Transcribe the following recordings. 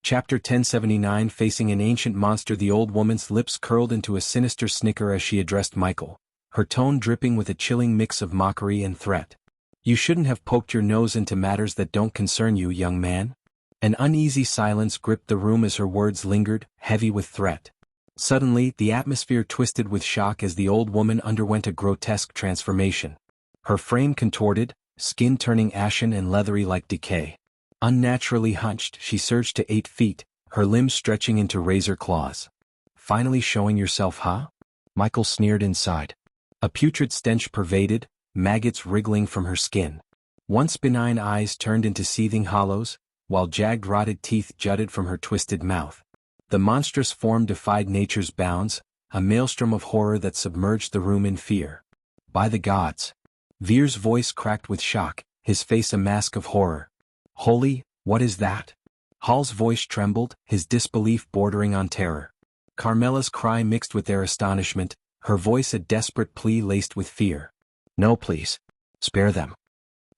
Chapter 1079. Facing an ancient monster. The old woman's lips curled into a sinister snicker as she addressed Michael, her tone dripping with a chilling mix of mockery and threat. "You shouldn't have poked your nose into matters that don't concern you, young man." An uneasy silence gripped the room as her words lingered, heavy with threat. Suddenly, the atmosphere twisted with shock as the old woman underwent a grotesque transformation. Her frame contorted, skin turning ashen and leathery like decay. Unnaturally hunched, she surged to 8 feet, her limbs stretching into razor claws. "Finally showing yourself, huh?" Michael sneered inside. A putrid stench pervaded, maggots wriggling from her skin. Once benign eyes turned into seething hollows, while jagged rotted teeth jutted from her twisted mouth. The monstrous form defied nature's bounds, a maelstrom of horror that submerged the room in fear. "By the gods!" Veer's voice cracked with shock, his face a mask of horror. "Holy, what is that?" Hall's voice trembled, his disbelief bordering on terror. Carmela's cry mixed with their astonishment, her voice a desperate plea laced with fear. "No, please. Spare them."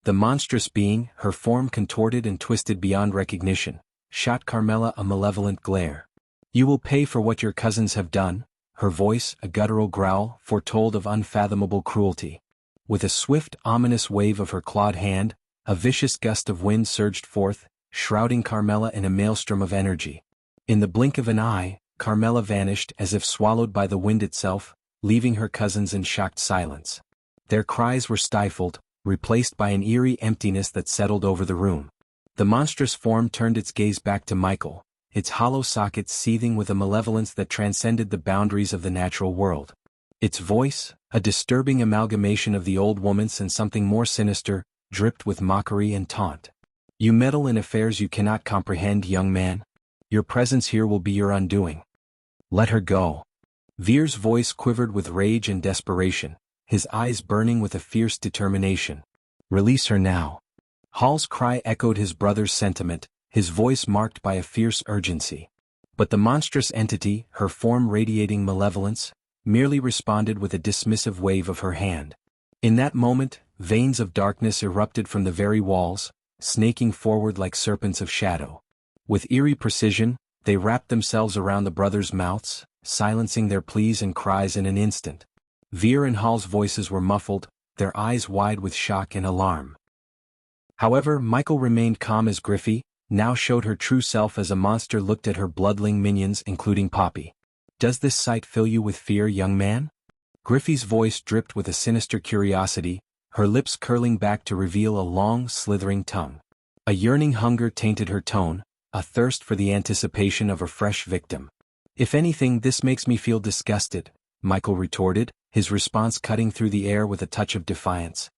The monstrous being, her form contorted and twisted beyond recognition, shot Carmela a malevolent glare. "You will pay for what your cousins have done," her voice, a guttural growl, foretold of unfathomable cruelty. With a swift, ominous wave of her clawed hand, a vicious gust of wind surged forth, shrouding Carmela in a maelstrom of energy. In the blink of an eye, Carmela vanished as if swallowed by the wind itself, leaving her cousins in shocked silence. Their cries were stifled, replaced by an eerie emptiness that settled over the room. The monstrous form turned its gaze back to Michael, its hollow sockets seething with a malevolence that transcended the boundaries of the natural world. Its voice, a disturbing amalgamation of the old woman's and something more sinister, dripped with mockery and taunt. "You meddle in affairs you cannot comprehend, young man. Your presence here will be your undoing. Let her go." Veer's voice quivered with rage and desperation, his eyes burning with a fierce determination. "Release her now." Hall's cry echoed his brother's sentiment, his voice marked by a fierce urgency. But the monstrous entity, her form radiating malevolence, merely responded with a dismissive wave of her hand. In that moment, veins of darkness erupted from the very walls, snaking forward like serpents of shadow. With eerie precision, they wrapped themselves around the brothers' mouths, silencing their pleas and cries in an instant. Veer and Hall's voices were muffled, their eyes wide with shock and alarm. However, Michael remained calm as Griffey now showed her true self as a monster looked at her bloodling minions including Poppy. "Does this sight fill you with fear, young man?" Griffey's voice dripped with a sinister curiosity, her lips curling back to reveal a long, slithering tongue. A yearning hunger tainted her tone, a thirst for the anticipation of a fresh victim. "If anything, this makes me feel disgusted," Michael retorted, his response cutting through the air with a touch of defiance.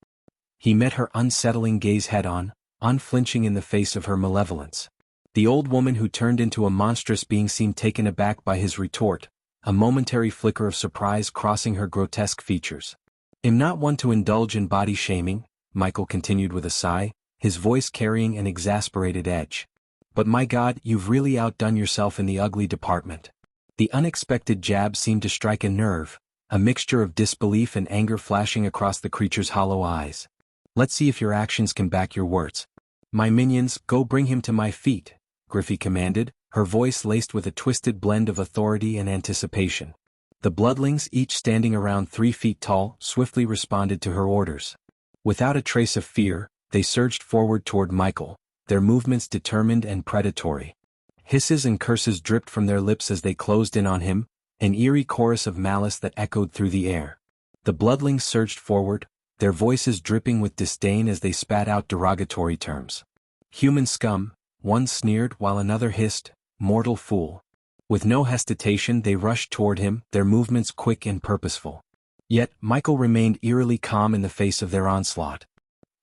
He met her unsettling gaze head-on, unflinching in the face of her malevolence. The old woman who turned into a monstrous being seemed taken aback by his retort, a momentary flicker of surprise crossing her grotesque features. "I'm not one to indulge in body shaming," Michael continued with a sigh, his voice carrying an exasperated edge. "But my God, you've really outdone yourself in the ugly department." The unexpected jab seemed to strike a nerve, a mixture of disbelief and anger flashing across the creature's hollow eyes. "Let's see if your actions can back your words." "My minions, go bring him to my feet," Griffey commanded, her voice laced with a twisted blend of authority and anticipation. The bloodlings, each standing around 3 feet tall, swiftly responded to her orders. Without a trace of fear, they surged forward toward Michael, their movements determined and predatory. Hisses and curses dripped from their lips as they closed in on him, an eerie chorus of malice that echoed through the air. The bloodlings surged forward, their voices dripping with disdain as they spat out derogatory terms. "Human scum," one sneered while another hissed, "mortal fool." With no hesitation they rushed toward him, their movements quick and purposeful. Yet, Michael remained eerily calm in the face of their onslaught.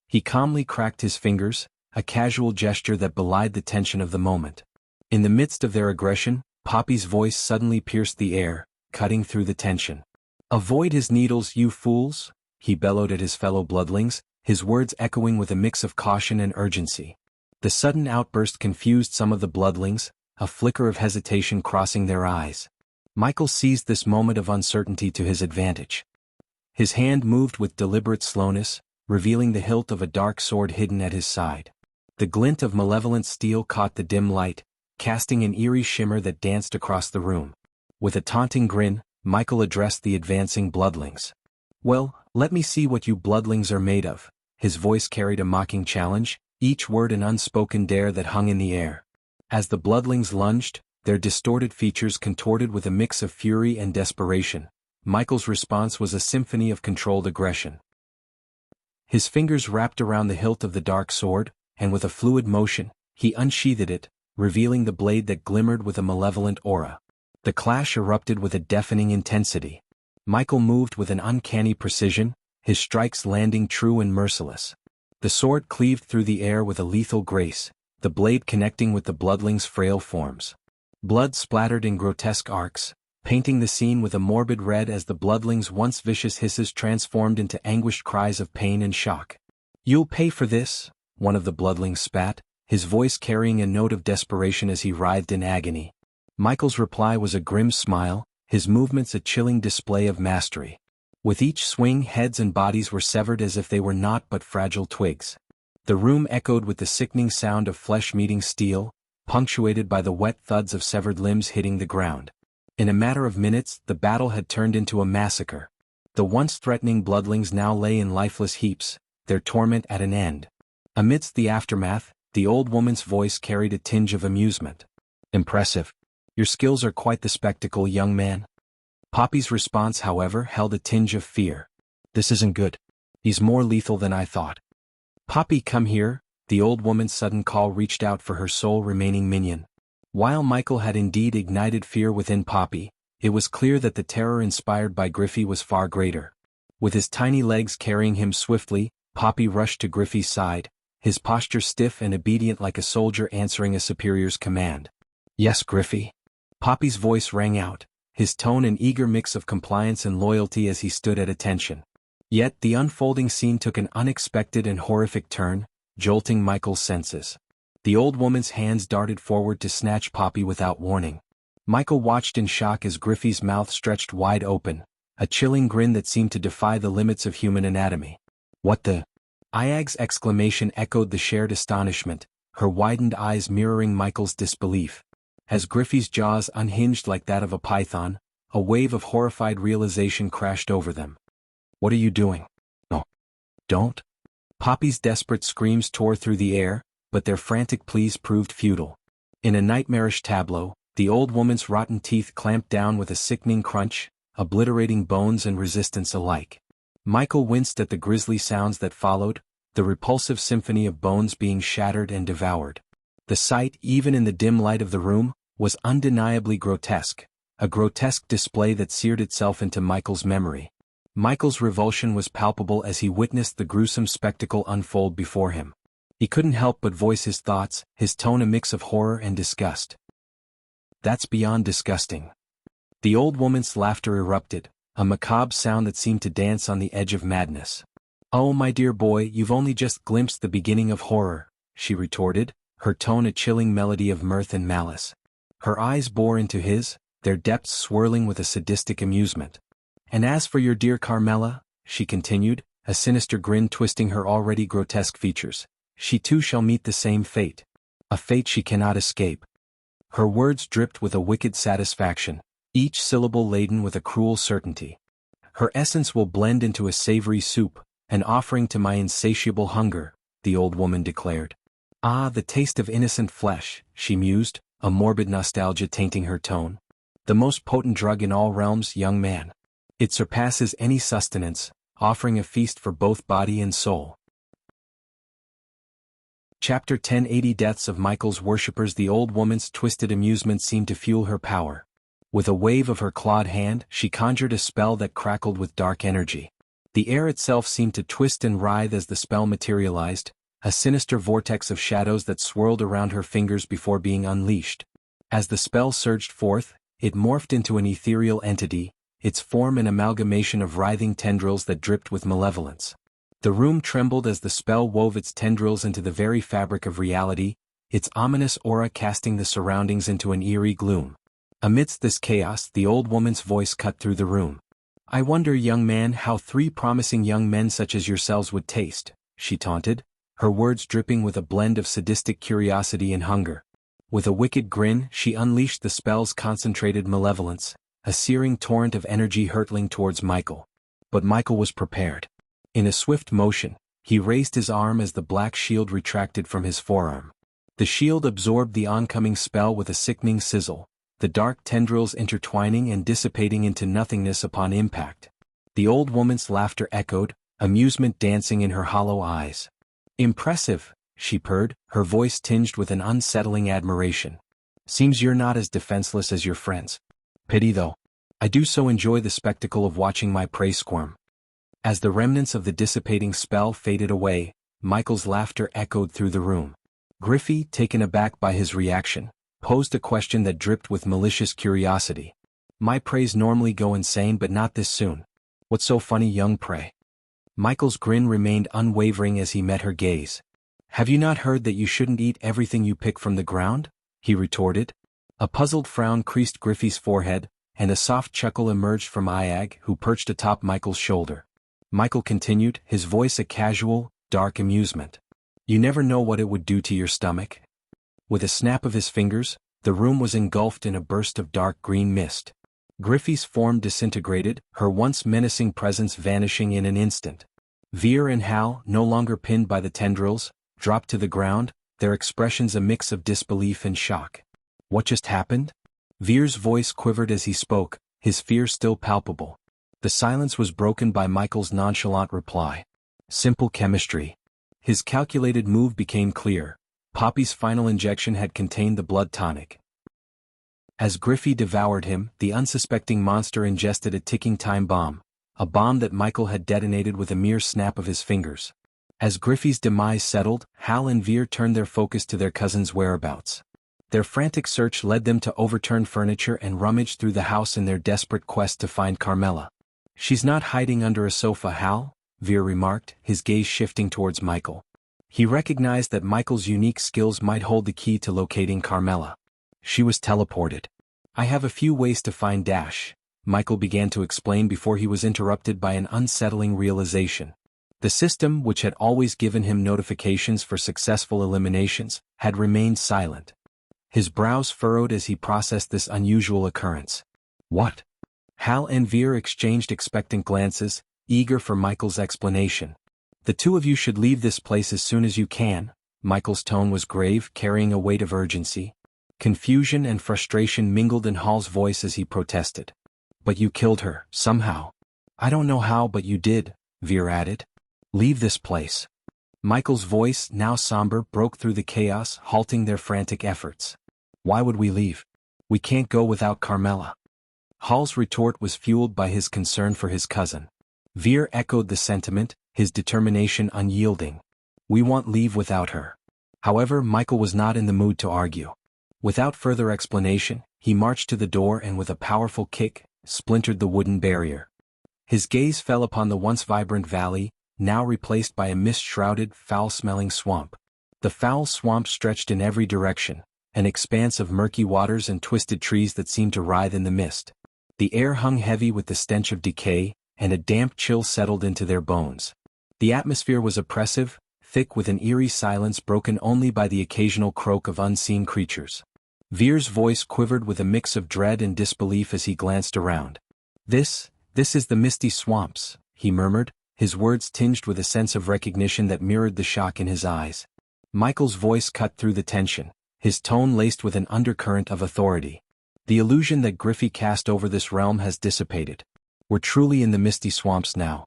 He calmly cracked his fingers, a casual gesture that belied the tension of the moment. In the midst of their aggression, Poppy's voice suddenly pierced the air, cutting through the tension. "Avoid his needles, you fools," he bellowed at his fellow bloodlings, his words echoing with a mix of caution and urgency. The sudden outburst confused some of the bloodlings, a flicker of hesitation crossing their eyes. Michael seized this moment of uncertainty to his advantage. His hand moved with deliberate slowness, revealing the hilt of a dark sword hidden at his side. The glint of malevolent steel caught the dim light, casting an eerie shimmer that danced across the room. With a taunting grin, Michael addressed the advancing bloodlings. "Well, let me see what you bloodlings are made of." His voice carried a mocking challenge, each word an unspoken dare that hung in the air. As the bloodlings lunged, their distorted features contorted with a mix of fury and desperation, Michael's response was a symphony of controlled aggression. His fingers wrapped around the hilt of the dark sword, and with a fluid motion, he unsheathed it, revealing the blade that glimmered with a malevolent aura. The clash erupted with a deafening intensity. Michael moved with an uncanny precision, his strikes landing true and merciless. The sword cleaved through the air with a lethal grace, the blade connecting with the bloodling's frail forms. Blood splattered in grotesque arcs, painting the scene with a morbid red as the bloodling's once vicious hisses transformed into anguished cries of pain and shock. "You'll pay for this," one of the bloodlings spat, his voice carrying a note of desperation as he writhed in agony. Michael's reply was a grim smile, his movements a chilling display of mastery. With each swing, heads and bodies were severed as if they were naught but fragile twigs. The room echoed with the sickening sound of flesh meeting steel, punctuated by the wet thuds of severed limbs hitting the ground. In a matter of minutes, the battle had turned into a massacre. The once threatening bloodlings now lay in lifeless heaps, their torment at an end. Amidst the aftermath, the old woman's voice carried a tinge of amusement. "Impressive. Your skills are quite the spectacle, young man." Poppy's response, however, held a tinge of fear. "This isn't good. He's more lethal than I thought." "Poppy, come here." The old woman's sudden call reached out for her sole remaining minion. While Michael had indeed ignited fear within Poppy, it was clear that the terror inspired by Griffey was far greater. With his tiny legs carrying him swiftly, Poppy rushed to Griffey's side, his posture stiff and obedient like a soldier answering a superior's command. "Yes, Griffey." Poppy's voice rang out, his tone an eager mix of compliance and loyalty as he stood at attention. Yet the unfolding scene took an unexpected and horrific turn, jolting Michael's senses. The old woman's hands darted forward to snatch Poppy without warning. Michael watched in shock as Griffey's mouth stretched wide open, a chilling grin that seemed to defy the limits of human anatomy. "What the?" Iag's exclamation echoed the shared astonishment, her widened eyes mirroring Michael's disbelief. As Griffey's jaws unhinged like that of a python, a wave of horrified realization crashed over them. "What are you doing?" "No. Don't." Poppy's desperate screams tore through the air, but their frantic pleas proved futile. In a nightmarish tableau, the old woman's rotten teeth clamped down with a sickening crunch, obliterating bones and resistance alike. Michael winced at the grisly sounds that followed, the repulsive symphony of bones being shattered and devoured. The sight, even in the dim light of the room, was undeniably grotesque, a grotesque display that seared itself into Michael's memory. Michael's revulsion was palpable as he witnessed the gruesome spectacle unfold before him. He couldn't help but voice his thoughts, his tone a mix of horror and disgust. "That's beyond disgusting." The old woman's laughter erupted, a macabre sound that seemed to dance on the edge of madness. "Oh, my dear boy, you've only just glimpsed the beginning of horror," she retorted, her tone a chilling melody of mirth and malice. Her eyes bore into his, their depths swirling with a sadistic amusement. "And as for your dear Carmela," she continued, a sinister grin twisting her already grotesque features, "she too shall meet the same fate. A fate she cannot escape." Her words dripped with a wicked satisfaction, each syllable laden with a cruel certainty. "Her essence will blend into a savory soup, an offering to my insatiable hunger," the old woman declared. "Ah, the taste of innocent flesh," she mused, a morbid nostalgia tainting her tone. "The most potent drug in all realms, young man. It surpasses any sustenance, offering a feast for both body and soul." Chapter 1080 Deaths of Michael's worshippers. The old woman's twisted amusement seemed to fuel her power. With a wave of her clawed hand, she conjured a spell that crackled with dark energy. The air itself seemed to twist and writhe as the spell materialized, a sinister vortex of shadows that swirled around her fingers before being unleashed. As the spell surged forth, it morphed into an ethereal entity, its form an amalgamation of writhing tendrils that dripped with malevolence. The room trembled as the spell wove its tendrils into the very fabric of reality, its ominous aura casting the surroundings into an eerie gloom. Amidst this chaos, the old woman's voice cut through the room. "I wonder, young man, how 3 promising young men such as yourselves would taste," she taunted, her words dripping with a blend of sadistic curiosity and hunger. With a wicked grin, she unleashed the spell's concentrated malevolence, a searing torrent of energy hurtling towards Michael. But Michael was prepared. In a swift motion, he raised his arm as the black shield retracted from his forearm. The shield absorbed the oncoming spell with a sickening sizzle, the dark tendrils intertwining and dissipating into nothingness upon impact. The old woman's laughter echoed, amusement dancing in her hollow eyes. "Impressive," she purred, her voice tinged with an unsettling admiration. "Seems you're not as defenseless as your friends. Pity though. I do so enjoy the spectacle of watching my prey squirm." As the remnants of the dissipating spell faded away, Michael's laughter echoed through the room. Griffey, taken aback by his reaction, posed a question that dripped with malicious curiosity. "My preys normally go insane, but not this soon. What's so funny, young prey?" Michael's grin remained unwavering as he met her gaze. "Have you not heard that you shouldn't eat everything you pick from the ground?" he retorted. A puzzled frown creased Griffey's forehead, and a soft chuckle emerged from Iag, who perched atop Michael's shoulder. Michael continued, his voice a casual, dark amusement. "You never know what it would do to your stomach." With a snap of his fingers, the room was engulfed in a burst of dark green mist. Griffey's form disintegrated, her once menacing presence vanishing in an instant. Veer and Hal, no longer pinned by the tendrils, dropped to the ground, their expressions a mix of disbelief and shock. "What just happened?" Veer's voice quivered as he spoke, his fear still palpable. The silence was broken by Michael's nonchalant reply. "Simple chemistry." His calculated move became clear. Poppy's final injection had contained the blood tonic. As Griffey devoured him, the unsuspecting monster ingested a ticking time bomb, a bomb that Michael had detonated with a mere snap of his fingers. As Griffey's demise settled, Hal and Veer turned their focus to their cousin's whereabouts. Their frantic search led them to overturn furniture and rummage through the house in their desperate quest to find Carmela. "She's not hiding under a sofa, Hal," Veer remarked, his gaze shifting towards Michael. He recognized that Michael's unique skills might hold the key to locating Carmela. "She was teleported. I have a few ways to find Dash," Michael began to explain before he was interrupted by an unsettling realization. The system, which had always given him notifications for successful eliminations, had remained silent. His brows furrowed as he processed this unusual occurrence. "What?" Hal and Veer exchanged expectant glances, eager for Michael's explanation. "The two of you should leave this place as soon as you can." Michael's tone was grave, carrying a weight of urgency. Confusion and frustration mingled in Hal's voice as he protested. "But you killed her, somehow." "I don't know how, but you did," Veer added. "Leave this place." Michael's voice, now somber, broke through the chaos, halting their frantic efforts. "Why would we leave? We can't go without Carmela." Hal's retort was fueled by his concern for his cousin. Veer echoed the sentiment, his determination unyielding. "We won't leave without her." However, Michael was not in the mood to argue. Without further explanation, he marched to the door and with a powerful kick, splintered the wooden barrier. His gaze fell upon the once vibrant valley, now replaced by a mist-shrouded, foul-smelling swamp. The foul swamp stretched in every direction, an expanse of murky waters and twisted trees that seemed to writhe in the mist. The air hung heavy with the stench of decay, and a damp chill settled into their bones. The atmosphere was oppressive, thick with an eerie silence broken only by the occasional croak of unseen creatures. Veer's voice quivered with a mix of dread and disbelief as he glanced around. This is the Misty Swamps," he murmured, his words tinged with a sense of recognition that mirrored the shock in his eyes. Michael's voice cut through the tension, his tone laced with an undercurrent of authority. "The illusion that Griffey cast over this realm has dissipated. We're truly in the Misty Swamps now."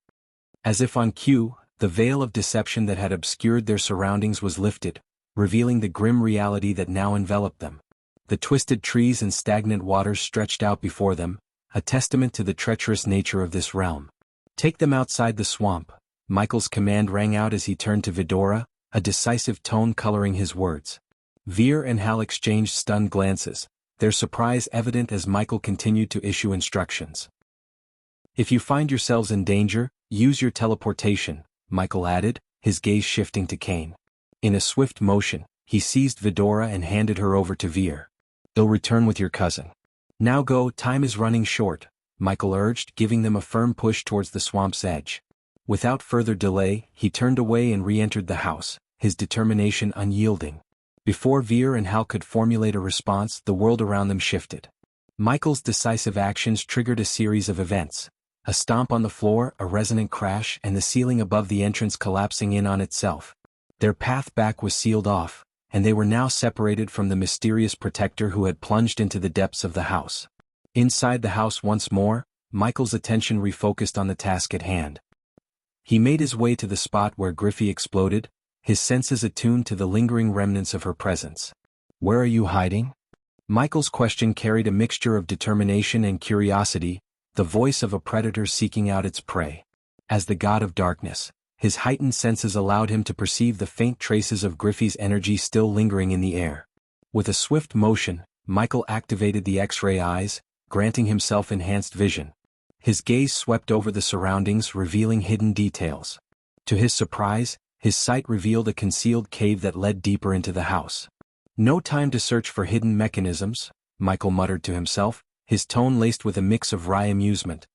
As if on cue, the veil of deception that had obscured their surroundings was lifted, revealing the grim reality that now enveloped them. The twisted trees and stagnant waters stretched out before them, a testament to the treacherous nature of this realm. "Take them outside the swamp," Michael's command rang out as he turned to Vidora, a decisive tone coloring his words. Veer and Hal exchanged stunned glances, their surprise evident as Michael continued to issue instructions. "If you find yourselves in danger, use your teleportation," Michael added, his gaze shifting to Kane. In a swift motion, he seized Vidora and handed her over to Veer. "They'll return with your cousin. Now go, time is running short," Michael urged, giving them a firm push towards the swamp's edge. Without further delay, he turned away and re-entered the house, his determination unyielding. Before Veer and Hal could formulate a response, the world around them shifted. Michael's decisive actions triggered a series of events. A stomp on the floor, a resonant crash, and the ceiling above the entrance collapsing in on itself. Their path back was sealed off, and they were now separated from the mysterious protector who had plunged into the depths of the house. Inside the house once more, Michael's attention refocused on the task at hand. He made his way to the spot where Griffey exploded, his senses attuned to the lingering remnants of her presence. "Where are you hiding?" Michael's question carried a mixture of determination and curiosity, the voice of a predator seeking out its prey. As the god of darkness, his heightened senses allowed him to perceive the faint traces of Griffey's energy still lingering in the air. With a swift motion, Michael activated the X-ray eyes, granting himself enhanced vision. His gaze swept over the surroundings, revealing hidden details. To his surprise, his sight revealed a concealed cave that led deeper into the house. "No time to search for hidden mechanisms," Michael muttered to himself, his tone laced with a mix of wry amusement.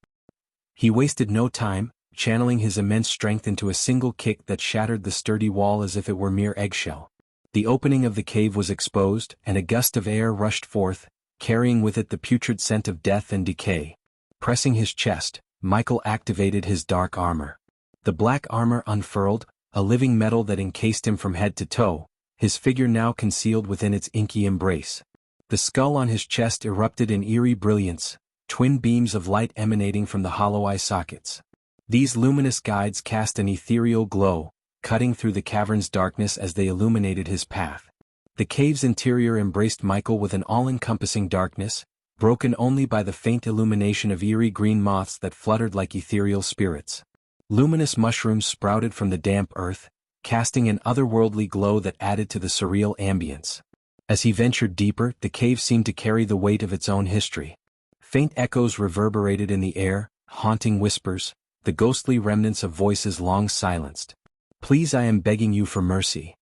He wasted no time, channeling his immense strength into a single kick that shattered the sturdy wall as if it were mere eggshell. The opening of the cave was exposed, and a gust of air rushed forth, carrying with it the putrid scent of death and decay. Pressing his chest, Michael activated his dark armor. The black armor unfurled, a living metal that encased him from head to toe, his figure now concealed within its inky embrace. The skull on his chest erupted in eerie brilliance, twin beams of light emanating from the hollow eye sockets. These luminous guides cast an ethereal glow, cutting through the cavern's darkness as they illuminated his path. The cave's interior embraced Michael with an all-encompassing darkness, broken only by the faint illumination of eerie green moths that fluttered like ethereal spirits. Luminous mushrooms sprouted from the damp earth, casting an otherworldly glow that added to the surreal ambience. As he ventured deeper, the cave seemed to carry the weight of its own history. Faint echoes reverberated in the air, haunting whispers, the ghostly remnants of voices long silenced. "Please, I am begging you for mercy."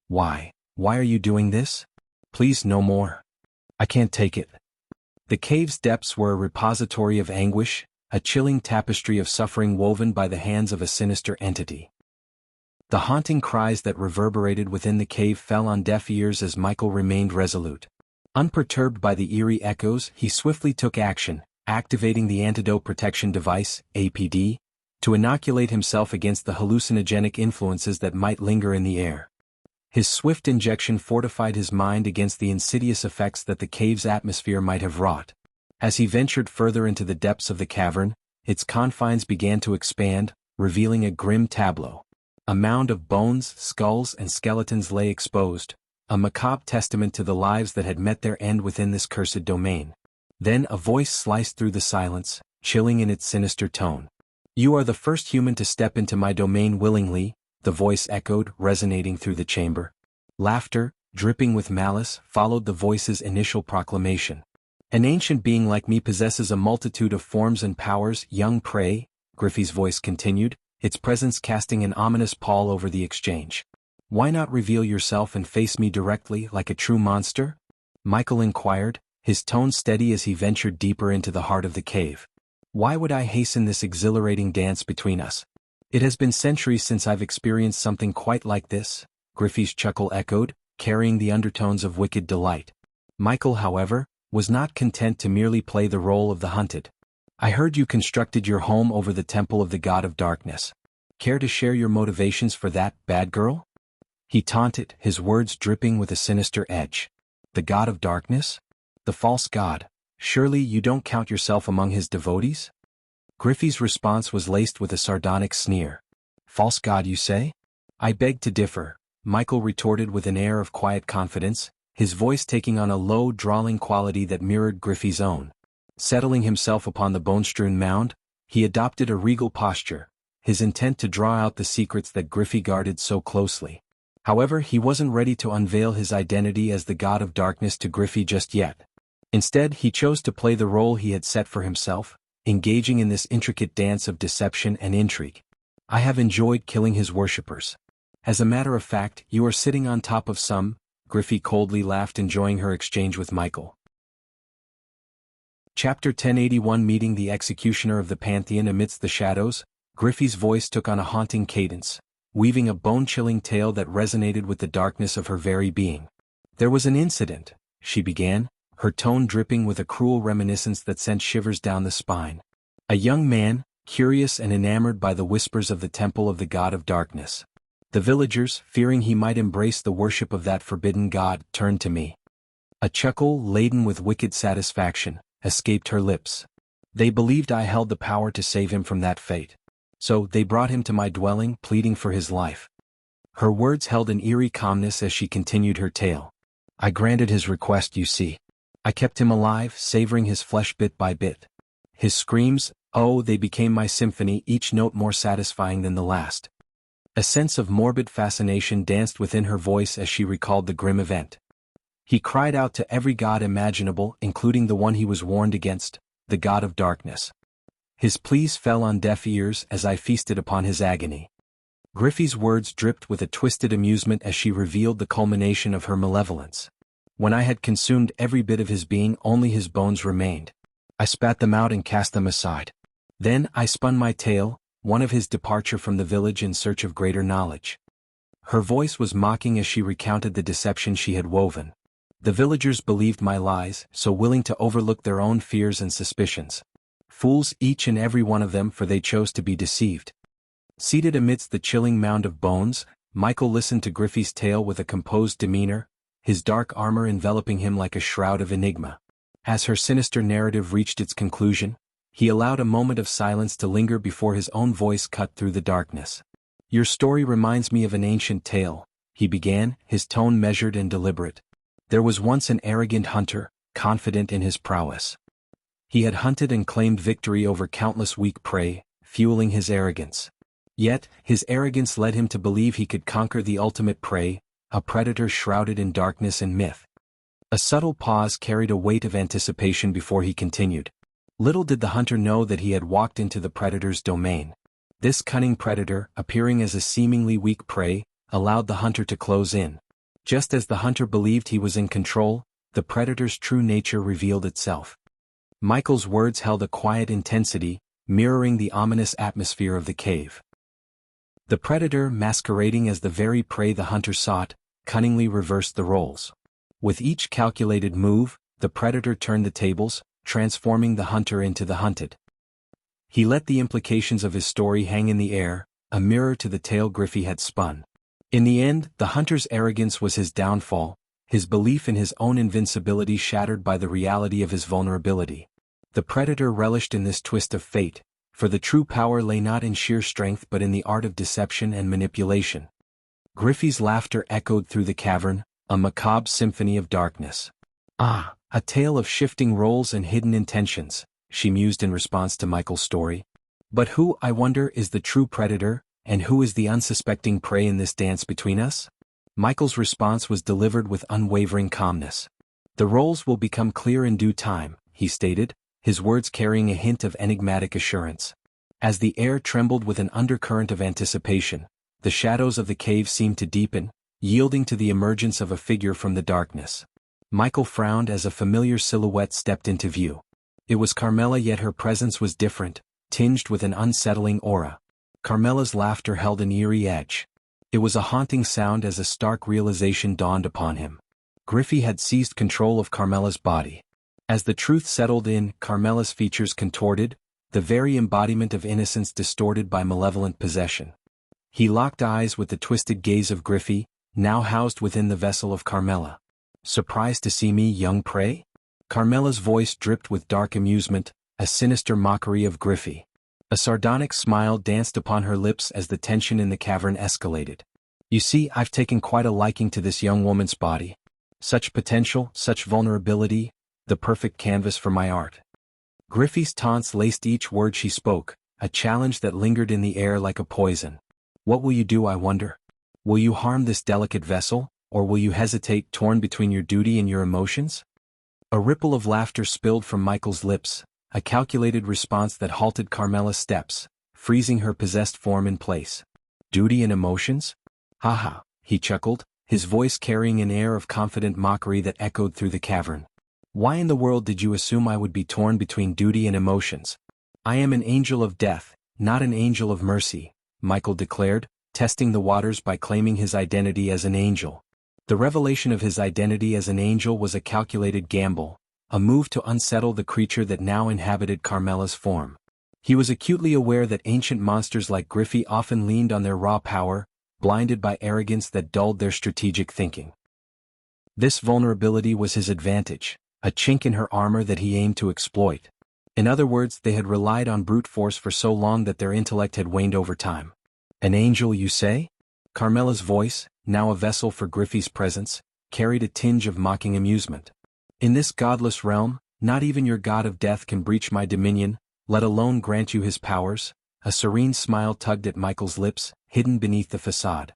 Why are you doing this? "Please, no more. I can't take it." The cave's depths were a repository of anguish, a chilling tapestry of suffering woven by the hands of a sinister entity. The haunting cries that reverberated within the cave fell on deaf ears as Michael remained resolute. Unperturbed by the eerie echoes, he swiftly took action, activating the Antidote Protection Device, APD, to inoculate himself against the hallucinogenic influences that might linger in the air. His swift injection fortified his mind against the insidious effects that the cave's atmosphere might have wrought. As he ventured further into the depths of the cavern, its confines began to expand, revealing a grim tableau. A mound of bones, skulls, and skeletons lay exposed, a macabre testament to the lives that had met their end within this cursed domain. Then a voice sliced through the silence, chilling in its sinister tone. "You are the first human to step into my domain willingly," the voice echoed, resonating through the chamber. Laughter, dripping with malice, followed the voice's initial proclamation. "An ancient being like me possesses a multitude of forms and powers, young prey," Griffey's voice continued, its presence casting an ominous pall over the exchange. "Why not reveal yourself and face me directly like a true monster?" Michael inquired, his tone steady as he ventured deeper into the heart of the cave. "Why would I hasten this exhilarating dance between us? It has been centuries since I've experienced something quite like this," Griffey's chuckle echoed, carrying the undertones of wicked delight. Michael, however, was not content to merely play the role of the hunted. "I heard you constructed your home over the temple of the god of darkness. Care to share your motivations for that, bad girl?" He taunted, his words dripping with a sinister edge. "The god of darkness? The false god? Surely you don't count yourself among his devotees?" Griffey's response was laced with a sardonic sneer. "False god, you say? I beg to differ," Michael retorted with an air of quiet confidence, his voice taking on a low, drawling quality that mirrored Griffey's own. Settling himself upon the bone-strewn mound, he adopted a regal posture, his intent to draw out the secrets that Griffey guarded so closely. However, he wasn't ready to unveil his identity as the god of darkness to Griffey just yet. Instead, he chose to play the role he had set for himself, engaging in this intricate dance of deception and intrigue. "I have enjoyed killing his worshippers. As a matter of fact, you are sitting on top of some," Griffey coldly laughed, enjoying her exchange with Michael. Chapter 1081, Meeting the Executioner of the Pantheon. Amidst the shadows, Griffey's voice took on a haunting cadence, weaving a bone-chilling tale that resonated with the darkness of her very being. There was an incident, she began, her tone dripping with a cruel reminiscence that sent shivers down the spine. A young man, curious and enamored by the whispers of the temple of the god of darkness. The villagers, fearing he might embrace the worship of that forbidden god, turned to me. A chuckle, laden with wicked satisfaction, escaped her lips. They believed I held the power to save him from that fate. So they brought him to my dwelling, pleading for his life. Her words held an eerie calmness as she continued her tale. I granted his request, you see. I kept him alive, savoring his flesh bit by bit. His screams, oh, they became my symphony, each note more satisfying than the last. A sense of morbid fascination danced within her voice as she recalled the grim event. He cried out to every god imaginable, including the one he was warned against, the god of darkness. His pleas fell on deaf ears as I feasted upon his agony. Griffey's words dripped with a twisted amusement as she revealed the culmination of her malevolence. When I had consumed every bit of his being, only his bones remained. I spat them out and cast them aside. Then I spun my tale, one of his departure from the village in search of greater knowledge. Her voice was mocking as she recounted the deception she had woven. The villagers believed my lies, so willing to overlook their own fears and suspicions. Fools each and every one of them, for they chose to be deceived. Seated amidst the chilling mound of bones, Michael listened to Griffey's tale with a composed demeanor, his dark armor enveloping him like a shroud of enigma. As her sinister narrative reached its conclusion, he allowed a moment of silence to linger before his own voice cut through the darkness. Your story reminds me of an ancient tale, he began, his tone measured and deliberate. There was once an arrogant hunter, confident in his prowess. He had hunted and claimed victory over countless weak prey, fueling his arrogance. Yet, his arrogance led him to believe he could conquer the ultimate prey, a predator shrouded in darkness and myth. A subtle pause carried a weight of anticipation before he continued. Little did the hunter know that he had walked into the predator's domain. This cunning predator, appearing as a seemingly weak prey, allowed the hunter to close in. Just as the hunter believed he was in control, the predator's true nature revealed itself. Michael's words held a quiet intensity, mirroring the ominous atmosphere of the cave. The predator, masquerading as the very prey the hunter sought, cunningly reversed the roles. With each calculated move, the predator turned the tables, transforming the hunter into the hunted. He let the implications of his story hang in the air, a mirror to the tale Griffey had spun. In the end, the hunter's arrogance was his downfall, his belief in his own invincibility shattered by the reality of his vulnerability. The predator relished in this twist of fate, for the true power lay not in sheer strength but in the art of deception and manipulation. Griffey's laughter echoed through the cavern, a macabre symphony of darkness. Ah, a tale of shifting roles and hidden intentions, she mused in response to Michael's story. But who, I wonder, is the true predator, and who is the unsuspecting prey in this dance between us? Michael's response was delivered with unwavering calmness. The roles will become clear in due time, he stated, his words carrying a hint of enigmatic assurance. As the air trembled with an undercurrent of anticipation, the shadows of the cave seemed to deepen, yielding to the emergence of a figure from the darkness. Michael frowned as a familiar silhouette stepped into view. It was Carmela, yet her presence was different, tinged with an unsettling aura. Carmela's laughter held an eerie edge. It was a haunting sound as a stark realization dawned upon him. Griffey had seized control of Carmela's body. As the truth settled in, Carmela's features contorted, the very embodiment of innocence distorted by malevolent possession. He locked eyes with the twisted gaze of Griffey, now housed within the vessel of Carmela. Surprised to see me, young prey? Carmela's voice dripped with dark amusement, a sinister mockery of Griffey. A sardonic smile danced upon her lips as the tension in the cavern escalated. You see, I've taken quite a liking to this young woman's body. Such potential, such vulnerability, the perfect canvas for my art. Griffey's taunts laced each word she spoke, a challenge that lingered in the air like a poison. What will you do, I wonder? Will you harm this delicate vessel, or will you hesitate, torn between your duty and your emotions? A ripple of laughter spilled from Michael's lips, a calculated response that halted Carmela's steps, freezing her possessed form in place. Duty and emotions? Ha ha, he chuckled, his voice carrying an air of confident mockery that echoed through the cavern. Why in the world did you assume I would be torn between duty and emotions? I am an angel of death, not an angel of mercy, Michael declared, testing the waters by claiming his identity as an angel. The revelation of his identity as an angel was a calculated gamble, a move to unsettle the creature that now inhabited Carmela's form. He was acutely aware that ancient monsters like Griffey often leaned on their raw power, blinded by arrogance that dulled their strategic thinking. This vulnerability was his advantage, a chink in her armor that he aimed to exploit. In other words, they had relied on brute force for so long that their intellect had waned over time. An angel, you say? Carmela's voice, now a vessel for Griffey's presence, carried a tinge of mocking amusement. In this godless realm, not even your god of death can breach my dominion, let alone grant you his powers. A serene smile tugged at Michael's lips, hidden beneath the facade.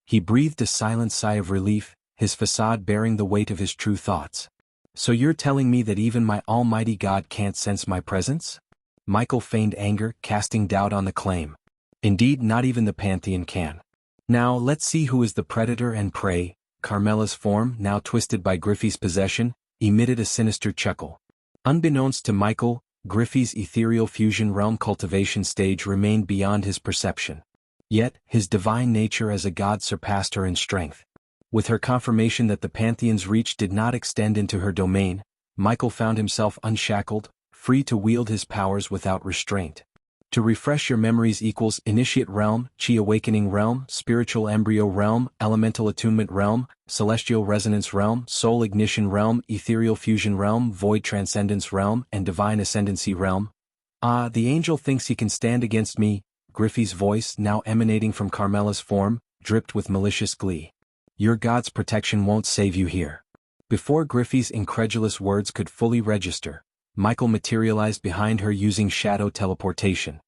He breathed a silent sigh of relief, his facade bearing the weight of his true thoughts. So you're telling me that even my almighty God can't sense my presence? Michael feigned anger, casting doubt on the claim. Indeed, not even the Pantheon can. Now let's see who is the predator and prey. Carmela's form, now twisted by Griffey's possession, emitted a sinister chuckle. Unbeknownst to Michael, Griffey's ethereal fusion realm cultivation stage remained beyond his perception. Yet, his divine nature as a god surpassed her in strength. With her confirmation that the Pantheon's reach did not extend into her domain, Michael found himself unshackled, free to wield his powers without restraint. To refresh your memories equals Initiate Realm, Chi Awakening Realm, Spiritual Embryo Realm, Elemental Attunement Realm, Celestial Resonance Realm, Soul Ignition Realm, Ethereal Fusion Realm, Void Transcendence Realm, and Divine Ascendancy Realm. Ah, the angel thinks he can stand against me. Griffey's voice, now emanating from Carmela's form, dripped with malicious glee. Your god's protection won't save you here. Before Griffey's incredulous words could fully register, Michael materialized behind her using shadow teleportation.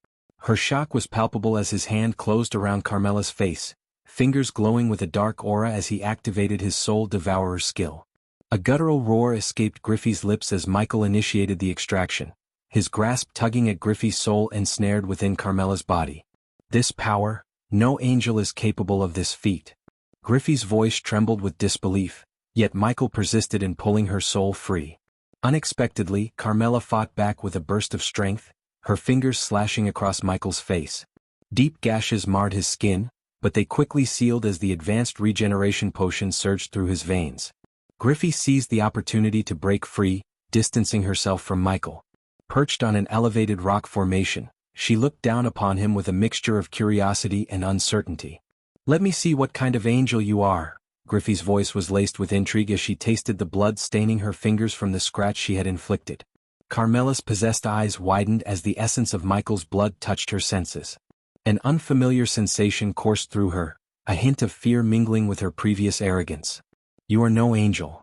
Her shock was palpable as his hand closed around Carmela's face, fingers glowing with a dark aura as he activated his soul devourer skill. A guttural roar escaped Griffey's lips as Michael initiated the extraction, his grasp tugging at Griffey's soul ensnared within Carmela's body. This power, no angel is capable of this feat. Griffey's voice trembled with disbelief, yet Michael persisted in pulling her soul free. Unexpectedly, Carmela fought back with a burst of strength, her fingers slashing across Michael's face. Deep gashes marred his skin, but they quickly sealed as the advanced regeneration potion surged through his veins. Griffey seized the opportunity to break free, distancing herself from Michael. Perched on an elevated rock formation, she looked down upon him with a mixture of curiosity and uncertainty. Let me see what kind of angel you are. Griffey's voice was laced with intrigue as she tasted the blood staining her fingers from the scratch she had inflicted. Carmela's possessed eyes widened as the essence of Michael's blood touched her senses. An unfamiliar sensation coursed through her, a hint of fear mingling with her previous arrogance. You are no angel.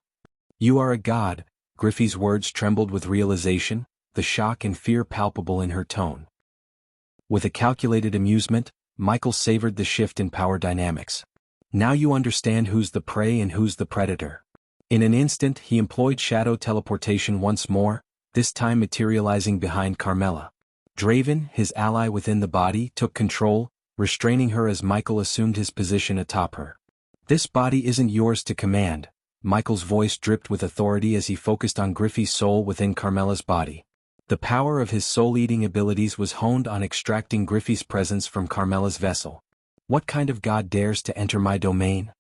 You are a god. Griffey's words trembled with realization, the shock and fear palpable in her tone. With a calculated amusement, Michael savored the shift in power dynamics. Now you understand who's the prey and who's the predator. In an instant he employed shadow teleportation once more, this time materializing behind Carmela. Draven, his ally within the body, took control, restraining her as Michael assumed his position atop her. This body isn't yours to command. Michael's voice dripped with authority as he focused on Griffey's soul within Carmela's body. The power of his soul-eating abilities was honed on extracting Griffey's presence from Carmela's vessel. What kind of god dares to enter my domain?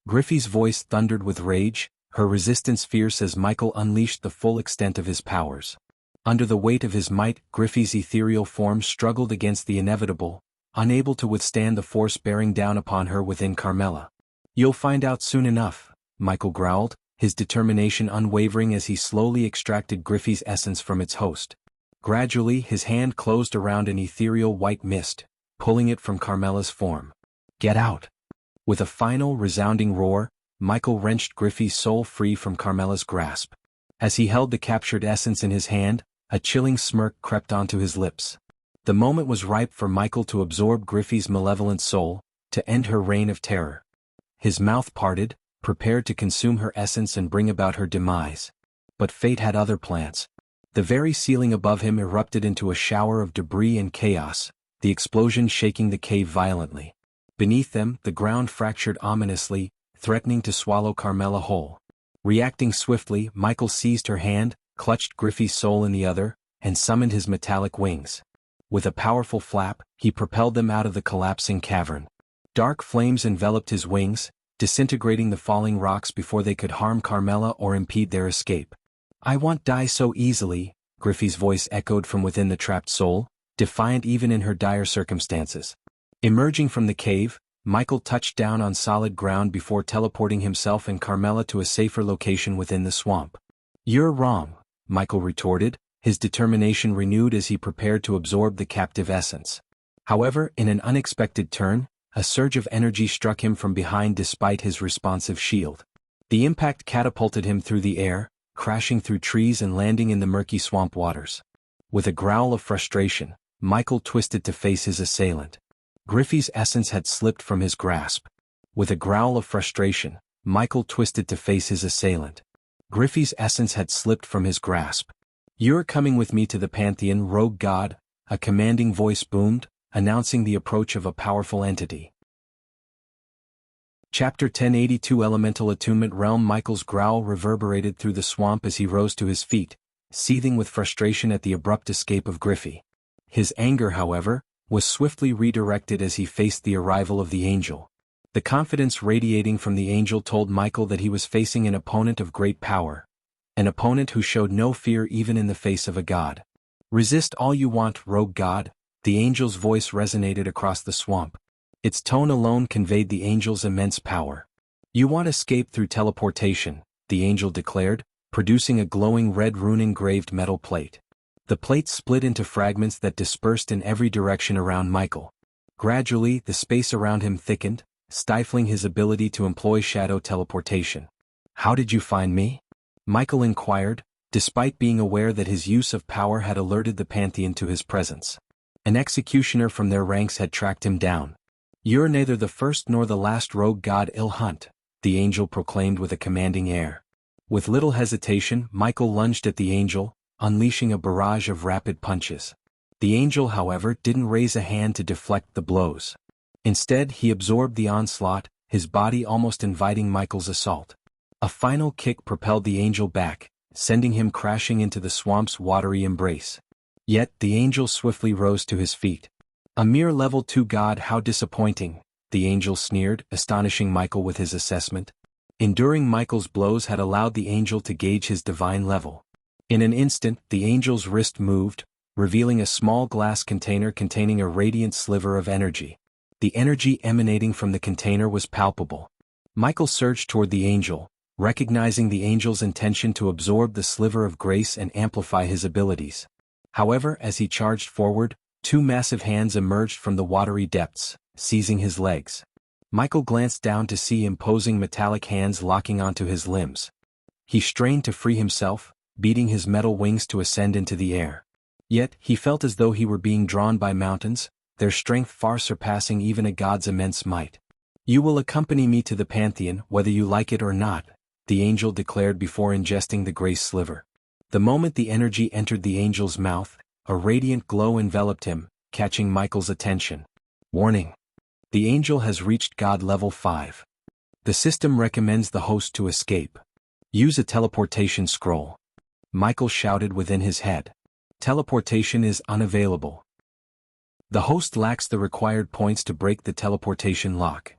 Griffey's voice thundered with rage, her resistance fierce as Michael unleashed the full extent of his powers. Under the weight of his might, Griffey's ethereal form struggled against the inevitable, unable to withstand the force bearing down upon her within Carmela. You'll find out soon enough, Michael growled, his determination unwavering as he slowly extracted Griffey's essence from its host. Gradually his hand closed around an ethereal white mist, pulling it from Carmela's form. Get out! With a final resounding roar, Michael wrenched Griffey's soul free from Carmela's grasp. As he held the captured essence in his hand, a chilling smirk crept onto his lips. The moment was ripe for Michael to absorb Griffey's malevolent soul, to end her reign of terror. His mouth parted, prepared to consume her essence and bring about her demise. But fate had other plans. The very ceiling above him erupted into a shower of debris and chaos, the explosion shaking the cave violently. Beneath them, the ground fractured ominously, threatening to swallow Carmela whole. Reacting swiftly, Michael seized her hand, clutched Griffey's soul in the other, and summoned his metallic wings. With a powerful flap, he propelled them out of the collapsing cavern. Dark flames enveloped his wings, disintegrating the falling rocks before they could harm Carmela or impede their escape. "I won't die so easily," Griffey's voice echoed from within the trapped soul, defiant even in her dire circumstances. Emerging from the cave, Michael touched down on solid ground before teleporting himself and Carmela to a safer location within the swamp. "You're wrong," Michael retorted, his determination renewed as he prepared to absorb the captive essence. However, in an unexpected turn, a surge of energy struck him from behind despite his responsive shield. The impact catapulted him through the air, crashing through trees and landing in the murky swamp waters. With a growl of frustration, Michael twisted to face his assailant. Griffey's essence had slipped from his grasp. With a growl of frustration, Michael twisted to face his assailant. Griffey's essence had slipped from his grasp. "You're coming with me to the Pantheon, rogue god," a commanding voice boomed, announcing the approach of a powerful entity. Chapter 1082 Elemental Attunement Realm. Michael's growl reverberated through the swamp as he rose to his feet, seething with frustration at the abrupt escape of Griffey. His anger, however, was swiftly redirected as he faced the arrival of the angel. The confidence radiating from the angel told Michael that he was facing an opponent of great power, an opponent who showed no fear even in the face of a god. "Resist all you want, rogue god," the angel's voice resonated across the swamp. Its tone alone conveyed the angel's immense power. "You want escape through teleportation," the angel declared, producing a glowing red rune-engraved metal plate. The plate split into fragments that dispersed in every direction around Michael. Gradually, the space around him thickened, stifling his ability to employ shadow teleportation. "How did you find me?" Michael inquired, despite being aware that his use of power had alerted the Pantheon to his presence. An executioner from their ranks had tracked him down. "You're neither the first nor the last rogue god I'll hunt," the angel proclaimed with a commanding air. With little hesitation, Michael lunged at the angel, unleashing a barrage of rapid punches. The angel, however, didn't raise a hand to deflect the blows. Instead, he absorbed the onslaught, his body almost inviting Michael's assault. A final kick propelled the angel back, sending him crashing into the swamp's watery embrace. Yet, the angel swiftly rose to his feet. "A mere level 2 god, how disappointing," the angel sneered, astonishing Michael with his assessment. Enduring Michael's blows had allowed the angel to gauge his divine level. In an instant, the angel's wrist moved, revealing a small glass container containing a radiant sliver of energy. The energy emanating from the container was palpable. Michael surged toward the angel, recognizing the angel's intention to absorb the sliver of grace and amplify his abilities. However, as he charged forward, 2 massive hands emerged from the watery depths, seizing his legs. Michael glanced down to see imposing metallic hands locking onto his limbs. He strained to free himself, beating his metal wings to ascend into the air. Yet, he felt as though he were being drawn by mountains, their strength far surpassing even a god's immense might. "You will accompany me to the Pantheon, whether you like it or not," the angel declared before ingesting the grace sliver. The moment the energy entered the angel's mouth, a radiant glow enveloped him, catching Michael's attention. "Warning. The angel has reached God level 5. The system recommends the host to escape. Use a teleportation scroll." Michael shouted within his head. "Teleportation is unavailable. The host lacks the required points to break the teleportation lock."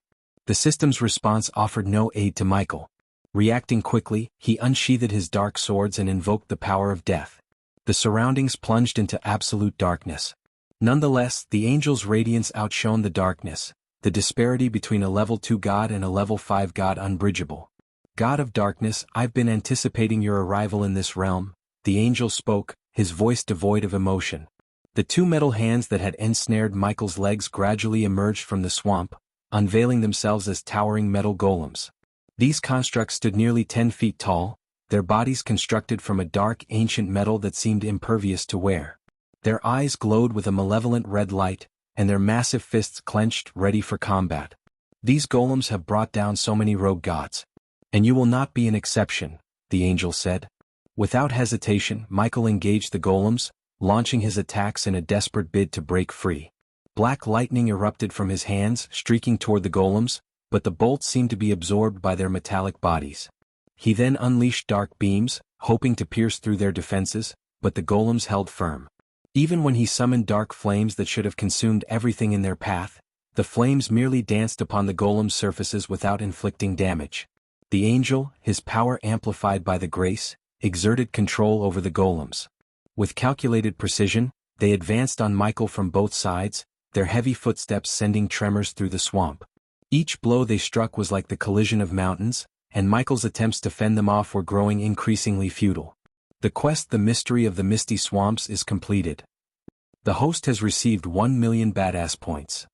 The system's response offered no aid to Michael. Reacting quickly, he unsheathed his dark swords and invoked the power of death. The surroundings plunged into absolute darkness. Nonetheless, the angel's radiance outshone the darkness, the disparity between a level 2 god and a level 5 god unbridgeable. "God of darkness, I've been anticipating your arrival in this realm," the angel spoke, his voice devoid of emotion. The 2 metal hands that had ensnared Michael's legs gradually emerged from the swamp, unveiling themselves as towering metal golems. These constructs stood nearly 10 feet tall, their bodies constructed from a dark ancient metal that seemed impervious to wear. Their eyes glowed with a malevolent red light, and their massive fists clenched, ready for combat. "These golems have brought down so many rogue gods. And you will not be an exception," the angel said. Without hesitation, Michael engaged the golems, launching his attacks in a desperate bid to break free. Black lightning erupted from his hands, streaking toward the golems, but the bolts seemed to be absorbed by their metallic bodies. He then unleashed dark beams, hoping to pierce through their defenses, but the golems held firm. Even when he summoned dark flames that should have consumed everything in their path, The flames merely danced upon the golem's surfaces without inflicting damage. The angel, his power amplified by the grace, exerted control over the golems. With calculated precision, they advanced on Michael from both sides, their heavy footsteps sending tremors through the swamp. Each blow they struck was like the collision of mountains, and Michael's attempts to fend them off were growing increasingly futile. The quest, The Mystery of the Misty Swamps, is completed. The host has received 1,000,000 badass points.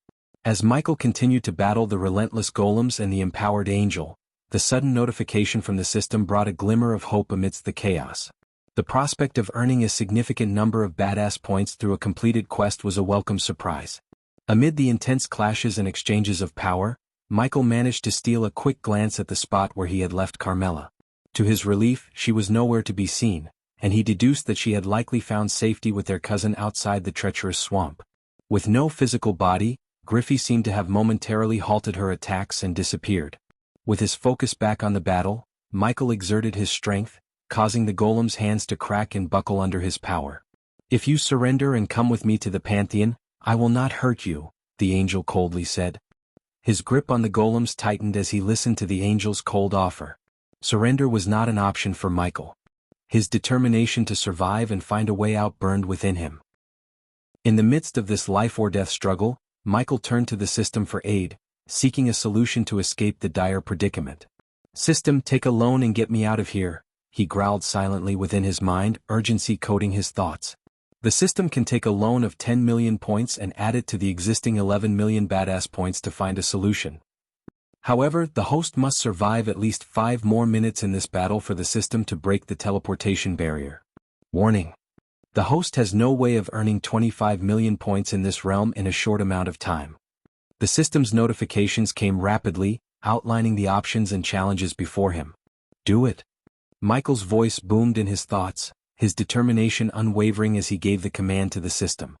As Michael continued to battle the relentless golems and the empowered angel, the sudden notification from the system brought a glimmer of hope amidst the chaos. The prospect of earning a significant number of badass points through a completed quest was a welcome surprise. Amid the intense clashes and exchanges of power, Michael managed to steal a quick glance at the spot where he had left Carmela. To his relief, she was nowhere to be seen, and he deduced that she had likely found safety with their cousin outside the treacherous swamp. With no physical body, Griffey seemed to have momentarily halted her attacks and disappeared. With his focus back on the battle, Michael exerted his strength, causing the golem's hands to crack and buckle under his power. "If you surrender and come with me to the Pantheon, I will not hurt you," the angel coldly said. His grip on the golems tightened as he listened to the angel's cold offer. Surrender was not an option for Michael. His determination to survive and find a way out burned within him. In the midst of this life-or-death struggle, Michael turned to the system for aid, seeking a solution to escape the dire predicament. "System, take a loan and get me out of here," he growled silently within his mind, urgency coating his thoughts. The system can take a loan of 10,000,000 points and add it to the existing 11,000,000 badass points to find a solution. However, the host must survive at least 5 more minutes in this battle for the system to break the teleportation barrier. Warning: the host has no way of earning 25,000,000 points in this realm in a short amount of time. The system's notifications came rapidly, outlining the options and challenges before him. "Do it." Michael's voice boomed in his thoughts, his determination unwavering as he gave the command to the system.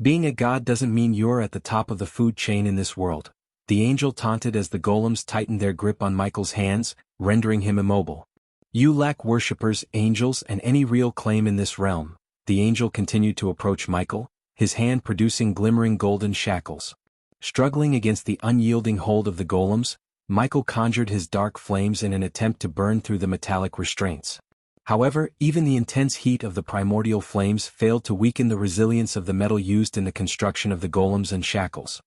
"Being a god doesn't mean you're at the top of the food chain in this world," the angel taunted as the golems tightened their grip on Michael's hands, rendering him immobile. "You lack worshippers, angels, and any real claim in this realm." The angel continued to approach Michael, his hand producing glimmering golden shackles. Struggling against the unyielding hold of the golems, Michael conjured his dark flames in an attempt to burn through the metallic restraints. However, even the intense heat of the primordial flames failed to weaken the resilience of the metal used in the construction of the golems and shackles.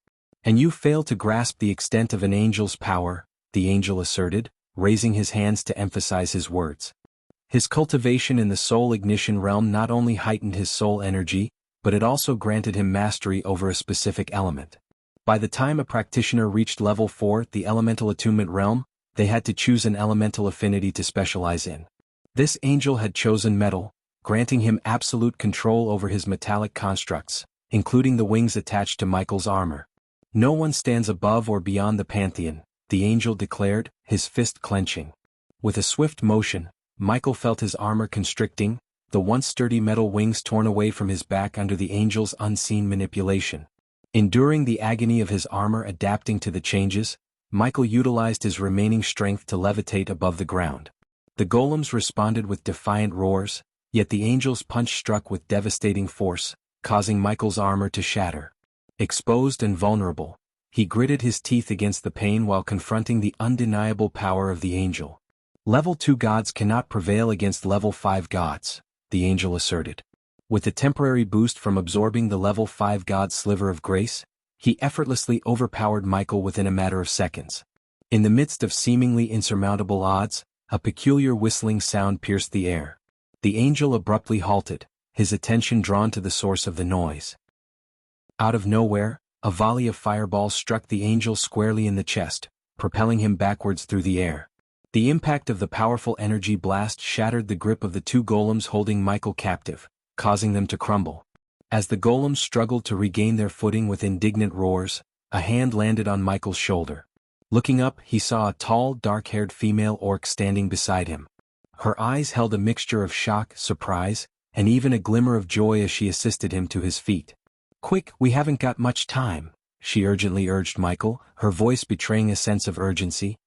"And you fail to grasp the extent of an angel's power," the angel asserted, raising his hands to emphasize his words. His cultivation in the soul ignition realm not only heightened his soul energy, but it also granted him mastery over a specific element. By the time a practitioner reached level 4, the elemental attunement realm, they had to choose an elemental affinity to specialize in. This angel had chosen metal, granting him absolute control over his metallic constructs, including the wings attached to Michael's armor. "No one stands above or beyond the Pantheon," the angel declared, his fist clenching. With a swift motion, Michael felt his armor constricting, the once sturdy metal wings torn away from his back under the angel's unseen manipulation. Enduring the agony of his armor adapting to the changes, Michael utilized his remaining strength to levitate above the ground. The golems responded with defiant roars, yet the angel's punch struck with devastating force, causing Michael's armor to shatter. Exposed and vulnerable, he gritted his teeth against the pain while confronting the undeniable power of the angel. "Level 2 gods cannot prevail against level 5 gods," the angel asserted. With a temporary boost from absorbing the level 5 god's sliver of grace, he effortlessly overpowered Michael within a matter of seconds. In the midst of seemingly insurmountable odds, a peculiar whistling sound pierced the air. The angel abruptly halted, his attention drawn to the source of the noise. Out of nowhere, a volley of fireballs struck the angel squarely in the chest, propelling him backwards through the air. The impact of the powerful energy blast shattered the grip of the 2 golems holding Michael captive, causing them to crumble. As the golems struggled to regain their footing with indignant roars, a hand landed on Michael's shoulder. Looking up, he saw a tall, dark-haired female orc standing beside him. Her eyes held a mixture of shock, surprise, and even a glimmer of joy as she assisted him to his feet. "Quick, we haven't got much time," she urgently urged Michael, her voice betraying a sense of urgency.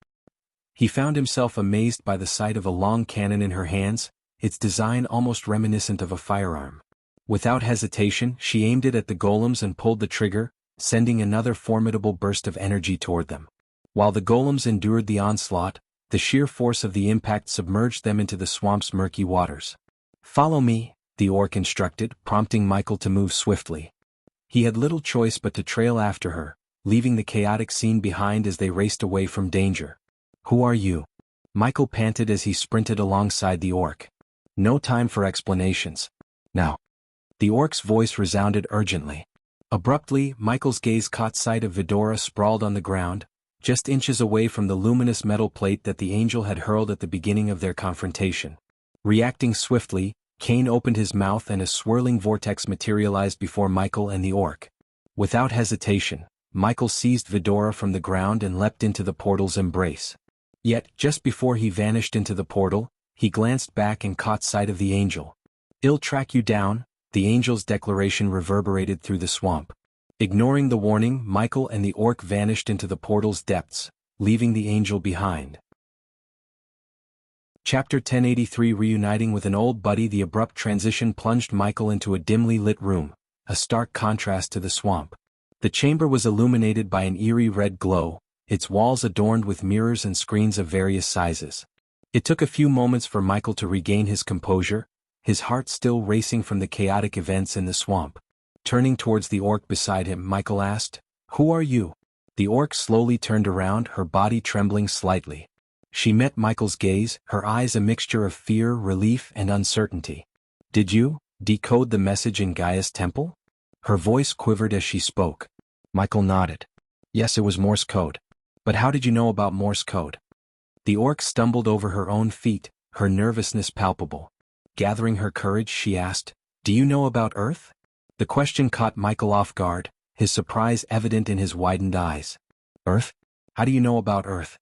He found himself amazed by the sight of a long cannon in her hands, its design almost reminiscent of a firearm. Without hesitation, she aimed it at the golems and pulled the trigger, sending another formidable burst of energy toward them. While the golems endured the onslaught, the sheer force of the impact submerged them into the swamp's murky waters. "Follow me," the orc instructed, prompting Michael to move swiftly. He had little choice but to trail after her, leaving the chaotic scene behind as they raced away from danger. "Who are you?" Michael panted as he sprinted alongside the orc. "No time for explanations. Now." The orc's voice resounded urgently. Abruptly, Michael's gaze caught sight of Vidora sprawled on the ground, just inches away from the luminous metal plate that the angel had hurled at the beginning of their confrontation. Reacting swiftly, Cain opened his mouth and a swirling vortex materialized before Michael and the orc. Without hesitation, Michael seized Vidora from the ground and leapt into the portal's embrace. Yet, just before he vanished into the portal, he glanced back and caught sight of the angel. "I'll track you down," the angel's declaration reverberated through the swamp. Ignoring the warning, Michael and the orc vanished into the portal's depths, leaving the angel behind. Chapter 1083. Reuniting with an old buddy. The abrupt transition plunged Michael into a dimly lit room, a stark contrast to the swamp. The chamber was illuminated by an eerie red glow, its walls adorned with mirrors and screens of various sizes. It took a few moments for Michael to regain his composure, his heart still racing from the chaotic events in the swamp. Turning towards the orc beside him, Michael asked, "Who are you?" The orc slowly turned around, her body trembling slightly. She met Michael's gaze, her eyes a mixture of fear, relief, and uncertainty. "Did you decode the message in Gaia's temple?" Her voice quivered as she spoke. Michael nodded. "Yes, it was Morse code. But how did you know about Morse code?" The orc stumbled over her own feet, her nervousness palpable. Gathering her courage, she asked, "Do you know about Earth?" The question caught Michael off guard, his surprise evident in his widened eyes. "Earth? How do you know about Earth?"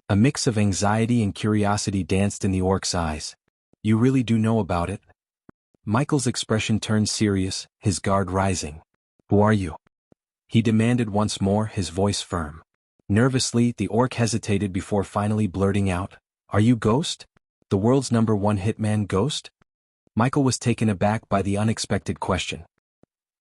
A mix of anxiety and curiosity danced in the orc's eyes. "You really do know about it?" Michael's expression turned serious, his guard rising. "Who are you?" he demanded once more, his voice firm. Nervously, the orc hesitated before finally blurting out, "Are you Ghost? The world's #1 hitman Ghost?" Michael was taken aback by the unexpected question.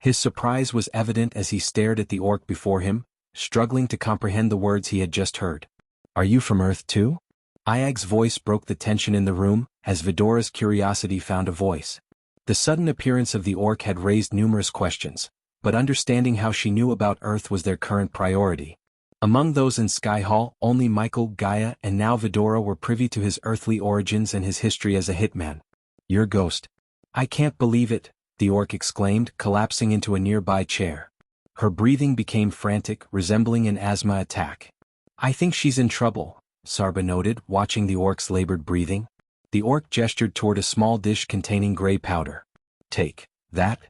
His surprise was evident as he stared at the orc before him, struggling to comprehend the words he had just heard. "Are you from Earth too?" Iag's voice broke the tension in the room, as Vidora's curiosity found a voice. The sudden appearance of the orc had raised numerous questions, but understanding how she knew about Earth was their current priority. Among those in Sky Hall, only Michael, Gaia, and now Vidora were privy to his earthly origins and his history as a hitman. "You're Ghost." "I can't believe it," the orc exclaimed, collapsing into a nearby chair. Her breathing became frantic, resembling an asthma attack. "I think she's in trouble," Sarba noted, watching the orc's labored breathing. The orc gestured toward a small dish containing gray powder. "Take that."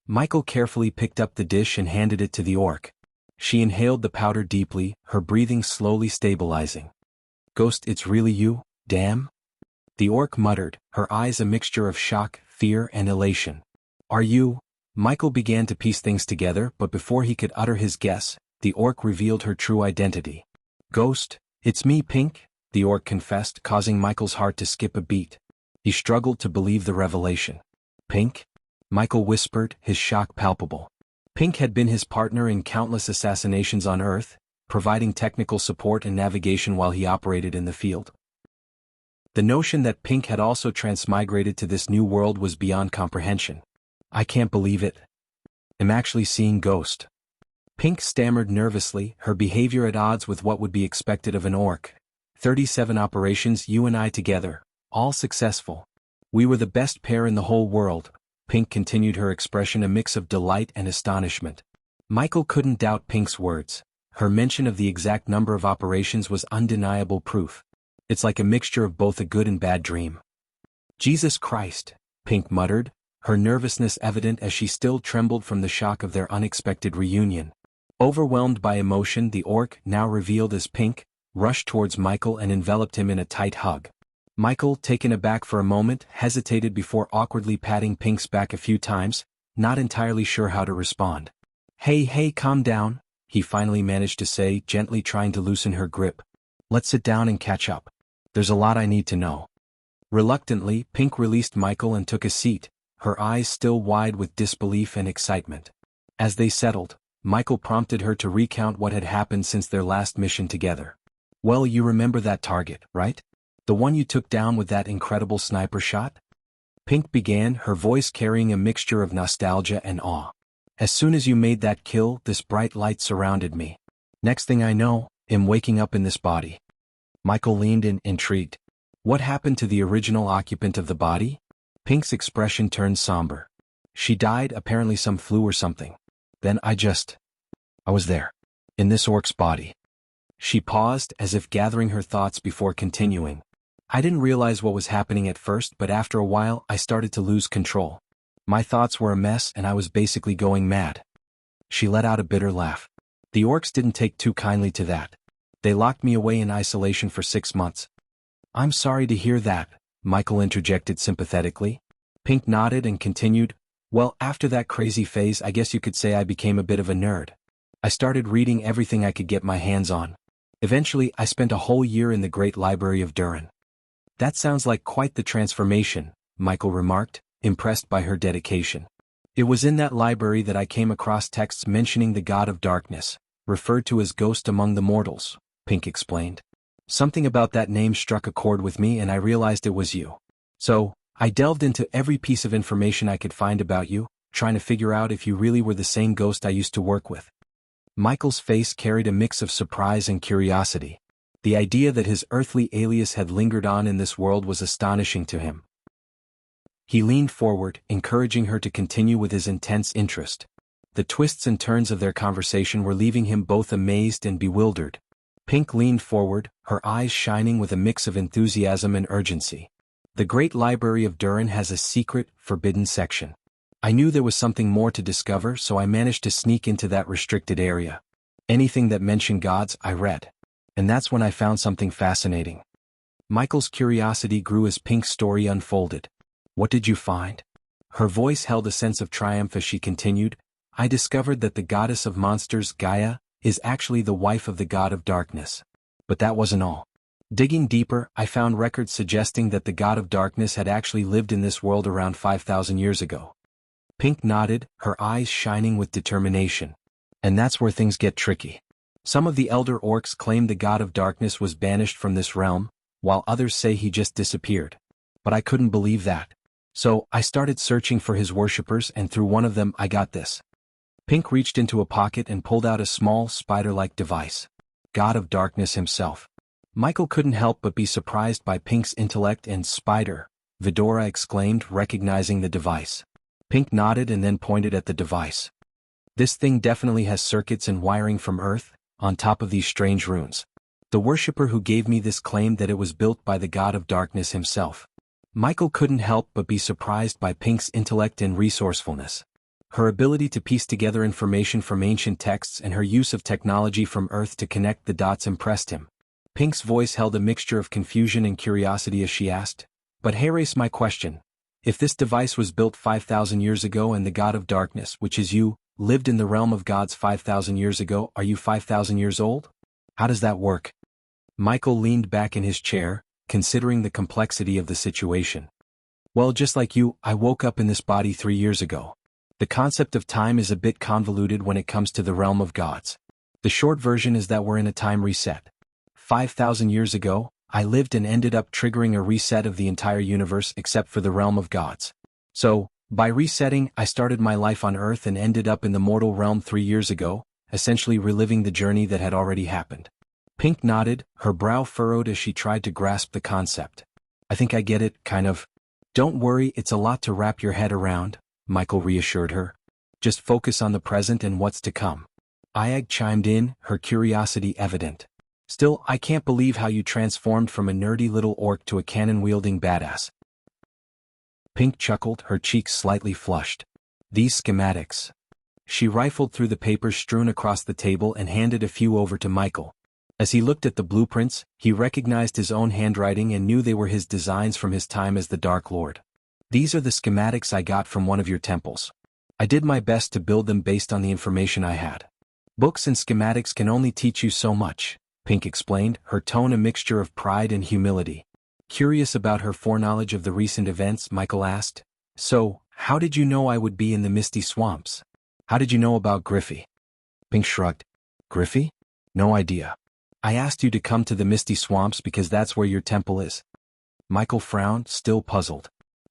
Michael carefully picked up the dish and handed it to the orc. She inhaled the powder deeply, her breathing slowly stabilizing. "Ghost, it's really you, damn?" The orc muttered, her eyes a mixture of shock, fear, and elation. "Are you?" Michael began to piece things together, but before he could utter his guess, the orc revealed her true identity. "Ghost, it's me, Pink," the orc confessed, causing Michael's heart to skip a beat. He struggled to believe the revelation. "Pink?" Michael whispered, his shock palpable. Pink had been his partner in countless assassinations on Earth, providing technical support and navigation while he operated in the field. The notion that Pink had also transmigrated to this new world was beyond comprehension. "I can't believe it. I'm actually seeing Ghost." Pink stammered nervously, her behavior at odds with what would be expected of an orc. 37 operations, you and I together, all successful. We were the best pair in the whole world, Pink continued, her expression a mix of delight and astonishment. Michael couldn't doubt Pink's words. Her mention of the exact number of operations was undeniable proof. "It's like a mixture of both a good and bad dream." "Jesus Christ," Pink muttered, her nervousness evident as she still trembled from the shock of their unexpected reunion. Overwhelmed by emotion, the orc, now revealed as Pink, rushed towards Michael and enveloped him in a tight hug. Michael, taken aback for a moment, hesitated before awkwardly patting Pink's back a few times, not entirely sure how to respond. Hey, calm down," he finally managed to say, gently trying to loosen her grip. "Let's sit down and catch up. There's a lot I need to know." Reluctantly, Pink released Michael and took a seat, her eyes still wide with disbelief and excitement. As they settled, Michael prompted her to recount what had happened since their last mission together. Well, you remember that target, right? The one you took down with that incredible sniper shot? Pink began, her voice carrying a mixture of nostalgia and awe. As soon as you made that kill, this bright light surrounded me. Next thing I know, I'm waking up in this body. Michael leaned in, intrigued. What happened to the original occupant of the body? Pink's expression turned somber. She died, apparently some flu or something. Then I was there. In this orc's body. She paused, as if gathering her thoughts before continuing. I didn't realize what was happening at first, but after a while I started to lose control. My thoughts were a mess and I was basically going mad. She let out a bitter laugh. The orcs didn't take too kindly to that. They locked me away in isolation for 6 months. I'm sorry to hear that, Michael interjected sympathetically. Pink nodded and continued, well, after that crazy phase, I guess you could say I became a bit of a nerd. I started reading everything I could get my hands on. Eventually, I spent a whole year in the Great Library of Durin. That sounds like quite the transformation, Michael remarked, impressed by her dedication. It was in that library that I came across texts mentioning the god of darkness, referred to as Ghost among the mortals, Pink explained. Something about that name struck a chord with me and I realized it was you. So, I delved into every piece of information I could find about you, trying to figure out if you really were the same ghost I used to work with. Michael's face carried a mix of surprise and curiosity. The idea that his earthly alias had lingered on in this world was astonishing to him. He leaned forward, encouraging her to continue with his intense interest. The twists and turns of their conversation were leaving him both amazed and bewildered. Pink leaned forward, her eyes shining with a mix of enthusiasm and urgency. The Great Library of Durin has a secret, forbidden section. I knew there was something more to discover, so I managed to sneak into that restricted area. Anything that mentioned gods, I read. And that's when I found something fascinating. Michael's curiosity grew as Pink's story unfolded. What did you find? Her voice held a sense of triumph as she continued. I discovered that the goddess of monsters, Gaia, is actually the wife of the god of darkness. But that wasn't all. Digging deeper, I found records suggesting that the god of darkness had actually lived in this world around 5,000 years ago. Pink nodded, her eyes shining with determination. And that's where things get tricky. Some of the elder orcs claim the god of darkness was banished from this realm, while others say he just disappeared. But I couldn't believe that. So, I started searching for his worshippers and through one of them I got this. Pink reached into a pocket and pulled out a small, spider-like device. God of Darkness himself. Michael couldn't help but be surprised by Pink's intellect and spider, Vidora exclaimed, recognizing the device. Pink nodded and then pointed at the device. This thing definitely has circuits and wiring from Earth, on top of these strange runes. The worshipper who gave me this claimed that it was built by the God of Darkness himself. Michael couldn't help but be surprised by Pink's intellect and resourcefulness. Her ability to piece together information from ancient texts and her use of technology from Earth to connect the dots impressed him. Pink's voice held a mixture of confusion and curiosity as she asked, "But here's my question. If this device was built 5,000 years ago and the God of Darkness, which is you, lived in the realm of gods 5,000 years ago, are you 5,000 years old? How does that work?" Michael leaned back in his chair, considering the complexity of the situation. "Well, just like you, I woke up in this body 3 years ago. The concept of time is a bit convoluted when it comes to the realm of gods. The short version is that we're in a time reset. 5,000 years ago, I lived and ended up triggering a reset of the entire universe except for the realm of gods. So, by resetting, I started my life on Earth and ended up in the mortal realm 3 years ago, essentially reliving the journey that had already happened." Pink nodded, her brow furrowed as she tried to grasp the concept. "I think I get it, kind of." "Don't worry, it's a lot to wrap your head around," Michael reassured her. "Just focus on the present and what's to come." Ayag chimed in, her curiosity evident. "Still, I can't believe how you transformed from a nerdy little orc to a cannon-wielding badass." Pink chuckled, her cheeks slightly flushed. "These schematics." She rifled through the papers strewn across the table and handed a few over to Michael. As he looked at the blueprints, he recognized his own handwriting and knew they were his designs from his time as the Dark Lord. "These are the schematics I got from one of your temples. I did my best to build them based on the information I had. Books and schematics can only teach you so much," Pink explained, her tone a mixture of pride and humility. Curious about her foreknowledge of the recent events, Michael asked, "So, how did you know I would be in the misty swamps? How did you know about Griffey?" Pink shrugged. Griffey? No idea. I asked you to come to the Misty Swamps because that's where your temple is. Michael frowned, still puzzled.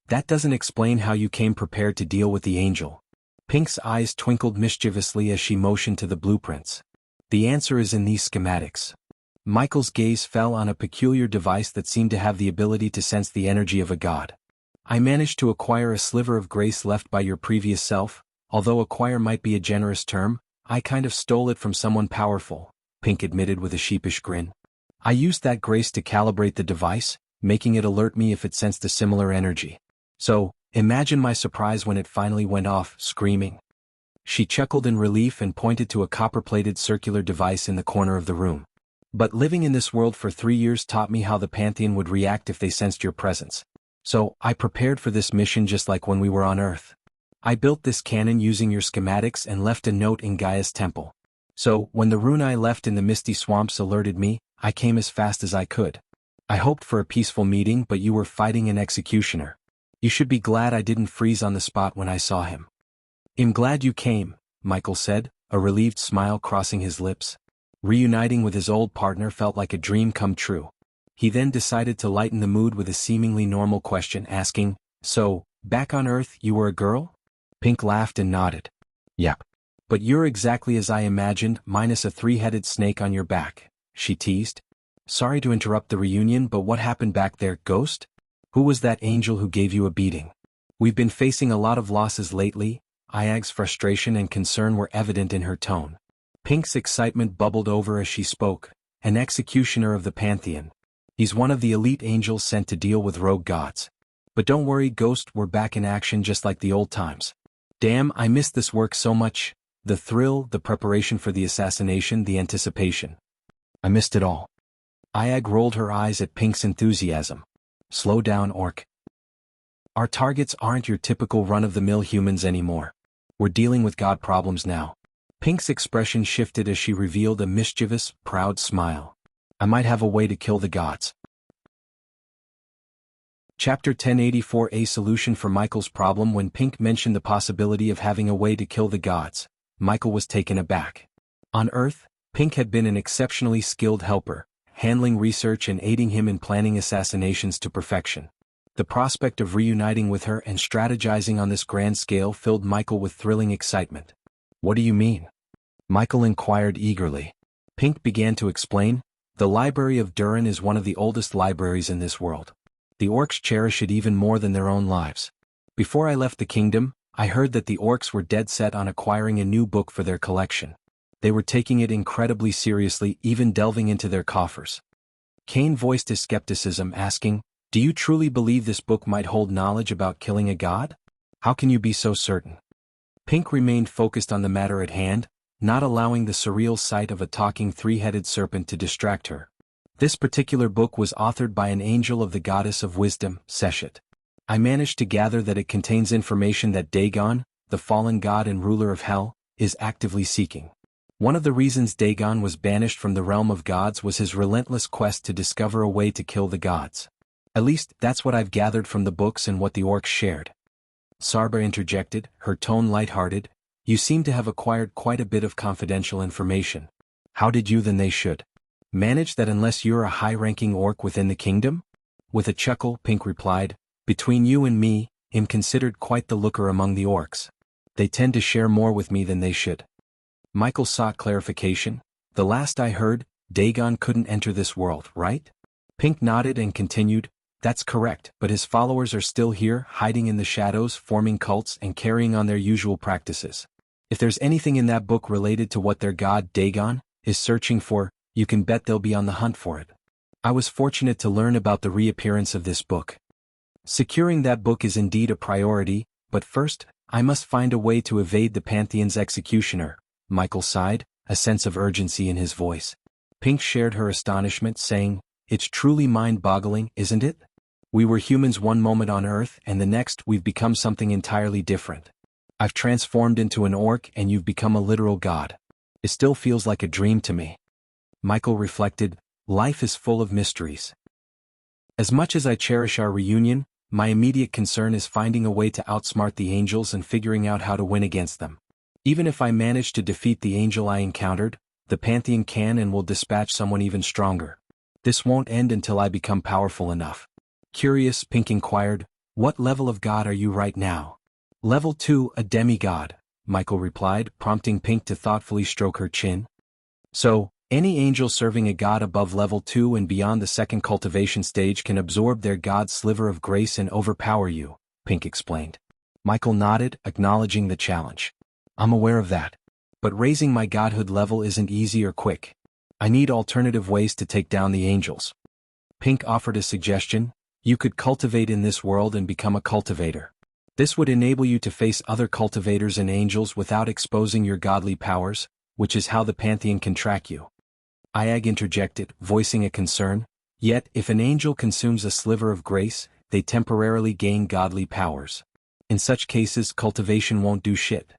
That doesn't explain how you came prepared to deal with the angel. Pink's eyes twinkled mischievously as she motioned to the blueprints. The answer is in these schematics. Michael's gaze fell on a peculiar device that seemed to have the ability to sense the energy of a god. I managed to acquire a sliver of grace left by your previous self, although acquire might be a generous term. I kind of stole it from someone powerful, Pink admitted with a sheepish grin. I used that grace to calibrate the device, making it alert me if it sensed a similar energy. So, imagine my surprise when it finally went off, screaming. She chuckled in relief and pointed to a copper-plated circular device in the corner of the room. But living in this world for 3 years taught me how the Pantheon would react if they sensed your presence. So, I prepared for this mission just like when we were on Earth. I built this cannon using your schematics and left a note in Gaia's temple. So, when the rune I left in the Misty Swamps alerted me, I came as fast as I could. I hoped for a peaceful meeting, but you were fighting an executioner. You should be glad I didn't freeze on the spot when I saw him. I'm glad you came, Michael said, a relieved smile crossing his lips. Reuniting with his old partner felt like a dream come true. He then decided to lighten the mood with a seemingly normal question, asking, So, back on Earth you were a girl? Pink laughed and nodded. Yep. But you're exactly as I imagined, minus a 3-headed snake on your back, she teased. Sorry to interrupt the reunion, but what happened back there, Ghost? Who was that angel who gave you a beating? We've been facing a lot of losses lately. Iag's frustration and concern were evident in her tone. Pink's excitement bubbled over as she spoke. An executioner of the Pantheon. He's one of the elite angels sent to deal with rogue gods. But don't worry, Ghost, we're back in action just like the old times. Damn, I missed this work so much. The thrill, the preparation for the assassination, the anticipation. I missed it all. Iag rolled her eyes at Pink's enthusiasm. Slow down, Orc. Our targets aren't your typical run-of-the-mill humans anymore. We're dealing with god problems now. Pink's expression shifted as she revealed a mischievous, proud smile. I might have a way to kill the gods. Chapter 1084. A solution for Michael's problem. When Pink mentioned the possibility of having a way to kill the gods, Michael was taken aback. On Earth, Pink had been an exceptionally skilled helper, handling research and aiding him in planning assassinations to perfection. The prospect of reuniting with her and strategizing on this grand scale filled Michael with thrilling excitement. What do you mean? Michael inquired eagerly. Pink began to explain. The Library of Durin is one of the oldest libraries in this world. The orcs cherish it even more than their own lives. Before I left the kingdom, I heard that the orcs were dead set on acquiring a new book for their collection. They were taking it incredibly seriously, even delving into their coffers. Kane voiced his skepticism, asking, Do you truly believe this book might hold knowledge about killing a god? How can you be so certain? Pink remained focused on the matter at hand, not allowing the surreal sight of a talking 3-headed serpent to distract her. This particular book was authored by an angel of the goddess of wisdom, Seshet. I managed to gather that it contains information that Dagon, the fallen god and ruler of hell, is actively seeking. One of the reasons Dagon was banished from the realm of gods was his relentless quest to discover a way to kill the gods. At least, that's what I've gathered from the books and what the orcs shared. Sarba interjected, her tone lighthearted. You seem to have acquired quite a bit of confidential information. How did you, then they should, manage that unless you're a high-ranking orc within the kingdom? With a chuckle, Pink replied, Between you and me, I'm considered quite the looker among the orcs. They tend to share more with me than they should. Michael sought clarification. The last I heard, Dagon couldn't enter this world, right? Pink nodded and continued, That's correct, but his followers are still here, hiding in the shadows, forming cults and carrying on their usual practices. If there's anything in that book related to what their god, Dagon, is searching for, you can bet they'll be on the hunt for it. I was fortunate to learn about the reappearance of this book. Securing that book is indeed a priority, but first, I must find a way to evade the Pantheon's executioner. Michael sighed, a sense of urgency in his voice. Pink shared her astonishment, saying, It's truly mind-boggling, isn't it? We were humans one moment on Earth and the next we've become something entirely different. I've transformed into an orc and you've become a literal god. It still feels like a dream to me. Michael reflected, Life is full of mysteries. As much as I cherish our reunion, my immediate concern is finding a way to outsmart the angels and figuring out how to win against them. Even if I manage to defeat the angel I encountered, the Pantheon can and will dispatch someone even stronger. This won't end until I become powerful enough. Curious, Pink inquired, what level of god are you right now? Level 2, a demigod, Michael replied, prompting Pink to thoughtfully stroke her chin. So, any angel serving a god above level 2 and beyond the second cultivation stage can absorb their god's sliver of grace and overpower you, Pink explained. Michael nodded, acknowledging the challenge. I'm aware of that. But raising my godhood level isn't easy or quick. I need alternative ways to take down the angels. Pink offered a suggestion. You could cultivate in this world and become a cultivator. This would enable you to face other cultivators and angels without exposing your godly powers, which is how the Pantheon can track you. Iag interjected, voicing a concern. Yet, if an angel consumes a sliver of grace, they temporarily gain godly powers. In such cases, cultivation won't do shit.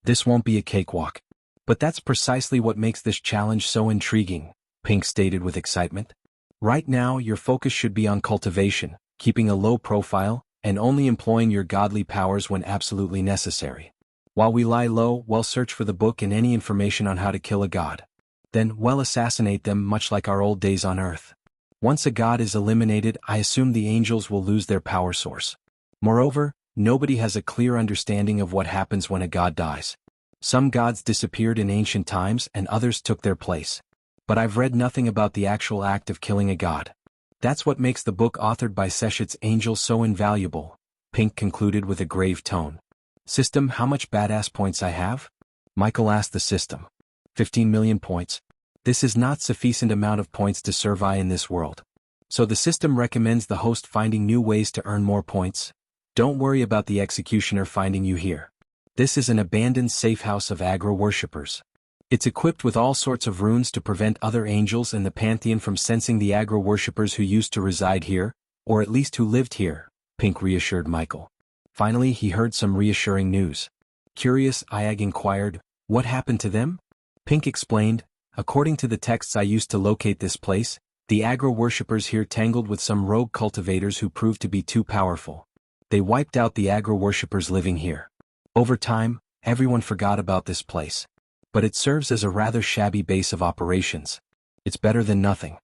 This won't be a cakewalk. But that's precisely what makes this challenge so intriguing, Pink stated with excitement. Right now, your focus should be on cultivation, keeping a low profile, and only employing your godly powers when absolutely necessary. While we lie low, we'll search for the book and any information on how to kill a god. Then, we'll assassinate them much like our old days on Earth. Once a god is eliminated, I assume the angels will lose their power source. Moreover, nobody has a clear understanding of what happens when a god dies. Some gods disappeared in ancient times and others took their place. But I've read nothing about the actual act of killing a god. That's what makes the book authored by Seshet's angel so invaluable, Pink concluded with a grave tone. System, how much badass points I have? Michael asked the system. 15 million points. This is not sufficient amount of points to survive in this world. So the system recommends the host finding new ways to earn more points. Don't worry about the executioner finding you here. This is an abandoned safe house of aggro worshippers. It's equipped with all sorts of runes to prevent other angels and the Pantheon from sensing the aggro worshippers who used to reside here, or at least who lived here, Pink reassured Michael. Finally, he heard some reassuring news. Curious, Iag inquired, what happened to them? Pink explained, according to the texts I used to locate this place, the aggro worshippers here tangled with some rogue cultivators who proved to be too powerful. They wiped out the aggro worshippers living here. Over time, everyone forgot about this place. But it serves as a rather shabby base of operations. It's better than nothing.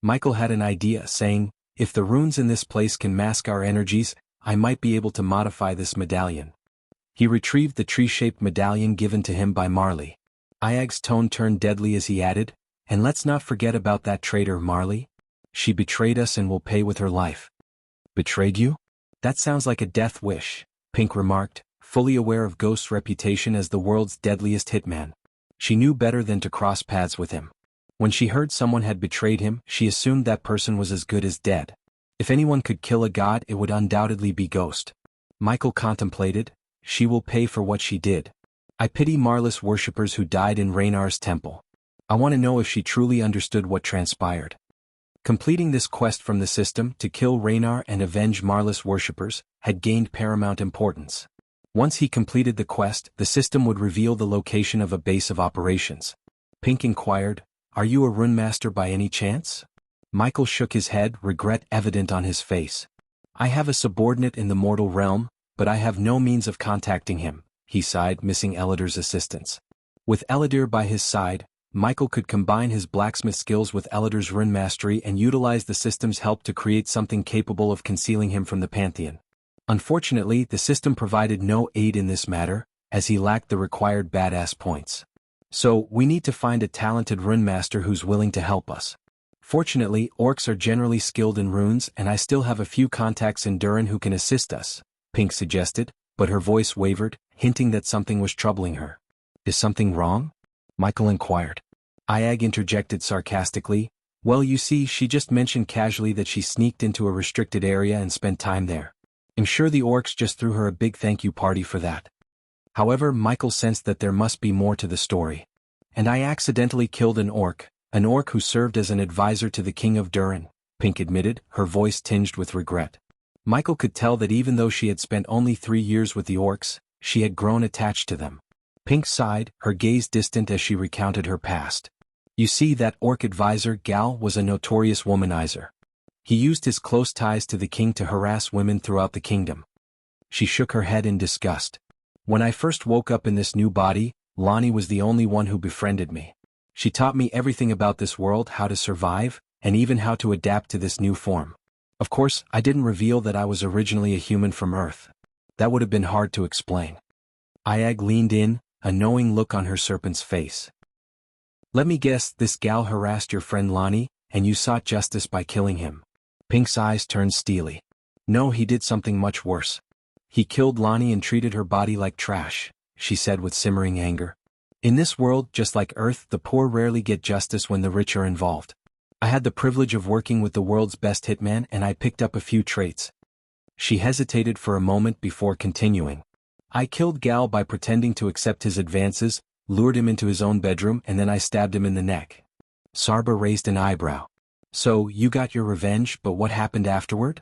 Michael had an idea, saying, if the runes in this place can mask our energies, I might be able to modify this medallion. He retrieved the tree-shaped medallion given to him by Marley. Iag's tone turned deadly as he added, and let's not forget about that traitor Marley. She betrayed us and will pay with her life. Betrayed you? That sounds like a death wish, Pink remarked, fully aware of Ghost's reputation as the world's deadliest hitman. She knew better than to cross paths with him. When she heard someone had betrayed him, she assumed that person was as good as dead. If anyone could kill a god, it would undoubtedly be Ghost. Michael contemplated, she will pay for what she did. I pity Marlis worshippers who died in Raynar's temple. I want to know if she truly understood what transpired. Completing this quest from the system to kill Raynar and avenge Marlis worshippers had gained paramount importance. Once he completed the quest, the system would reveal the location of a base of operations. Pink inquired, are you a runemaster by any chance? Michael shook his head, regret evident on his face. I have a subordinate in the mortal realm, but I have no means of contacting him, he sighed, missing Elidir's assistance. With Elidir by his side, Michael could combine his blacksmith skills with Elidir's rune mastery and utilize the system's help to create something capable of concealing him from the Pantheon. Unfortunately, the system provided no aid in this matter, as he lacked the required badass points. So, we need to find a talented rune master who's willing to help us. Fortunately, orcs are generally skilled in runes and I still have a few contacts in Durin who can assist us, Pink suggested, but her voice wavered, hinting that something was troubling her. Is something wrong? Michael inquired. Iag interjected sarcastically, well, you see, she just mentioned casually that she sneaked into a restricted area and spent time there. I'm sure the orcs just threw her a big thank you party for that. However, Michael sensed that there must be more to the story. And I accidentally killed an orc who served as an advisor to the king of Durin, Pink admitted, her voice tinged with regret. Michael could tell that even though she had spent only 3 years with the orcs, she had grown attached to them. Pink sighed, her gaze distant as she recounted her past. You see, that orc advisor, Gal, was a notorious womanizer. He used his close ties to the king to harass women throughout the kingdom. She shook her head in disgust. When I first woke up in this new body, Lonnie was the only one who befriended me. She taught me everything about this world, how to survive, and even how to adapt to this new form. Of course, I didn't reveal that I was originally a human from Earth. That would have been hard to explain. Ayag leaned in, a knowing look on her serpent's face. Let me guess, this gal harassed your friend Lonnie, and you sought justice by killing him. Pink's eyes turned steely. No, he did something much worse. He killed Lonnie and treated her body like trash, she said with simmering anger. In this world, just like Earth, the poor rarely get justice when the rich are involved. I had the privilege of working with the world's best hitman, and I picked up a few traits. She hesitated for a moment before continuing. I killed Gal by pretending to accept his advances, lured him into his own bedroom, and then I stabbed him in the neck. Sarba raised an eyebrow. So, you got your revenge, but what happened afterward?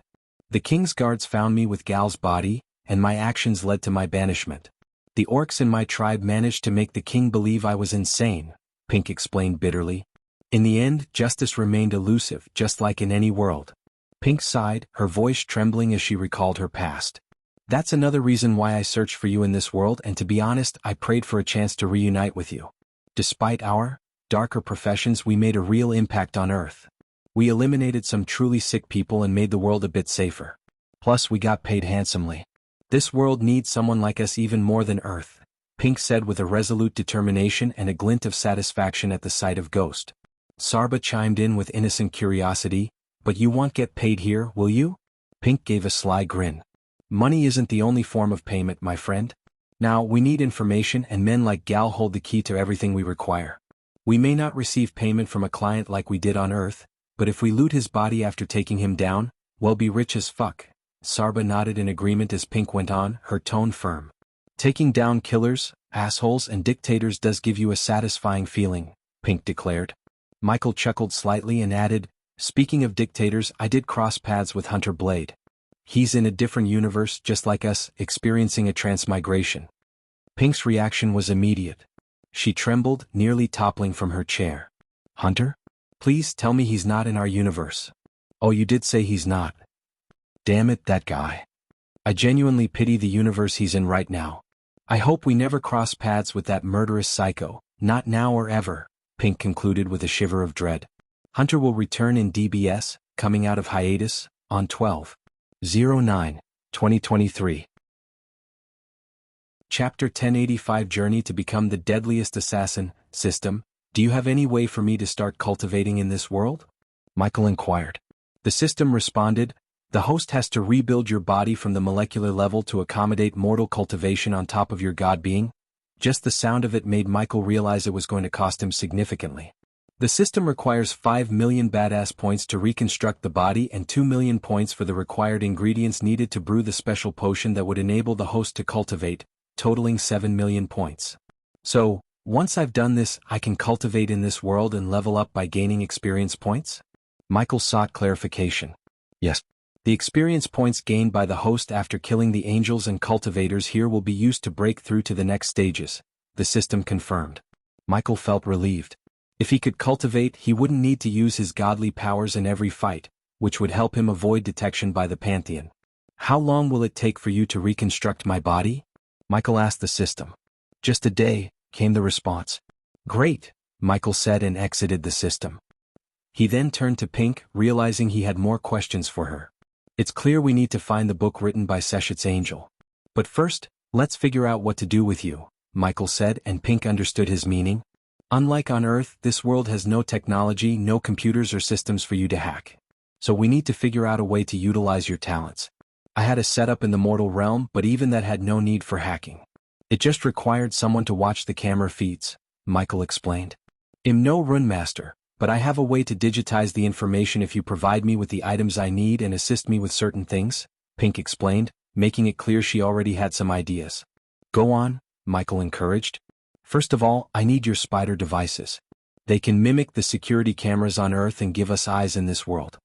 The king's guards found me with Gal's body, and my actions led to my banishment. The orcs in my tribe managed to make the king believe I was insane, Pink explained bitterly. In the end, justice remained elusive, just like in any world. Pink sighed, her voice trembling as she recalled her past. That's another reason why I searched for you in this world, and to be honest, I prayed for a chance to reunite with you. Despite our darker professions, we made a real impact on Earth. We eliminated some truly sick people and made the world a bit safer. Plus, we got paid handsomely. This world needs someone like us even more than Earth, Pink said with a resolute determination and a glint of satisfaction at the sight of Ghost. Sarba chimed in with innocent curiosity, but you won't get paid here, will you? Pink gave a sly grin. Money isn't the only form of payment, my friend. Now, we need information, and men like Gal hold the key to everything we require. We may not receive payment from a client like we did on Earth, but if we loot his body after taking him down, we'll be rich as fuck. Sarba nodded in agreement as Pink went on, her tone firm. Taking down killers, assholes, and dictators does give you a satisfying feeling, Pink declared. Michael chuckled slightly and added, speaking of dictators, I did cross paths with Hunter Blade. He's in a different universe, just like us, experiencing a transmigration. Pink's reaction was immediate. She trembled, nearly toppling from her chair. Hunter? Please tell me he's not in our universe. Oh, you did say he's not. Damn it, that guy. I genuinely pity the universe he's in right now. I hope we never cross paths with that murderous psycho, not now or ever, Pink concluded with a shiver of dread. Hunter will return in DBS, coming out of hiatus, on 12/09/2023. Chapter 1085 Journey to Become the Deadliest Assassin. System, do you have any way for me to start cultivating in this world? Michael inquired. The system responded, the host has to rebuild your body from the molecular level to accommodate mortal cultivation on top of your god being. Just the sound of it made Michael realize it was going to cost him significantly. The system requires 5 million badass points to reconstruct the body and 2 million points for the required ingredients needed to brew the special potion that would enable the host to cultivate, totaling 7 million points. So, once I've done this, I can cultivate in this world and level up by gaining experience points? Michael sought clarification. Yes. The experience points gained by the host after killing the angels and cultivators here will be used to break through to the next stages, the system confirmed. Michael felt relieved. If he could cultivate, he wouldn't need to use his godly powers in every fight, which would help him avoid detection by the Pantheon. How long will it take for you to reconstruct my body? Michael asked the system. Just a day, came the response. Great, Michael said and exited the system. He then turned to Pink, realizing he had more questions for her. It's clear we need to find the book written by Seshet's angel. But first, let's figure out what to do with you, Michael said, and Pink understood his meaning. Unlike on Earth, this world has no technology, no computers or systems for you to hack. So we need to figure out a way to utilize your talents. I had a setup in the mortal realm, but even that had no need for hacking. It just required someone to watch the camera feeds, Michael explained. I'm no runemaster, but I have a way to digitize the information if you provide me with the items I need and assist me with certain things, Pink explained, making it clear she already had some ideas. Go on, Michael encouraged. First of all, I need your spider devices. They can mimic the security cameras on Earth and give us eyes in this world.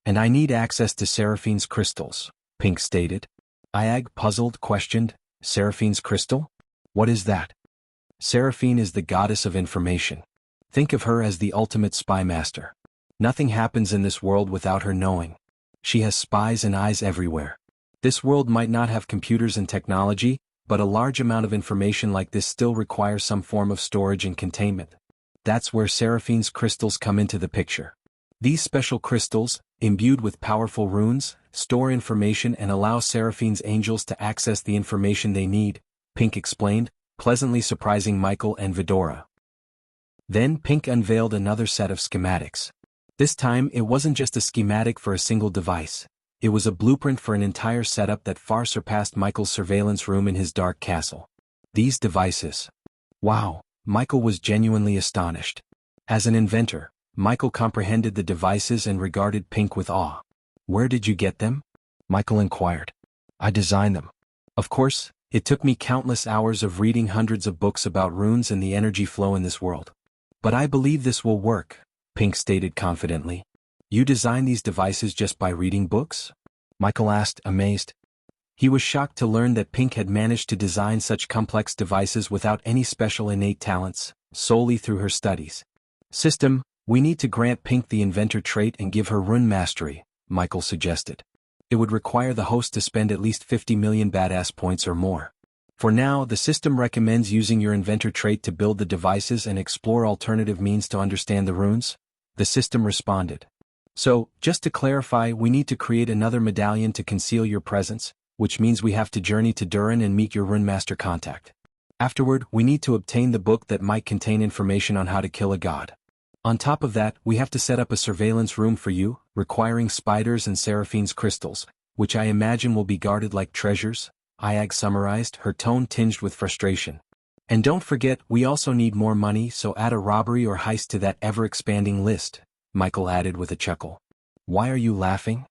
And I need access to Seraphine's crystals, Pink stated. Ayag, puzzled, questioned, Seraphine's crystal? What is that? Seraphine is the goddess of information. Think of her as the ultimate spy master. Nothing happens in this world without her knowing. She has spies and eyes everywhere. This world might not have computers and technology, but a large amount of information like this still requires some form of storage and containment. That's where Seraphine's crystals come into the picture. These special crystals, imbued with powerful runes, store information and allow Seraphine's angels to access the information they need, Pink explained, pleasantly surprising Michael and Vidora. Then Pink unveiled another set of schematics. This time it wasn't just a schematic for a single device. It was a blueprint for an entire setup that far surpassed Michael's surveillance room in his dark castle. These devices. Wow, Michael was genuinely astonished. As an inventor, Michael comprehended the devices and regarded Pink with awe. Where did you get them? Michael inquired. I designed them. Of course, it took me countless hours of reading hundreds of books about runes and the energy flow in this world. But I believe this will work, Pink stated confidently. You designed these devices just by reading books? Michael asked, amazed. He was shocked to learn that Pink had managed to design such complex devices without any special innate talents, solely through her studies. System, we need to grant Pink the inventor trait and give her rune mastery, Michael suggested. It would require the host to spend at least 50 million badass points or more. For now, the system recommends using your inventor trait to build the devices and explore alternative means to understand the runes, the system responded. So, just to clarify, we need to create another medallion to conceal your presence, which means we have to journey to Durin and meet your rune master contact. Afterward, we need to obtain the book that might contain information on how to kill a god. On top of that, we have to set up a surveillance room for you, requiring spiders and Seraphine's crystals, which I imagine will be guarded like treasures, Ayag summarized, her tone tinged with frustration. And don't forget, we also need more money, so add a robbery or heist to that ever-expanding list, Michael added with a chuckle. Why are you laughing?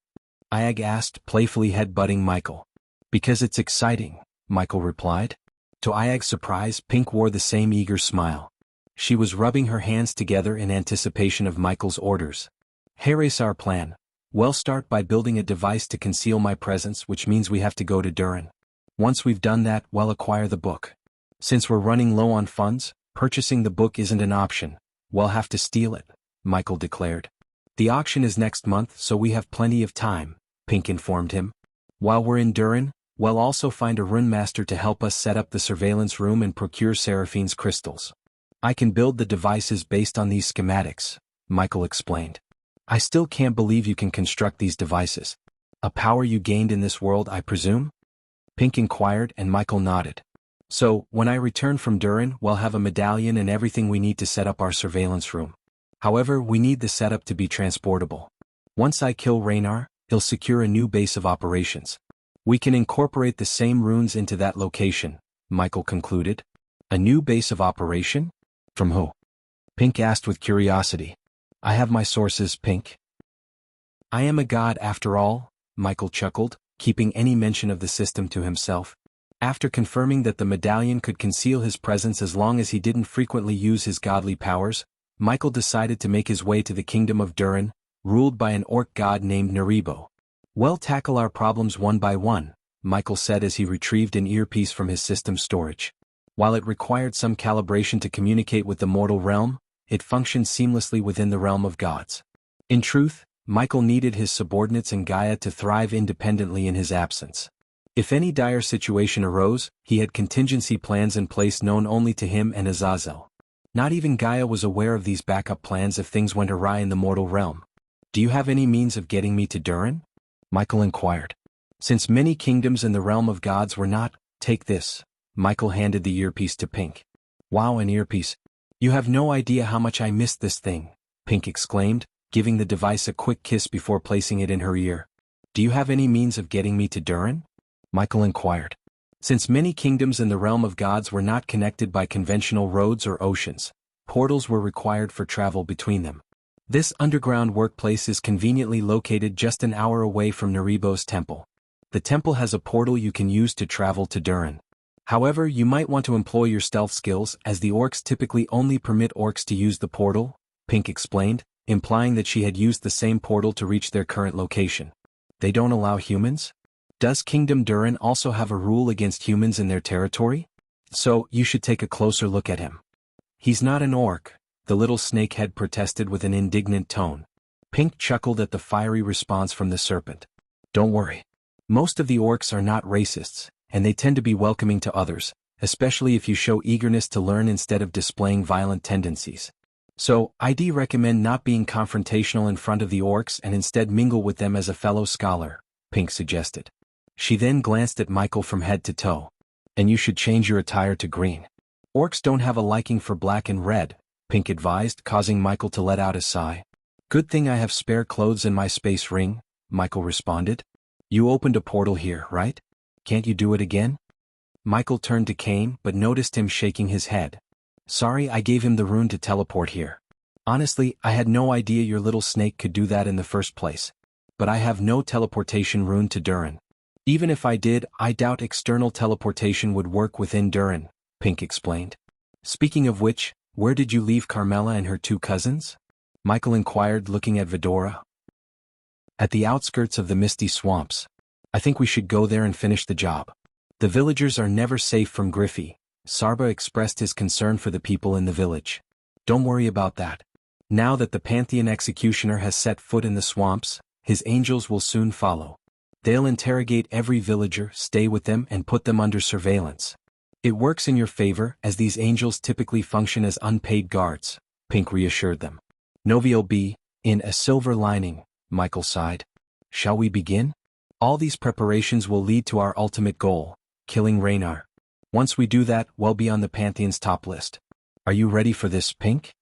Ayag asked, playfully headbutting Michael. Because it's exciting, Michael replied. To Ayag's surprise, Pink wore the same eager smile. She was rubbing her hands together in anticipation of Michael's orders. Here's our plan. We'll start by building a device to conceal my presence, which means we have to go to Durin. Once we've done that, we'll acquire the book. Since we're running low on funds, purchasing the book isn't an option. We'll have to steal it, Michael declared. The auction is next month, so we have plenty of time, Pink informed him. While we're in Durin, we'll also find a rune master to help us set up the surveillance room and procure Seraphine's crystals. I can build the devices based on these schematics, Michael explained. I still can't believe you can construct these devices. A power you gained in this world, I presume? Pink inquired, and Michael nodded. So, when I return from Durin, we'll have a medallion and everything we need to set up our surveillance room. However, we need the setup to be transportable. Once I kill Raynar, he'll secure a new base of operations. We can incorporate the same runes into that location, Michael concluded. A new base of operation? From who? Pink asked with curiosity. I have my sources, Pink. I am a god after all, Michael chuckled, keeping any mention of the system to himself. After confirming that the medallion could conceal his presence as long as he didn't frequently use his godly powers, Michael decided to make his way to the kingdom of Durin, ruled by an orc god named Naribo. We'll tackle our problems one by one, Michael said as he retrieved an earpiece from his system storage. While it required some calibration to communicate with the mortal realm, it functioned seamlessly within the realm of gods. In truth, Michael needed his subordinates and Gaia to thrive independently in his absence. If any dire situation arose, he had contingency plans in place known only to him and Azazel. Not even Gaia was aware of these backup plans if things went awry in the mortal realm. Do you have any means of getting me to Durin? Michael inquired. Since many kingdoms in the realm of gods were not, take this. Michael handed the earpiece to Pink. Wow, an earpiece. You have no idea how much I missed this thing, Pink exclaimed, giving the device a quick kiss before placing it in her ear. Do you have any means of getting me to Durin? Michael inquired. Since many kingdoms in the realm of gods were not connected by conventional roads or oceans, portals were required for travel between them. This underground workplace is conveniently located just an hour away from Naribo's temple. The temple has a portal you can use to travel to Durin. However, you might want to employ your stealth skills as the orcs typically only permit orcs to use the portal, Pink explained, implying that she had used the same portal to reach their current location. They don't allow humans? Does Kingdom Durin also have a rule against humans in their territory? So, you should take a closer look at him. He's not an orc, the little snakehead protested with an indignant tone. Pink chuckled at the fiery response from the serpent. Don't worry. Most of the orcs are not racists, and they tend to be welcoming to others, especially if you show eagerness to learn instead of displaying violent tendencies. So, I'd recommend not being confrontational in front of the orcs and instead mingle with them as a fellow scholar, Pink suggested. She then glanced at Michael from head to toe. And you should change your attire to green. Orcs don't have a liking for black and red, Pink advised, causing Michael to let out a sigh. Good thing I have spare clothes in my space ring, Michael responded. You opened a portal here, right? Can't you do it again? Michael turned to Kane but noticed him shaking his head. Sorry, I gave him the rune to teleport here. Honestly, I had no idea your little snake could do that in the first place. But I have no teleportation rune to Durin. Even if I did, I doubt external teleportation would work within Durin, Pink explained. Speaking of which, where did you leave Carmela and her two cousins? Michael inquired, looking at Vidora. At the outskirts of the misty swamps. I think we should go there and finish the job. The villagers are never safe from Griffey. Sarba expressed his concern for the people in the village. Don't worry about that. Now that the Pantheon executioner has set foot in the swamps, his angels will soon follow. They'll interrogate every villager, stay with them and put them under surveillance. It works in your favor as these angels typically function as unpaid guards, Pink reassured them. Novio be, in a silver lining, Michael sighed. Shall we begin? All these preparations will lead to our ultimate goal, killing Raynar. Once we do that, we'll be on the Pantheon's top list. Are you ready for this, Pink?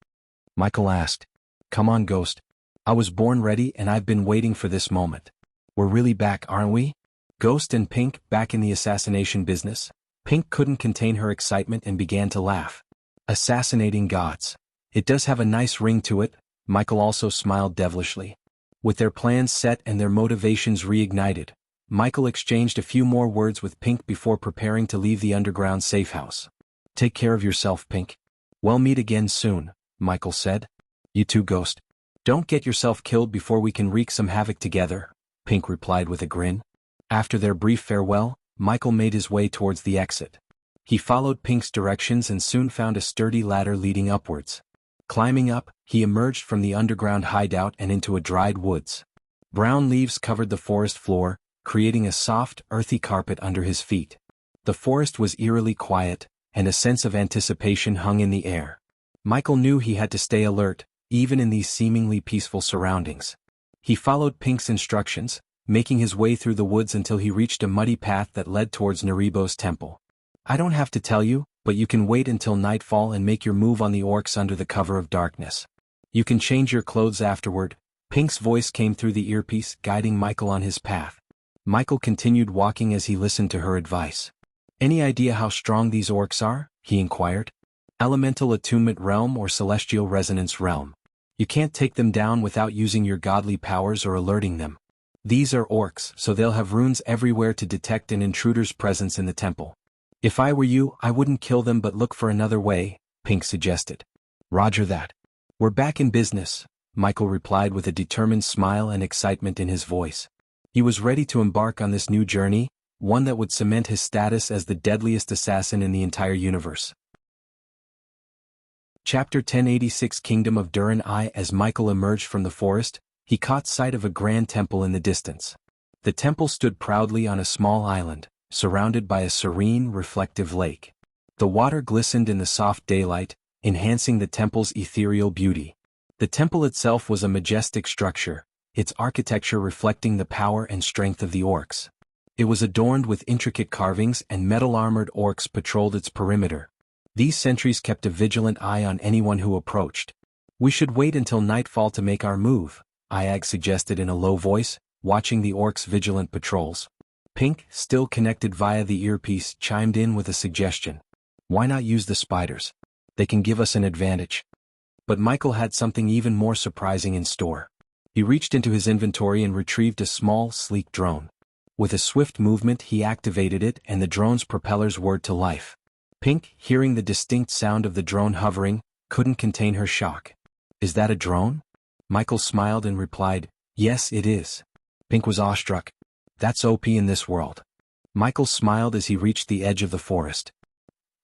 Michael asked. Come on, Ghost. I was born ready and I've been waiting for this moment. We're really back, aren't we? Ghost and Pink back in the assassination business? Pink couldn't contain her excitement and began to laugh. Assassinating gods. It does have a nice ring to it, Michael also smiled devilishly. With their plans set and their motivations reignited, Michael exchanged a few more words with Pink before preparing to leave the underground safe house. Take care of yourself, Pink. We'll meet again soon, Michael said. You too, Ghost. Don't get yourself killed before we can wreak some havoc together, Pink replied with a grin. After their brief farewell, Michael made his way towards the exit. He followed Pink's directions and soon found a sturdy ladder leading upwards. Climbing up, he emerged from the underground hideout and into a dried woods. Brown leaves covered the forest floor, creating a soft, earthy carpet under his feet. The forest was eerily quiet, and a sense of anticipation hung in the air. Michael knew he had to stay alert, even in these seemingly peaceful surroundings. He followed Pink's instructions, making his way through the woods until he reached a muddy path that led towards Naribo's temple. I don't have to tell you, but you can wait until nightfall and make your move on the orcs under the cover of darkness. You can change your clothes afterward. Pink's voice came through the earpiece, guiding Michael on his path. Michael continued walking as he listened to her advice. Any idea how strong these orcs are? He inquired. Elemental attunement realm or celestial resonance realm. You can't take them down without using your godly powers or alerting them. These are orcs, so they'll have runes everywhere to detect an intruder's presence in the temple. If I were you, I wouldn't kill them but look for another way, Pink suggested. Roger that. We're back in business, Michael replied with a determined smile and excitement in his voice. He was ready to embark on this new journey, one that would cement his status as the deadliest assassin in the entire universe. Chapter 1086 Kingdom of Durin. As Michael emerged from the forest, he caught sight of a grand temple in the distance. The temple stood proudly on a small island, surrounded by a serene, reflective lake. The water glistened in the soft daylight, enhancing the temple's ethereal beauty. The temple itself was a majestic structure, its architecture reflecting the power and strength of the orcs. It was adorned with intricate carvings and metal-armored orcs patrolled its perimeter. These sentries kept a vigilant eye on anyone who approached. We should wait until nightfall to make our move, Iag suggested in a low voice, watching the orcs' vigilant patrols. Pink, still connected via the earpiece, chimed in with a suggestion. Why not use the spiders? They can give us an advantage. But Michael had something even more surprising in store. He reached into his inventory and retrieved a small, sleek drone. With a swift movement he activated it and the drone's propellers whirred to life. Pink, hearing the distinct sound of the drone hovering, couldn't contain her shock. Is that a drone? Michael smiled and replied, Yes, it is. Pink was awestruck. That's OP in this world. Michael smiled as he reached the edge of the forest.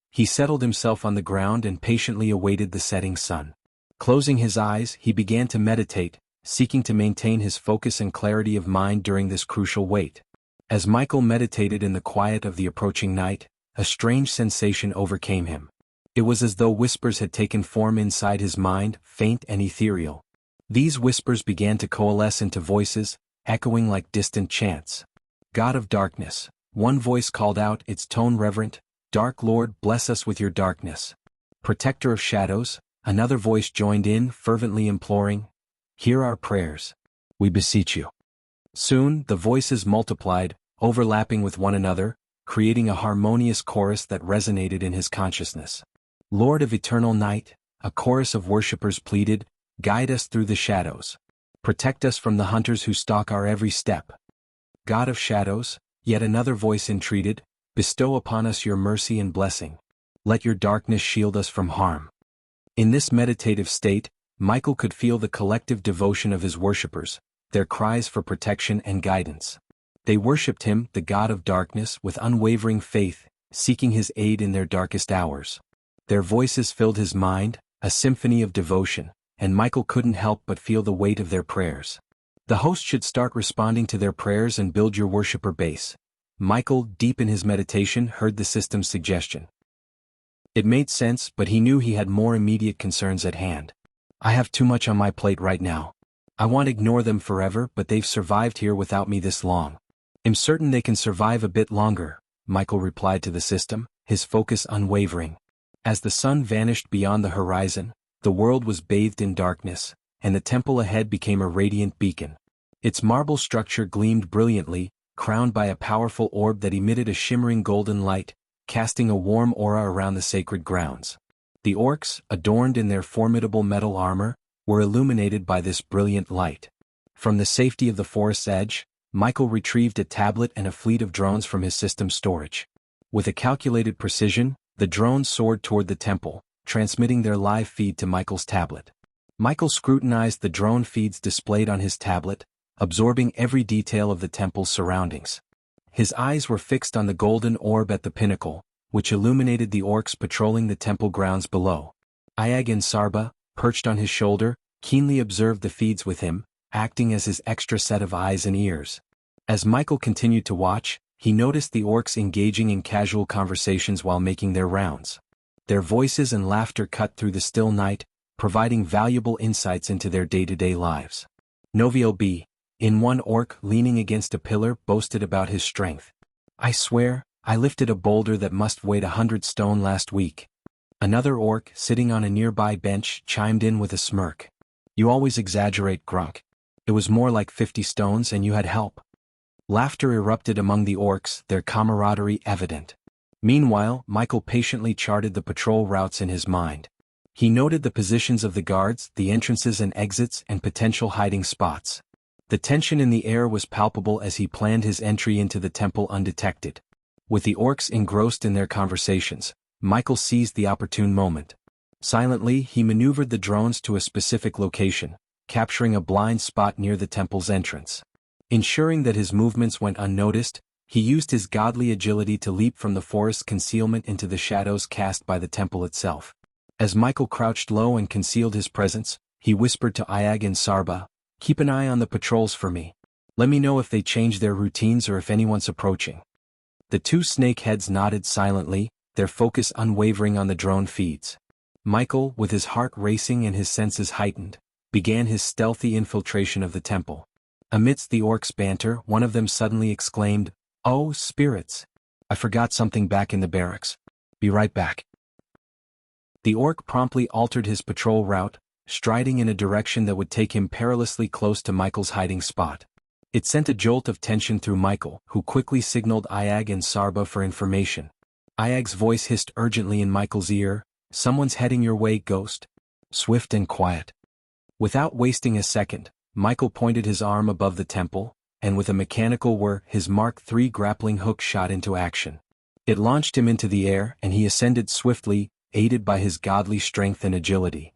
He settled himself on the ground and patiently awaited the setting sun. Closing his eyes, he began to meditate, seeking to maintain his focus and clarity of mind during this crucial wait. As Michael meditated in the quiet of the approaching night, a strange sensation overcame him. It was as though whispers had taken form inside his mind, faint and ethereal. These whispers began to coalesce into voices, echoing like distant chants. God of darkness, one voice called out, its tone reverent. Dark Lord, bless us with your darkness. Protector of shadows, another voice joined in, fervently imploring, hear our prayers. We beseech you. Soon, the voices multiplied, overlapping with one another, creating a harmonious chorus that resonated in his consciousness. Lord of eternal night, a chorus of worshippers pleaded, guide us through the shadows. Protect us from the hunters who stalk our every step. God of shadows, yet another voice entreated, bestow upon us your mercy and blessing. Let your darkness shield us from harm. In this meditative state, Michael could feel the collective devotion of his worshippers, their cries for protection and guidance. They worshipped him, the God of darkness, with unwavering faith, seeking his aid in their darkest hours. Their voices filled his mind, a symphony of devotion, and Michael couldn't help but feel the weight of their prayers. The host should start responding to their prayers and build your worshipper base. Michael, deep in his meditation, heard the system's suggestion. It made sense, but he knew he had more immediate concerns at hand. I have too much on my plate right now. I want to ignore them forever, but they've survived here without me this long. I'm certain they can survive a bit longer, Michael replied to the system, his focus unwavering. As the sun vanished beyond the horizon, the world was bathed in darkness, and the temple ahead became a radiant beacon. Its marble structure gleamed brilliantly, crowned by a powerful orb that emitted a shimmering golden light, casting a warm aura around the sacred grounds. The orcs, adorned in their formidable metal armor, were illuminated by this brilliant light. From the safety of the forest's edge, Michael retrieved a tablet and a fleet of drones from his system's storage. With a calculated precision, the drones soared toward the temple, transmitting their live feed to Michael's tablet. Michael scrutinized the drone feeds displayed on his tablet, absorbing every detail of the temple's surroundings. His eyes were fixed on the golden orb at the pinnacle, which illuminated the orcs patrolling the temple grounds below. Ayag and Sarba, perched on his shoulder, keenly observed the feeds with him, acting as his extra set of eyes and ears. As Michael continued to watch, he noticed the orcs engaging in casual conversations while making their rounds. Their voices and laughter cut through the still night, providing valuable insights into their day-to-day lives. Noviel B, in one orc leaning against a pillar, boasted about his strength. I swear, I lifted a boulder that must weigh 100 stone last week. Another orc, sitting on a nearby bench, chimed in with a smirk. You always exaggerate, Grunk. It was more like 50 stones and you had help. Laughter erupted among the orcs, their camaraderie evident. Meanwhile, Michael patiently charted the patrol routes in his mind. He noted the positions of the guards, the entrances and exits, and potential hiding spots. The tension in the air was palpable as he planned his entry into the temple undetected. With the orcs engrossed in their conversations, Michael seized the opportune moment. Silently, he maneuvered the drones to a specific location, capturing a blind spot near the temple's entrance. Ensuring that his movements went unnoticed, he used his godly agility to leap from the forest's concealment into the shadows cast by the temple itself. As Michael crouched low and concealed his presence, he whispered to Ayag and Sarba, keep an eye on the patrols for me. Let me know if they change their routines or if anyone's approaching. The two snakeheads nodded silently, their focus unwavering on the drone feeds. Michael, with his heart racing and his senses heightened, began his stealthy infiltration of the temple. Amidst the orcs' banter, one of them suddenly exclaimed, "Oh, spirits! I forgot something back in the barracks. Be right back." The orc promptly altered his patrol route, striding in a direction that would take him perilously close to Michael's hiding spot. It sent a jolt of tension through Michael, who quickly signaled Ayag and Sarba for information. Ayag's voice hissed urgently in Michael's ear, "Someone's heading your way, Ghost. Swift and quiet." Without wasting a second, Michael pointed his arm above the temple, and with a mechanical whir, his Mark III grappling hook shot into action. It launched him into the air, and he ascended swiftly, aided by his godly strength and agility.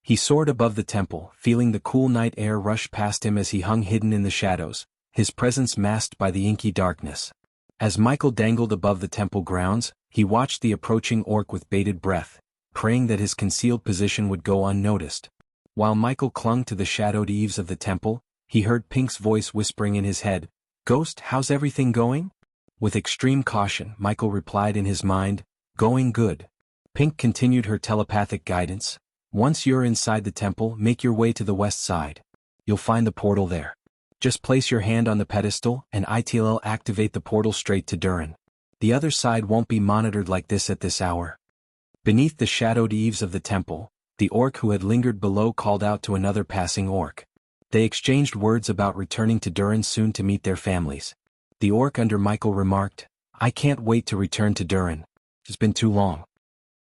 He soared above the temple, feeling the cool night air rush past him as he hung hidden in the shadows, his presence masked by the inky darkness. As Michael dangled above the temple grounds, he watched the approaching orc with bated breath, praying that his concealed position would go unnoticed. While Michael clung to the shadowed eaves of the temple, he heard Pink's voice whispering in his head, Ghost, how's everything going? With extreme caution, Michael replied in his mind, going good. Pink continued her telepathic guidance. Once you're inside the temple, make your way to the west side. You'll find the portal there. Just place your hand on the pedestal and it'll activate the portal straight to Durin. The other side won't be monitored like this at this hour. Beneath the shadowed eaves of the temple, the orc who had lingered below called out to another passing orc. They exchanged words about returning to Durin soon to meet their families. The orc under Michael remarked, I can't wait to return to Durin. It's been too long.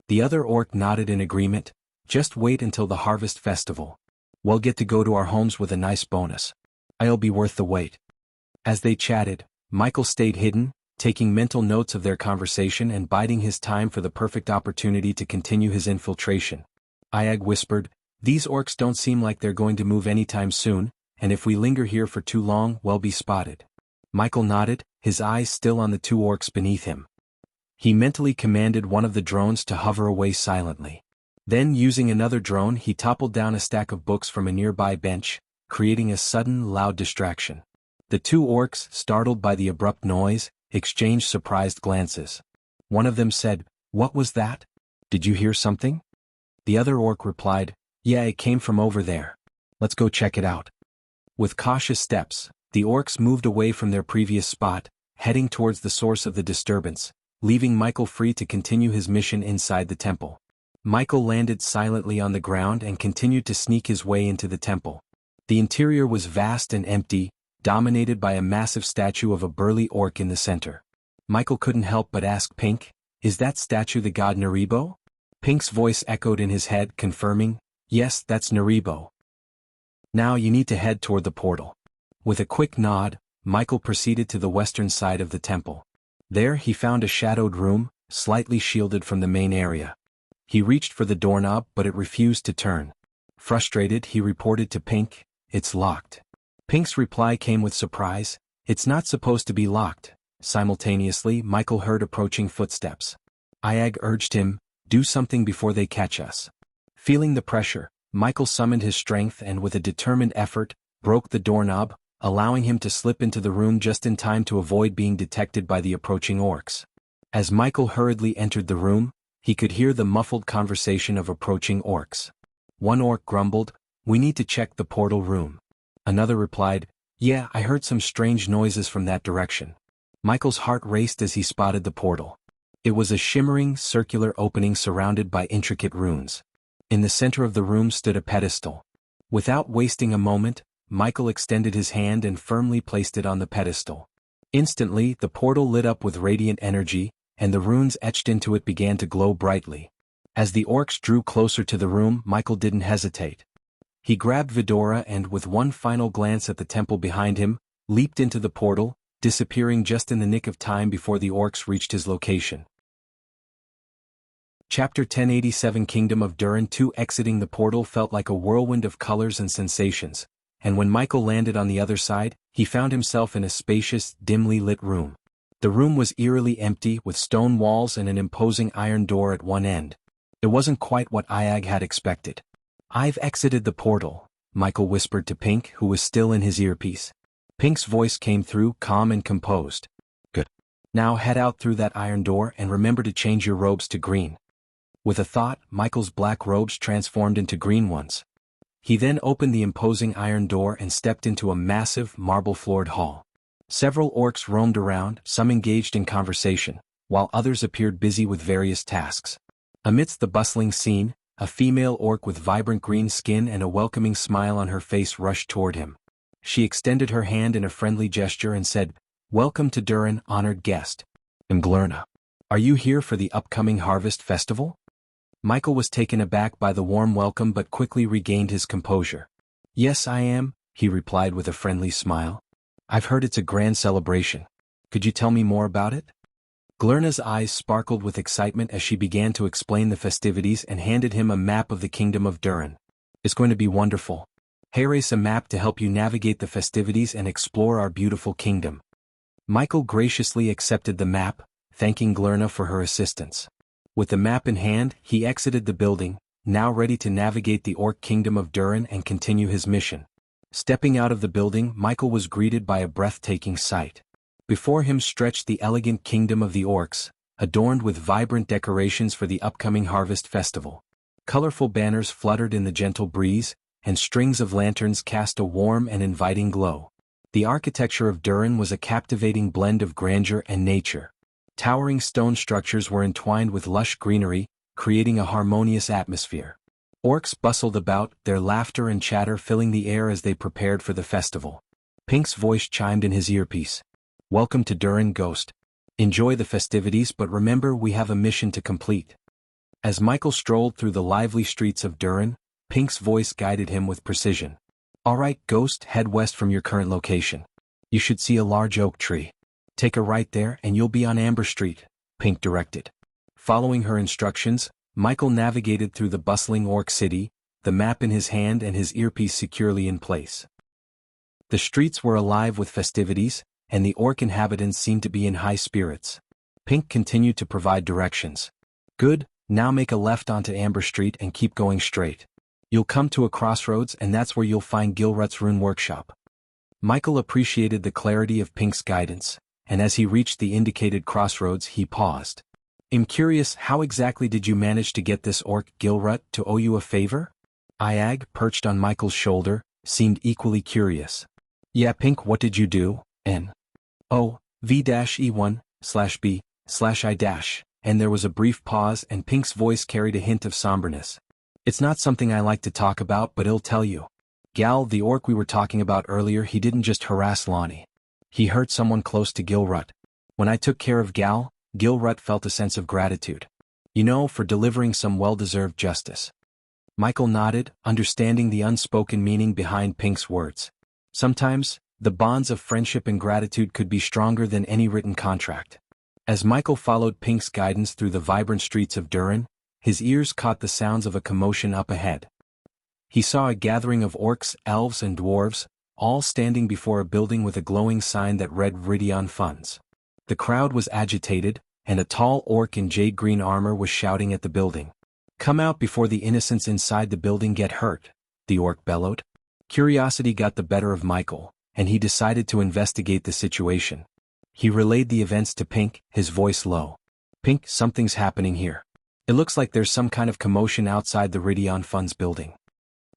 The other orc nodded in agreement. Just wait until the harvest festival. We'll get to go to our homes with a nice bonus. It'll be worth the wait. As they chatted, Michael stayed hidden, taking mental notes of their conversation and biding his time for the perfect opportunity to continue his infiltration. Iag whispered, these orcs don't seem like they're going to move anytime soon, and if we linger here for too long, we'll be spotted. Michael nodded, his eyes still on the two orcs beneath him. He mentally commanded one of the drones to hover away silently. Then using another drone he toppled down a stack of books from a nearby bench, creating a sudden loud distraction. The two orcs, startled by the abrupt noise, exchanged surprised glances. One of them said, what was that? Did you hear something? The other orc replied, yeah, it came from over there. Let's go check it out. With cautious steps, the orcs moved away from their previous spot, heading towards the source of the disturbance, leaving Michael free to continue his mission inside the temple. Michael landed silently on the ground and continued to sneak his way into the temple. The interior was vast and empty, dominated by a massive statue of a burly orc in the center. Michael couldn't help but ask Pink, is that statue the god Naribo? Pink's voice echoed in his head, confirming, yes, that's Naribo. Now you need to head toward the portal. With a quick nod, Michael proceeded to the western side of the temple. There he found a shadowed room, slightly shielded from the main area. He reached for the doorknob but it refused to turn. Frustrated, he reported to Pink, it's locked. Pink's reply came with surprise, it's not supposed to be locked. Simultaneously, Michael heard approaching footsteps. Iag urged him, do something before they catch us. Feeling the pressure, Michael summoned his strength and with a determined effort, broke the doorknob, allowing him to slip into the room just in time to avoid being detected by the approaching orcs. As Michael hurriedly entered the room, he could hear the muffled conversation of approaching orcs. One orc grumbled, we need to check the portal room. Another replied, yeah, I heard some strange noises from that direction. Michael's heart raced as he spotted the portal. It was a shimmering, circular opening surrounded by intricate runes. In the center of the room stood a pedestal. Without wasting a moment, Michael extended his hand and firmly placed it on the pedestal. Instantly, the portal lit up with radiant energy, and the runes etched into it began to glow brightly. As the orcs drew closer to the room, Michael didn't hesitate. He grabbed Vidora and, with one final glance at the temple behind him, leaped into the portal, disappearing just in the nick of time before the orcs reached his location. Chapter 1087 Kingdom of Durin 2 Exiting the portal felt like a whirlwind of colors and sensations, and when Michael landed on the other side, he found himself in a spacious, dimly lit room. The room was eerily empty, with stone walls and an imposing iron door at one end. It wasn't quite what Iag had expected. I've exited the portal, Michael whispered to Pink, who was still in his earpiece. Pink's voice came through, calm and composed. Good. Now head out through that iron door and remember to change your robes to green. With a thought, Michael's black robes transformed into green ones. He then opened the imposing iron door and stepped into a massive, marble-floored hall. Several orcs roamed around, some engaged in conversation, while others appeared busy with various tasks. Amidst the bustling scene, a female orc with vibrant green skin and a welcoming smile on her face rushed toward him. She extended her hand in a friendly gesture and said, "Welcome to Durin, honored guest. I'm Glurna. Are you here for the upcoming harvest festival?" Michael was taken aback by the warm welcome but quickly regained his composure. "Yes, I am," he replied with a friendly smile. "I've heard it's a grand celebration. Could you tell me more about it?" Glurna's eyes sparkled with excitement as she began to explain the festivities and handed him a map of the Kingdom of Durin. "It's going to be wonderful. Here's a map to help you navigate the festivities and explore our beautiful kingdom." Michael graciously accepted the map, thanking Glurna for her assistance. With the map in hand, he exited the building, now ready to navigate the Orc Kingdom of Durin and continue his mission. Stepping out of the building, Michael was greeted by a breathtaking sight. Before him stretched the elegant kingdom of the orcs, adorned with vibrant decorations for the upcoming harvest festival. Colorful banners fluttered in the gentle breeze, and strings of lanterns cast a warm and inviting glow. The architecture of Durin was a captivating blend of grandeur and nature. Towering stone structures were entwined with lush greenery, creating a harmonious atmosphere. Orcs bustled about, their laughter and chatter filling the air as they prepared for the festival. Pink's voice chimed in his earpiece. "Welcome to Durin, Ghost. Enjoy the festivities, but remember we have a mission to complete." As Michael strolled through the lively streets of Durin, Pink's voice guided him with precision. "All right, Ghost, head west from your current location. You should see a large oak tree. Take a right there and you'll be on Amber Street," Pink directed. Following her instructions, Michael navigated through the bustling orc city, the map in his hand and his earpiece securely in place. The streets were alive with festivities, and the orc inhabitants seemed to be in high spirits. Pink continued to provide directions. "Good, now make a left onto Amber Street and keep going straight. You'll come to a crossroads and that's where you'll find Gilrut's rune workshop." Michael appreciated the clarity of Pink's guidance, and as he reached the indicated crossroads he paused. "I'm curious, how exactly did you manage to get this orc Gilrut to owe you a favor?" Iag, perched on Michael's shoulder, seemed equally curious. "Yeah, Pink, what did you do?" V-E1/B/I-. And there was a brief pause and Pink's voice carried a hint of somberness. "It's not something I like to talk about, but I'll tell you. Gal, the orc we were talking about earlier, he didn't just harass Lonnie. He hurt someone close to Gilrut. When I took care of Gal, Gilrut felt a sense of gratitude. You know, for delivering some well-deserved justice." Michael nodded, understanding the unspoken meaning behind Pink's words. Sometimes, the bonds of friendship and gratitude could be stronger than any written contract. As Michael followed Pink's guidance through the vibrant streets of Durin, his ears caught the sounds of a commotion up ahead. He saw a gathering of orcs, elves and dwarves, all standing before a building with a glowing sign that read Viridian Funds. The crowd was agitated, and a tall orc in jade-green armor was shouting at the building. "Come out before the innocents inside the building get hurt," the orc bellowed. Curiosity got the better of Michael, and he decided to investigate the situation. He relayed the events to Pink, his voice low. "Pink, something's happening here. It looks like there's some kind of commotion outside the Viridian Funds building."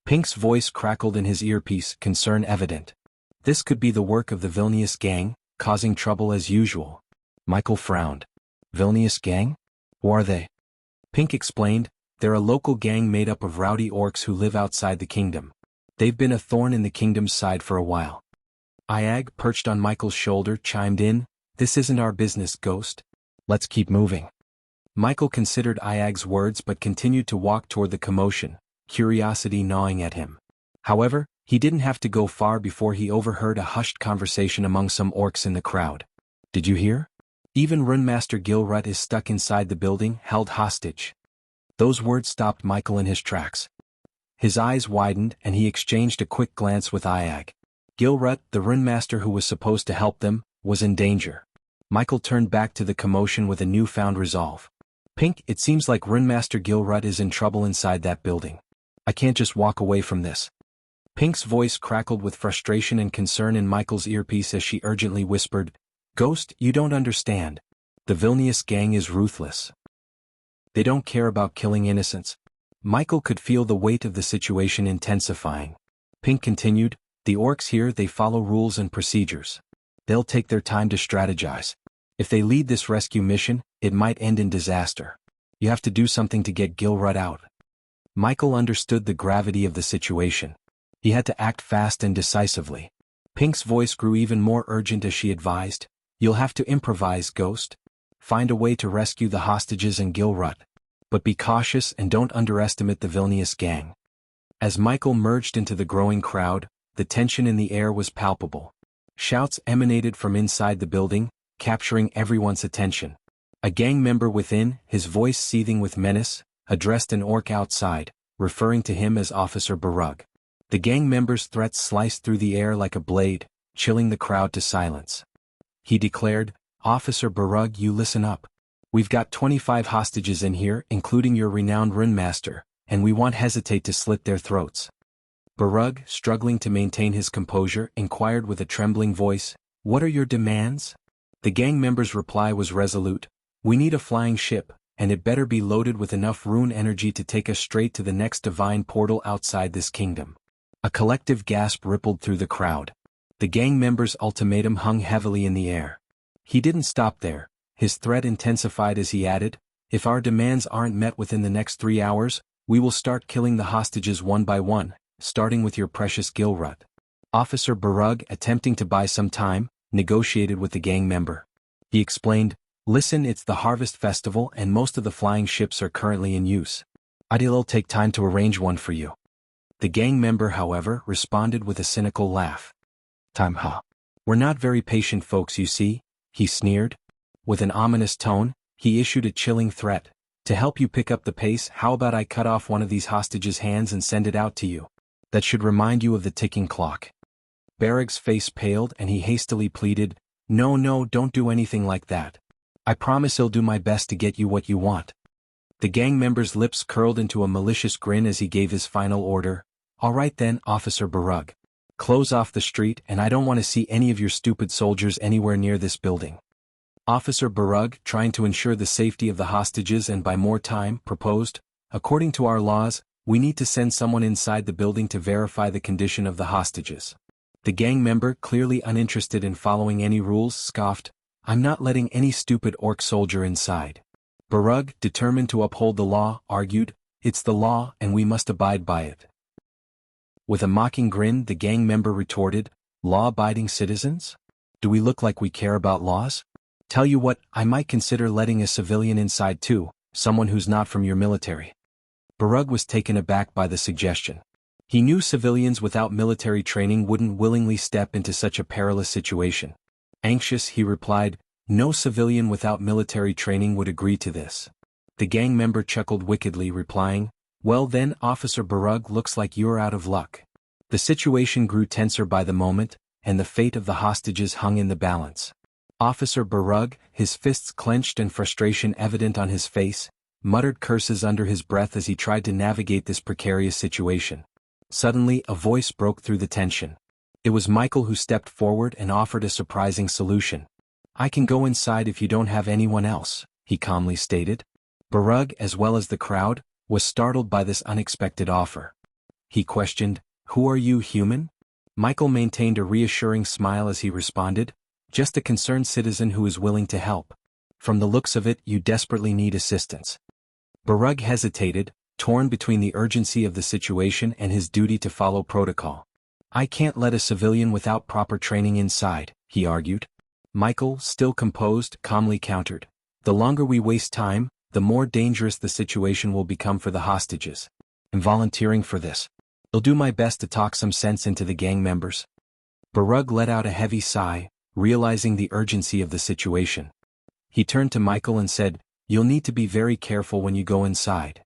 Pink's voice crackled in his earpiece, concern evident. This could be the work of the Vilnius gang, causing trouble as usual. Michael frowned. "Vilnius gang? Who are they?" Pink explained, "They're a local gang made up of rowdy orcs who live outside the kingdom. They've been a thorn in the kingdom's side for a while." Iag, perched on Michael's shoulder, chimed in, "This isn't our business, Ghost. Let's keep moving." Michael considered Iag's words but continued to walk toward the commotion, curiosity gnawing at him. However, he didn't have to go far before he overheard a hushed conversation among some orcs in the crowd. "Did you hear? Even Runemaster Gilrut is stuck inside the building, held hostage." Those words stopped Michael in his tracks. His eyes widened and he exchanged a quick glance with Iag. Gilrut, the Runemaster who was supposed to help them, was in danger. Michael turned back to the commotion with a newfound resolve. "Pink, it seems like Runemaster Gilrut is in trouble inside that building. I can't just walk away from this." Pink's voice crackled with frustration and concern in Michael's earpiece as she urgently whispered, "Ghost, you don't understand. The Vilnius gang is ruthless. They don't care about killing innocents." Michael could feel the weight of the situation intensifying. Pink continued, "The orcs here, they follow rules and procedures. They'll take their time to strategize. If they lead this rescue mission, it might end in disaster. You have to do something to get Gilrut out." Michael understood the gravity of the situation. He had to act fast and decisively. Pink's voice grew even more urgent as she advised, "You'll have to improvise, Ghost. Find a way to rescue the hostages and Gilrut. But be cautious and don't underestimate the Vilnius gang." As Michael merged into the growing crowd, the tension in the air was palpable. Shouts emanated from inside the building, capturing everyone's attention. A gang member within, his voice seething with menace, addressed an orc outside, referring to him as Officer Barug. The gang member's threats sliced through the air like a blade, chilling the crowd to silence. He declared, "Officer Barug, you listen up. We've got 25 hostages in here, including your renowned Runemaster, and we won't hesitate to slit their throats." Barug, struggling to maintain his composure, inquired with a trembling voice, "What are your demands?" The gang member's reply was resolute, "We need a flying ship, and it better be loaded with enough rune energy to take us straight to the next divine portal outside this kingdom." A collective gasp rippled through the crowd. The gang member's ultimatum hung heavily in the air. He didn't stop there. His threat intensified as he added, "If our demands aren't met within the next 3 hours, we will start killing the hostages one by one, starting with your precious Gilrut." Officer Barug, attempting to buy some time, negotiated with the gang member. He explained, "Listen, it's the Harvest Festival and most of the flying ships are currently in use. It'll take time to arrange one for you." The gang member, however, responded with a cynical laugh. "Time, huh? We're not very patient folks, you see," he sneered. With an ominous tone, he issued a chilling threat. "To help you pick up the pace, how about I cut off one of these hostages' hands and send it out to you? That should remind you of the ticking clock." Barrag's face paled and he hastily pleaded, No, don't do anything like that. I promise I'll do my best to get you what you want." The gang member's lips curled into a malicious grin as he gave his final order, "All right then, Officer Barug. Close off the street, and I don't want to see any of your stupid soldiers anywhere near this building." Officer Barug, trying to ensure the safety of the hostages and buy more time, proposed, "According to our laws, we need to send someone inside the building to verify the condition of the hostages." The gang member, clearly uninterested in following any rules, scoffed, "I'm not letting any stupid orc soldier inside." Barug, determined to uphold the law, argued, "It's the law and we must abide by it." With a mocking grin, the gang member retorted, "Law-abiding citizens? Do we look like we care about laws? Tell you what, I might consider letting a civilian inside too, someone who's not from your military." Barug was taken aback by the suggestion. He knew civilians without military training wouldn't willingly step into such a perilous situation. Anxious, he replied, "No civilian without military training would agree to this." The gang member chuckled wickedly, replying, "Well then, Officer Barug, looks like you're out of luck." The situation grew tenser by the moment, and the fate of the hostages hung in the balance. Officer Barug, his fists clenched and frustration evident on his face, muttered curses under his breath as he tried to navigate this precarious situation. Suddenly, a voice broke through the tension. It was Michael who stepped forward and offered a surprising solution. "I can go inside if you don't have anyone else," he calmly stated. Barug, as well as the crowd, was startled by this unexpected offer. He questioned, "Who are you, human?" Michael maintained a reassuring smile as he responded, "Just a concerned citizen who is willing to help. From the looks of it, you desperately need assistance." Barug hesitated, torn between the urgency of the situation and his duty to follow protocol. "I can't let a civilian without proper training inside," he argued. Michael, still composed, calmly countered, "The longer we waste time, the more dangerous the situation will become for the hostages. I'm volunteering for this. I'll do my best to talk some sense into the gang members." Barug let out a heavy sigh, realizing the urgency of the situation. He turned to Michael and said, "You'll need to be very careful when you go inside."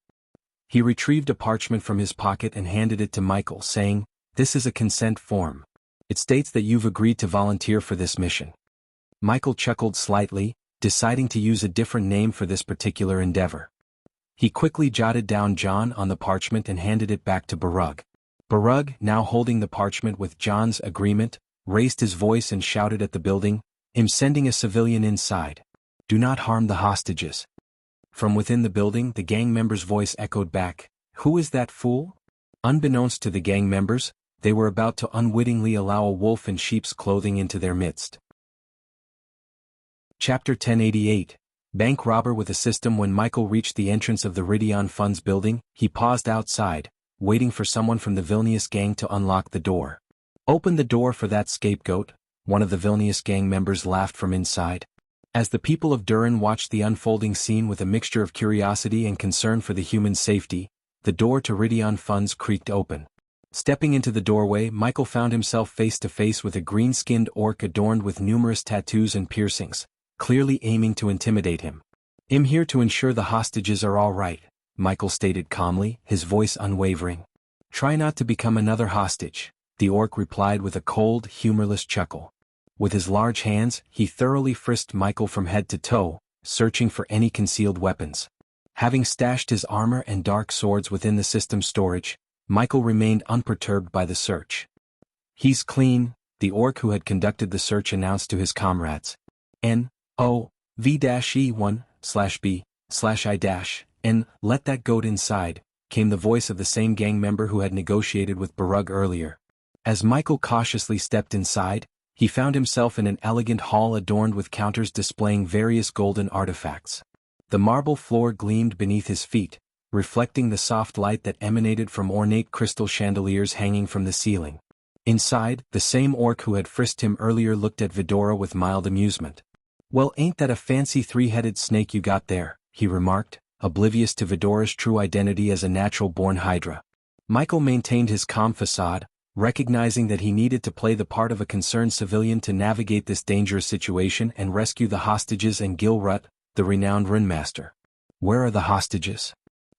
He retrieved a parchment from his pocket and handed it to Michael, saying, "This is a consent form. It states that you've agreed to volunteer for this mission." Michael chuckled slightly, deciding to use a different name for this particular endeavor. He quickly jotted down John on the parchment and handed it back to Barug. Barug, now holding the parchment with John's agreement, raised his voice and shouted at the building, "I'm sending a civilian inside. Do not harm the hostages." From within the building, the gang member's voice echoed back, "Who is that fool?" Unbeknownst to the gang members, they were about to unwittingly allow a wolf in sheep's clothing into their midst. Chapter 1088, Bank Robber with a System. When Michael reached the entrance of the Ridion Funds building, he paused outside, waiting for someone from the Vilnius gang to unlock the door. "Open the door for that scapegoat," one of the Vilnius gang members laughed from inside. As the people of Durin watched the unfolding scene with a mixture of curiosity and concern for the human safety, the door to Ridion Funds creaked open. Stepping into the doorway, Michael found himself face to face with a green-skinned orc adorned with numerous tattoos and piercings, clearly aiming to intimidate him. "I'm here to ensure the hostages are all right," Michael stated calmly, his voice unwavering. "Try not to become another hostage," the orc replied with a cold, humorless chuckle. With his large hands, he thoroughly frisked Michael from head to toe, searching for any concealed weapons. Having stashed his armor and dark swords within the system's storage, Michael remained unperturbed by the search. "He's clean," the orc who had conducted the search announced to his comrades. "N-O-V-E-1/B/I-N, let that goat inside," came the voice of the same gang member who had negotiated with Barug earlier. As Michael cautiously stepped inside, he found himself in an elegant hall adorned with counters displaying various golden artifacts. The marble floor gleamed beneath his feet, reflecting the soft light that emanated from ornate crystal chandeliers hanging from the ceiling. Inside, the same orc who had frisked him earlier looked at Vidora with mild amusement. "Well, ain't that a fancy three-headed snake you got there?" he remarked, oblivious to Vidora's true identity as a natural-born hydra. Michael maintained his calm facade, recognizing that he needed to play the part of a concerned civilian to navigate this dangerous situation and rescue the hostages and Gilrut, the renowned runemaster. "Where are the hostages?"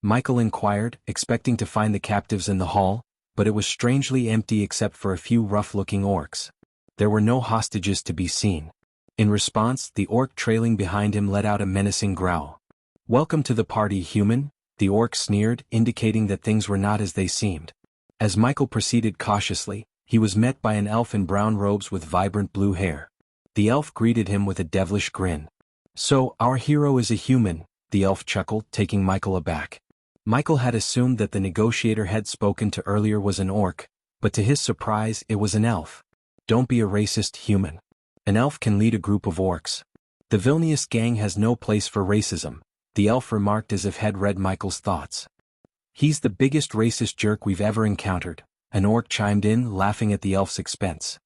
Michael inquired, expecting to find the captives in the hall, but it was strangely empty except for a few rough-looking orcs. There were no hostages to be seen. In response, the orc trailing behind him let out a menacing growl. "Welcome to the party, human," the orc sneered, indicating that things were not as they seemed. As Michael proceeded cautiously, he was met by an elf in brown robes with vibrant blue hair. The elf greeted him with a devilish grin. "So, our hero is a human," the elf chuckled, taking Michael aback. Michael had assumed that the negotiator had spoken to earlier was an orc, but to his surprise it was an elf. "Don't be a racist, human. An elf can lead a group of orcs. The Vilnius gang has no place for racism," the elf remarked as if had read Michael's thoughts. "He's the biggest racist jerk we've ever encountered," an orc chimed in, laughing at the elf's expense.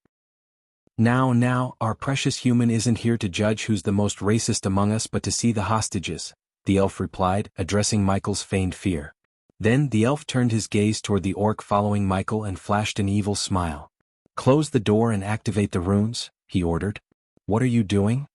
Now, our precious human isn't here to judge who's the most racist among us but to see the hostages," the elf replied, addressing Michael's feigned fear. Then the elf turned his gaze toward the orc following Michael and flashed an evil smile. "Close the door and activate the runes," he ordered. "What are you doing?"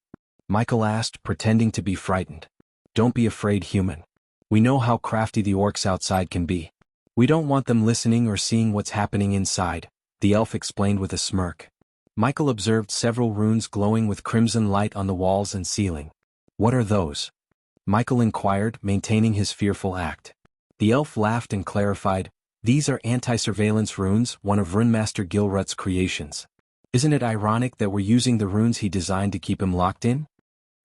Michael asked, pretending to be frightened. "Don't be afraid, human. We know how crafty the orcs outside can be. We don't want them listening or seeing what's happening inside," the elf explained with a smirk. Michael observed several runes glowing with crimson light on the walls and ceiling. "What are those?" Michael inquired, maintaining his fearful act. The elf laughed and clarified, "These are anti-surveillance runes, one of Runemaster Gilrut's creations. Isn't it ironic that we're using the runes he designed to keep him locked in?"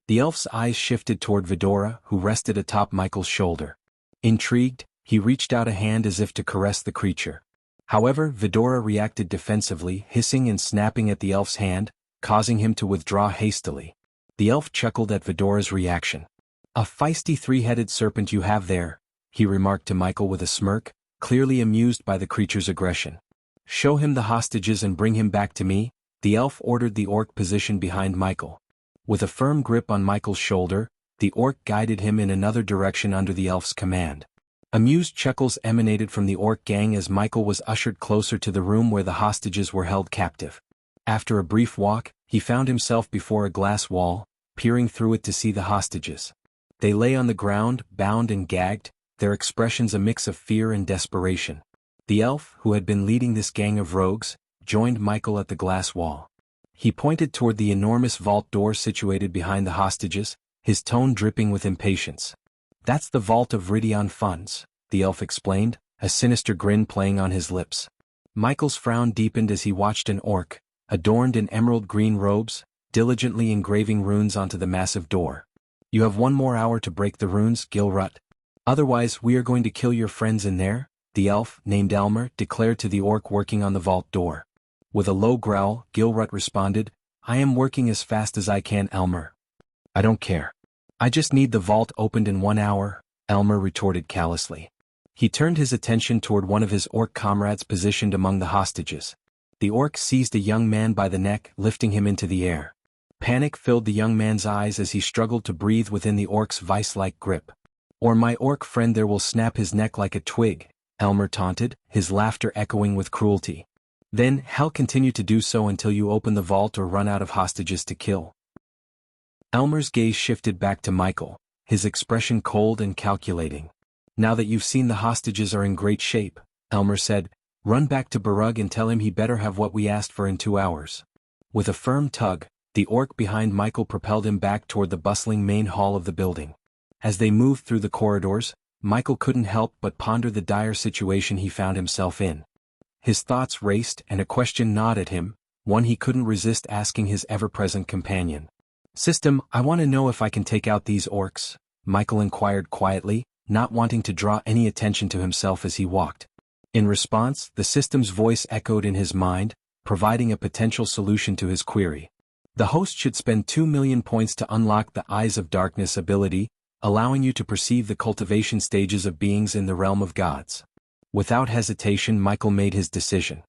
The elf's eyes shifted toward Vidora, who rested atop Michael's shoulder. Intrigued, he reached out a hand as if to caress the creature. However, Vidora reacted defensively, hissing and snapping at the elf's hand, causing him to withdraw hastily. The elf chuckled at Vidora's reaction. "A feisty three-headed serpent you have there," he remarked to Michael with a smirk, clearly amused by the creature's aggression. "Show him the hostages and bring him back to me," the elf ordered the orc positioned behind Michael. With a firm grip on Michael's shoulder, the orc guided him in another direction under the elf's command. Amused chuckles emanated from the orc gang as Michael was ushered closer to the room where the hostages were held captive. After a brief walk, he found himself before a glass wall, peering through it to see the hostages. They lay on the ground, bound and gagged, their expressions a mix of fear and desperation. The elf, who had been leading this gang of rogues, joined Michael at the glass wall. He pointed toward the enormous vault door situated behind the hostages, his tone dripping with impatience. "That's the vault of Ridion funds," the elf explained, a sinister grin playing on his lips. Michael's frown deepened as he watched an orc, adorned in emerald green robes, diligently engraving runes onto the massive door. "You have 1 more hour to break the runes, Gilrut. Otherwise we are going to kill your friends in there," the elf, named Elmer, declared to the orc working on the vault door. With a low growl, Gilrut responded, "I am working as fast as I can, Elmer." "I don't care. I just need the vault opened in 1 hour," Elmer retorted callously. He turned his attention toward one of his orc comrades positioned among the hostages. The orc seized a young man by the neck, lifting him into the air. Panic filled the young man's eyes as he struggled to breathe within the orc's vice-like grip. "Or my orc friend there will snap his neck like a twig," Elmer taunted, his laughter echoing with cruelty. "Then, Hal, continue to do so until you open the vault or run out of hostages to kill." Elmer's gaze shifted back to Michael, his expression cold and calculating. "Now that you've seen the hostages are in great shape," Elmer said, "run back to Barug and tell him he better have what we asked for in 2 hours. With a firm tug, the orc behind Michael propelled him back toward the bustling main hall of the building. As they moved through the corridors, Michael couldn't help but ponder the dire situation he found himself in. His thoughts raced and a question gnawed at him, one he couldn't resist asking his ever-present companion. "System, I want to know if I can take out these orcs," Michael inquired quietly, not wanting to draw any attention to himself as he walked. In response, the system's voice echoed in his mind, providing a potential solution to his query. The host should spend 2 million points to unlock the Eyes of Darkness ability, allowing you to perceive the cultivation stages of beings in the realm of gods. Without hesitation, Michael made his decision.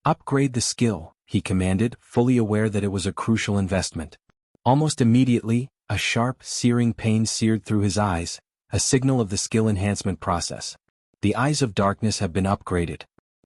"Upgrade the skill," he commanded, fully aware that it was a crucial investment. Almost immediately, a sharp, searing pain seared through his eyes, a signal of the skill enhancement process. The Eyes of Darkness have been upgraded.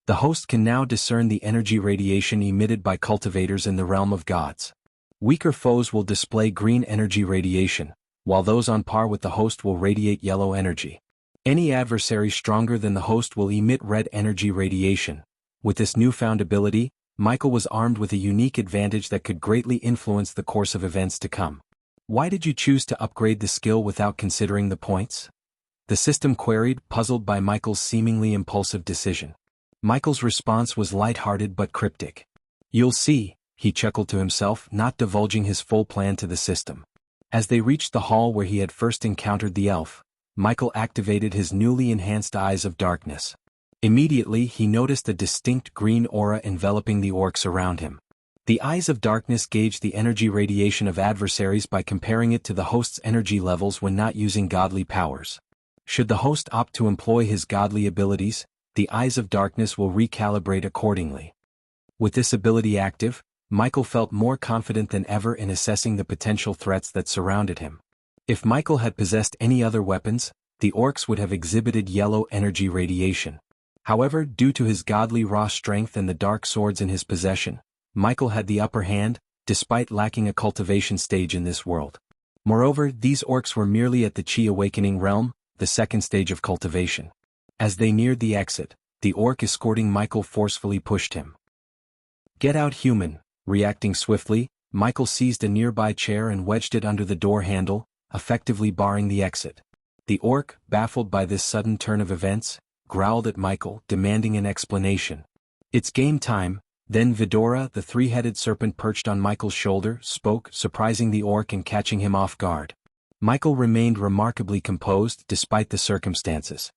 The host can now discern the energy radiation emitted by cultivators in the realm of gods. Weaker foes will display green energy radiation, while those on par with the host will radiate yellow energy. Any adversary stronger than the host will emit red energy radiation. With this newfound ability, Michael was armed with a unique advantage that could greatly influence the course of events to come. "Why did you choose to upgrade the skill without considering the points?" the system queried, puzzled by Michael's seemingly impulsive decision. Michael's response was light-hearted but cryptic. "You'll see," he chuckled to himself, not divulging his full plan to the system. As they reached the hall where he had first encountered the elf, Michael activated his newly enhanced Eyes of Darkness. Immediately, he noticed a distinct green aura enveloping the orcs around him. The Eyes of Darkness gauge the energy radiation of adversaries by comparing it to the host's energy levels when not using godly powers. Should the host opt to employ his godly abilities, the Eyes of Darkness will recalibrate accordingly. With this ability active, Michael felt more confident than ever in assessing the potential threats that surrounded him. If Michael had possessed any other weapons, the orcs would have exhibited yellow energy radiation. However, due to his godly raw strength and the dark swords in his possession, Michael had the upper hand, despite lacking a cultivation stage in this world. Moreover, these orcs were merely at the Chi Awakening realm, the second stage of cultivation. As they neared the exit, the orc escorting Michael forcefully pushed him. "Get out, human!" Reacting swiftly, Michael seized a nearby chair and wedged it under the door handle, effectively barring the exit. The orc, baffled by this sudden turn of events, growled at Michael, demanding an explanation. "It's game time." Then Vidora, the three-headed serpent perched on Michael's shoulder, spoke, surprising the orc and catching him off guard. Michael remained remarkably composed despite the circumstances.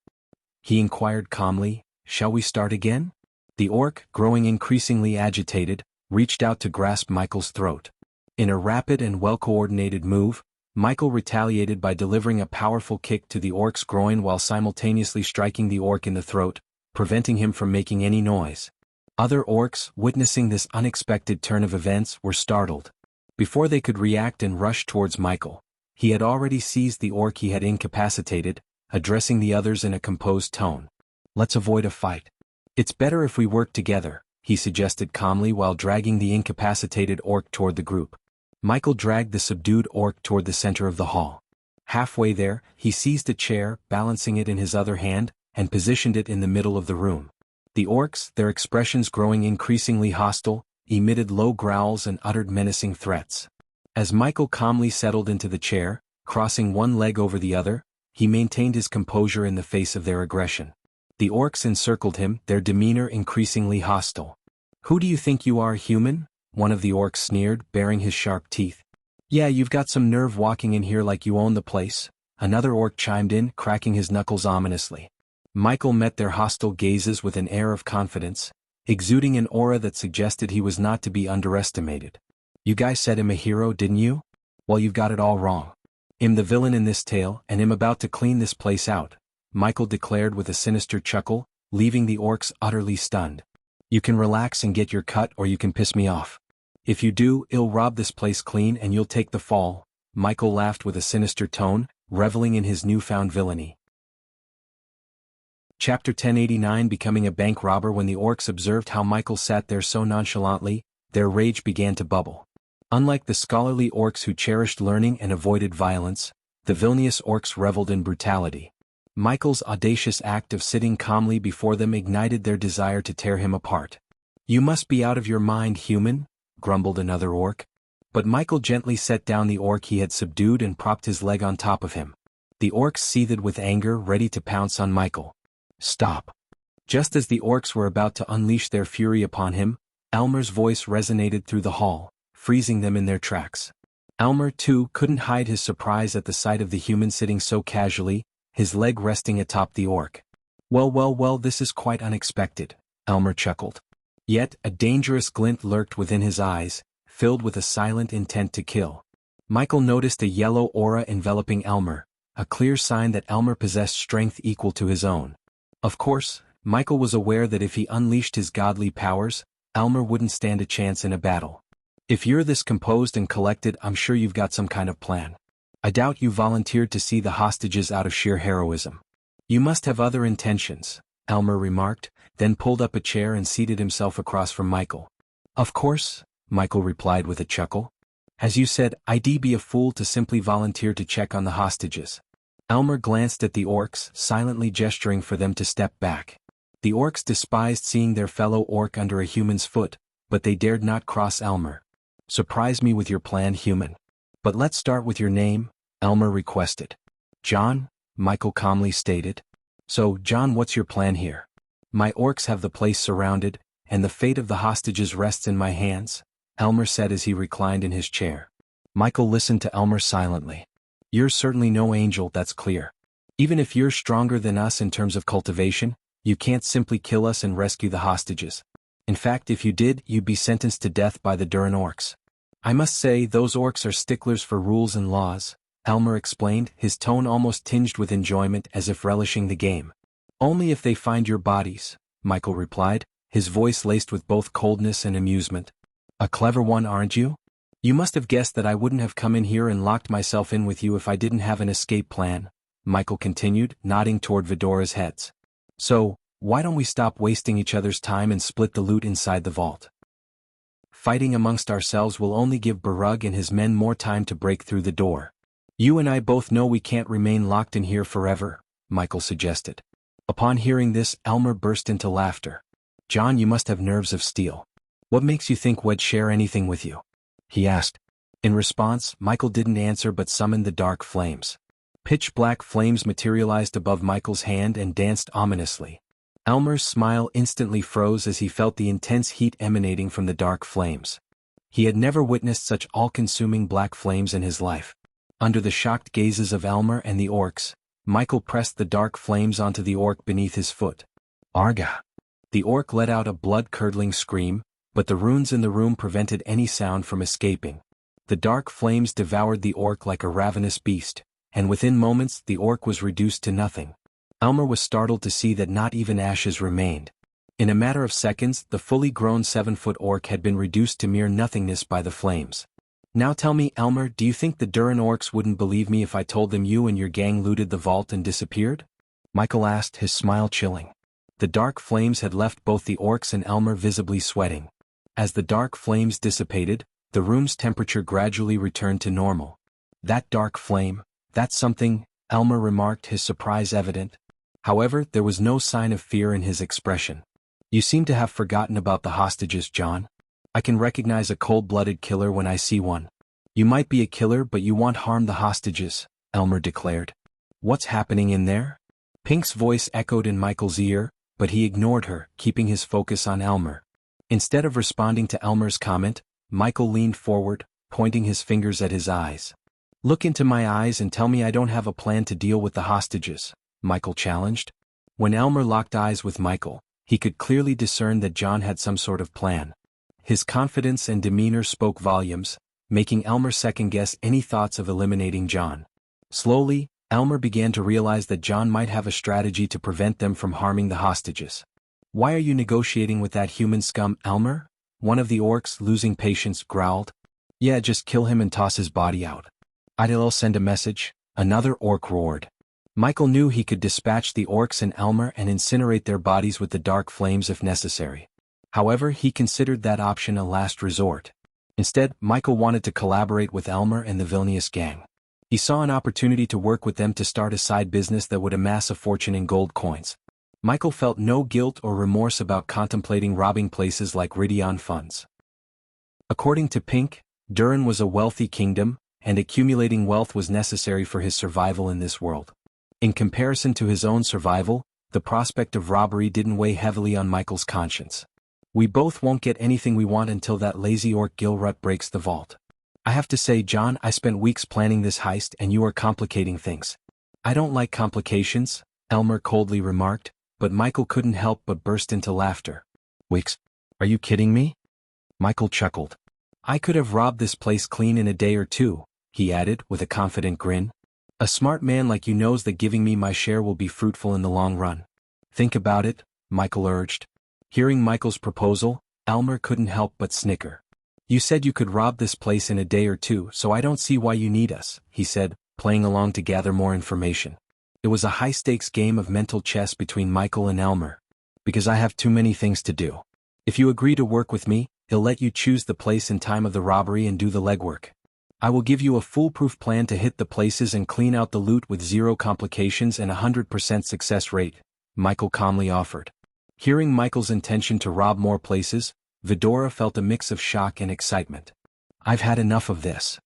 He inquired calmly, "Shall we start again?" The orc, growing increasingly agitated, reached out to grasp Michael's throat. In a rapid and well-coordinated move, Michael retaliated by delivering a powerful kick to the orc's groin while simultaneously striking the orc in the throat, preventing him from making any noise. Other orcs, witnessing this unexpected turn of events, were startled. Before they could react and rush towards Michael, he had already seized the orc he had incapacitated, addressing the others in a composed tone. "Let's avoid a fight. It's better if we work together," he suggested calmly while dragging the incapacitated orc toward the group. Michael dragged the subdued orc toward the center of the hall. Halfway there, he seized a chair, balancing it in his other hand, and positioned it in the middle of the room. The orcs, their expressions growing increasingly hostile, emitted low growls and uttered menacing threats. As Michael calmly settled into the chair, crossing one leg over the other, he maintained his composure in the face of their aggression. The orcs encircled him, their demeanor increasingly hostile. "Who do you think you are, human?" one of the orcs sneered, baring his sharp teeth. "Yeah, you've got some nerve walking in here like you own the place," another orc chimed in, cracking his knuckles ominously. Michael met their hostile gazes with an air of confidence, exuding an aura that suggested he was not to be underestimated. "You guys said him a hero, didn't you? Well, you've got it all wrong. I'm the villain in this tale, and I'm about to clean this place out," Michael declared with a sinister chuckle, leaving the orcs utterly stunned. "You can relax and get your cut, or you can piss me off. If you do, I'll rob this place clean and you'll take the fall." Michael laughed with a sinister tone, reveling in his newfound villainy. Chapter 1089. Becoming a bank robber. When the orcs observed how Michael sat there so nonchalantly, their rage began to bubble. Unlike the scholarly orcs who cherished learning and avoided violence, the villainous orcs reveled in brutality. Michael's audacious act of sitting calmly before them ignited their desire to tear him apart. "You must be out of your mind, human," grumbled another orc. But Michael gently set down the orc he had subdued and propped his leg on top of him. The orcs seethed with anger, ready to pounce on Michael. Stop. Just as the orcs were about to unleash their fury upon him, Elmer's voice resonated through the hall, freezing them in their tracks. Elmer, too, couldn't hide his surprise at the sight of the human sitting so casually, his leg resting atop the orc. Well, this is quite unexpected, Elmer chuckled. Yet, a dangerous glint lurked within his eyes, filled with a silent intent to kill. Michael noticed a yellow aura enveloping Elmer, a clear sign that Elmer possessed strength equal to his own. Of course, Michael was aware that if he unleashed his godly powers, Elmer wouldn't stand a chance in a battle. If you're this composed and collected, I'm sure you've got some kind of plan. I doubt you volunteered to see the hostages out of sheer heroism. You must have other intentions, Elmer remarked, then pulled up a chair and seated himself across from Michael. Of course, Michael replied with a chuckle. As you said, I'd be a fool to simply volunteer to check on the hostages. Elmer glanced at the orcs, silently gesturing for them to step back. The orcs despised seeing their fellow orc under a human's foot, but they dared not cross Elmer. Surprise me with your plan, human. But let's start with your name, Elmer requested. John, Michael calmly stated. So, John, what's your plan here? My orcs have the place surrounded, and the fate of the hostages rests in my hands, Elmer said as he reclined in his chair. Michael listened to Elmer silently. You're certainly no angel, that's clear. Even if you're stronger than us in terms of cultivation, you can't simply kill us and rescue the hostages. In fact, if you did, you'd be sentenced to death by the Duran orcs. I must say, those orcs are sticklers for rules and laws, Elmer explained, his tone almost tinged with enjoyment as if relishing the game. Only if they find your bodies, Michael replied, his voice laced with both coldness and amusement. A clever one, aren't you? You must have guessed that I wouldn't have come in here and locked myself in with you if I didn't have an escape plan, Michael continued, nodding toward Vedora's heads. So, why don't we stop wasting each other's time and split the loot inside the vault? Fighting amongst ourselves will only give Barug and his men more time to break through the door. You and I both know we can't remain locked in here forever, Michael suggested. Upon hearing this, Elmer burst into laughter. John, you must have nerves of steel. What makes you think we'd share anything with you? He asked. In response, Michael didn't answer but summoned the dark flames. Pitch-black flames materialized above Michael's hand and danced ominously. Elmer's smile instantly froze as he felt the intense heat emanating from the dark flames. He had never witnessed such all-consuming black flames in his life. Under the shocked gazes of Elmer and the orcs, Michael pressed the dark flames onto the orc beneath his foot. Arga! The orc let out a blood-curdling scream, but the runes in the room prevented any sound from escaping. The dark flames devoured the orc like a ravenous beast, and within moments the orc was reduced to nothing. Elmer was startled to see that not even ashes remained. In a matter of seconds, the fully grown 7-foot orc had been reduced to mere nothingness by the flames. Now tell me, Elmer, do you think the Duran orcs wouldn't believe me if I told them you and your gang looted the vault and disappeared? Michael asked, his smile chilling. The dark flames had left both the orcs and Elmer visibly sweating. As the dark flames dissipated, the room's temperature gradually returned to normal. That dark flame, that's something, Elmer remarked, his surprise evident. However, there was no sign of fear in his expression. You seem to have forgotten about the hostages, John. I can recognize a cold-blooded killer when I see one. You might be a killer, but you won't harm the hostages, Elmer declared. What's happening in there? Pink's voice echoed in Michael's ear, but he ignored her, keeping his focus on Elmer. Instead of responding to Elmer's comment, Michael leaned forward, pointing his fingers at his eyes. Look into my eyes and tell me I don't have a plan to deal with the hostages, Michael challenged. When Elmer locked eyes with Michael, he could clearly discern that John had some sort of plan. His confidence and demeanor spoke volumes, making Elmer second-guess any thoughts of eliminating John. Slowly, Elmer began to realize that John might have a strategy to prevent them from harming the hostages. Why are you negotiating with that human scum, Elmer? One of the orcs, losing patience, growled. Yeah, just kill him and toss his body out. I'll send a message, another orc roared. Michael knew he could dispatch the orcs and Elmer and incinerate their bodies with the dark flames if necessary. However, he considered that option a last resort. Instead, Michael wanted to collaborate with Elmer and the Vilnius gang. He saw an opportunity to work with them to start a side business that would amass a fortune in gold coins. Michael felt no guilt or remorse about contemplating robbing places like Ridion funds. According to Pink, Duran was a wealthy kingdom, and accumulating wealth was necessary for his survival in this world. In comparison to his own survival, the prospect of robbery didn't weigh heavily on Michael's conscience. We both won't get anything we want until that lazy orc Gilrut breaks the vault. I have to say, John, I spent weeks planning this heist and you are complicating things. I don't like complications, Elmer coldly remarked, but Michael couldn't help but burst into laughter. Wix, are you kidding me? Michael chuckled. I could have robbed this place clean in a day or two, he added with a confident grin. A smart man like you knows that giving me my share will be fruitful in the long run. Think about it, Michael urged. Hearing Michael's proposal, Elmer couldn't help but snicker. You said you could rob this place in a day or two, so I don't see why you need us, he said, playing along to gather more information. It was a high-stakes game of mental chess between Michael and Elmer. Because I have too many things to do. If you agree to work with me, he'll let you choose the place and time of the robbery and do the legwork. I will give you a foolproof plan to hit the places and clean out the loot with 0 complications and a 100% success rate, Michael calmly offered. Hearing Michael's intention to rob more places, Vidora felt a mix of shock and excitement. I've had enough of this.